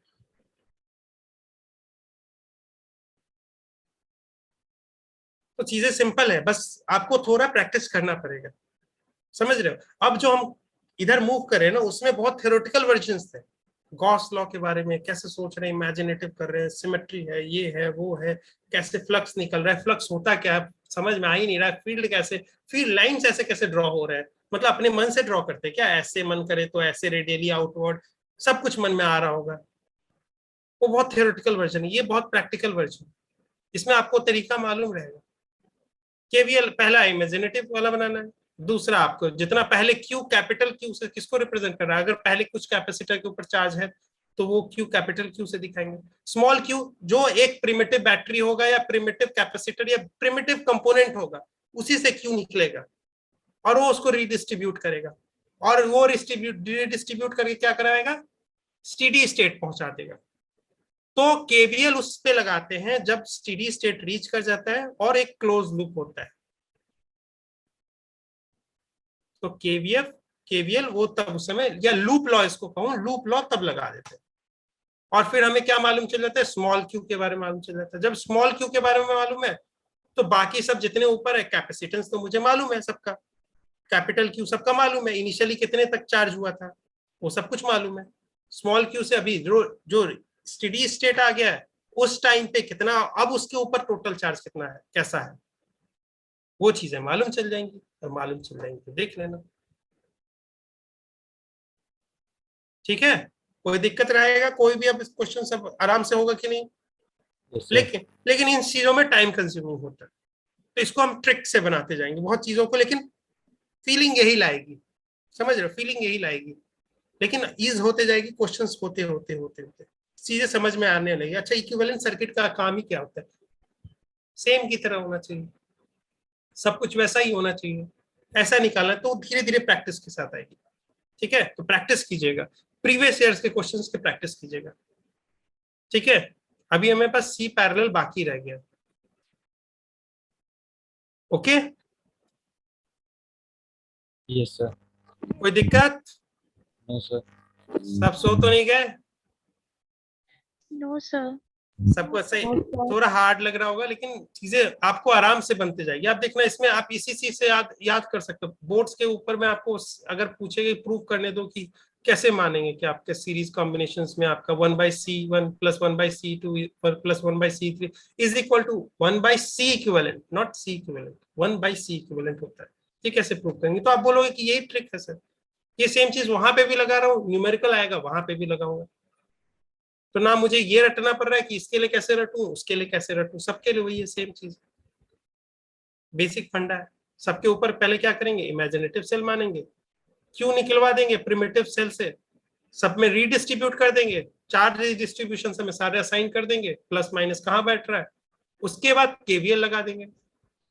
तो चीजें सिंपल है, बस आपको थोड़ा प्रैक्टिस करना पड़ेगा, समझ रहे हो। अब जो हम इधर मूव करें ना उसमें बहुत थ्योरेटिकल वर्जन्स थे, गॉस लॉ के बारे में कैसे सोच रहे हैं, इमेजिनेटिव कर रहे हैं, सिमेट्री है, ये है वो है, कैसे फ्लक्स निकल रहा है, फ्लक्स होता क्या है समझ में आ ही नहीं रहा है, फील्ड कैसे, फील्ड लाइंस ऐसे कैसे ड्रॉ हो रहे हैं, मतलब अपने मन से ड्रॉ करते हैं क्या, ऐसे मन करे तो ऐसे रेडियली आउटवर्ड, सब कुछ मन में आ रहा होगा। वो बहुत थ्योरेटिकल वर्जन है, ये बहुत प्रैक्टिकल वर्जन, इसमें आपको तरीका मालूम रहेगा। केवीएल पहला इमेजिनेटिव वाला बनाना है, दूसरा आपको जितना पहले क्यू कैपिटल क्यू से किसको रिप्रेजेंट कर रहा है, अगर पहले कुछ कैपेसिटर के ऊपर चार्ज है तो वो क्यू कैपिटल क्यू से दिखाएंगे। स्मॉल क्यू जो एक प्रिमिटिव बैटरी होगा या प्रिमिटिव कैपेसिटर या प्रिमिटिव कंपोनेंट होगा उसी से क्यू निकलेगा और वो उसको रीडिस्ट्रीब्यूट करेगा, और वो रीडिस्ट्रीब्यूट करके क्या कराएगा, स्टेडी स्टेट पहुंचा देगा। तो केवीएल उस पे लगाते हैं जब स्टेडी स्टेट रीच कर जाता है और एक क्लोज लूप होता है। तो केवीएल वो तब उस समय, या लूप लॉ इसको कहूं, लूप लॉ तब लगा देते हैं। और फिर हमें क्या मालूम चल जाता है, स्मॉल क्यू के बारे में मालूम चल जाता है। जब स्मॉल क्यू के बारे में मालूम है तो बाकी सब जितने ऊपर है कैपेसिटेंस तो मुझे मालूम है सबका, कैपिटल क्यू सबका मालूम है, इनिशियली कितने तक चार्ज हुआ था वो सब कुछ मालूम है। स्मॉल क्यू से अभी जो स्टेडी स्टेट आ गया है उस टाइम पे कितना, अब उसके ऊपर टोटल चार्ज कितना है, कैसा है, वो चीजें मालूम चल जाएंगी, और मालूम चल जाएंगी तो देख लेना। ठीक है, कोई दिक्कत रहेगा कोई भी, अब क्वेश्चन सब आराम से होगा कि नहीं। Yes, sir. लेकिन इन चीजों में टाइम कंज्यूमिंग होता है, तो इसको हम ट्रिक से बनाते जाएंगे बहुत चीजों को, लेकिन फीलिंग यही लाएगी, समझ रहे हो, फीलिंग यही लाएगी, लेकिन ईज होते जाएगी, क्वेश्चंस होते होते होते होते चीजें समझ में आने लगी। अच्छा, इक्विवेलेंट सर्किट का काम ही क्या होता है, सेम की तरह होना चाहिए, सब कुछ वैसा ही होना चाहिए, ऐसा निकालना, तो धीरे धीरे प्रैक्टिस के साथ आएगी। ठीक है, तो प्रैक्टिस कीजिएगा, प्रीवियस ईयर्स के क्वेश्चंस की प्रैक्टिस कीजिएगा। ठीक है, अभी हमें पास सी पैरेलल बाकी रह गया। Okay, Yes, sir. कोई दिक्कत, No, sir. सब सो तो नहीं गए, No, sir. सबको सही, थोड़ा हार्ड लग रहा होगा लेकिन चीजें आपको आराम से बनते जाएगी। आप देखना इसमें आप इसी चीज से याद कर सकते हो, बोर्ड्स के ऊपर में आपको अगर पूछेगा प्रूव करने दो कि कैसे मानेंगे कि आपके सीरीज कॉम्बिनेशंस में आपका 1/C1 + 1/C2 + 1/C3 is equal to 1/C equivalent, not C equivalent, 1/C equivalent होता है। ये कैसे प्रूव करेंगे? तो आप बोलोगे कि यही ट्रिक है सर, ये सेम चीज वहां पे भी लगा रहा हूँ, न्यूमेरिकल आएगा वहां पे भी लगाऊंगा। तो ना मुझे ये रटना पड़ रहा है कि इसके लिए कैसे रटूं, उसके लिए कैसे रटूं, सबके लिए वही है, सेम चीज, बेसिक फंडा है। सबके ऊपर पहले क्या करेंगे, इमेजिनेटिव सेल मानेंगे, क्यों निकलवा देंगे प्रिमिटिव सेल से, सब में रीडिस्ट्रीब्यूट कर देंगे, 4 डिस्ट्रीब्यूशन से में सारे असाइन कर देंगे, प्लस माइनस कहाँ बैठ रहा है, उसके बाद केवीएल लगा देंगे।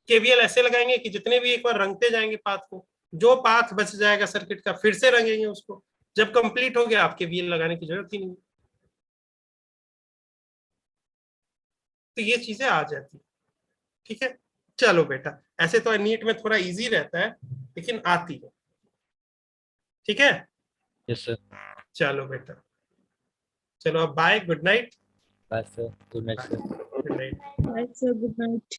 केवीएल ऐसे लगाएंगे कि जितने भी एक बार रंगते जाएंगे पाथ को, जो पाथ बच जाएगा सर्किट का फिर से रंगेंगे उसको, जब कंप्लीट हो गया आप केवीएल लगाने की जरूरत ही नहीं। तो ये चीजें आ जाती, ठीक है। चलो बेटा, ऐसे तो नीट में थोड़ा इजी रहता है लेकिन आती है, ठीक है। Yes sir. चलो बेटा, चलो अब bye, good night. Bye sir, good night sir. Good night. Bye, sir. Good night.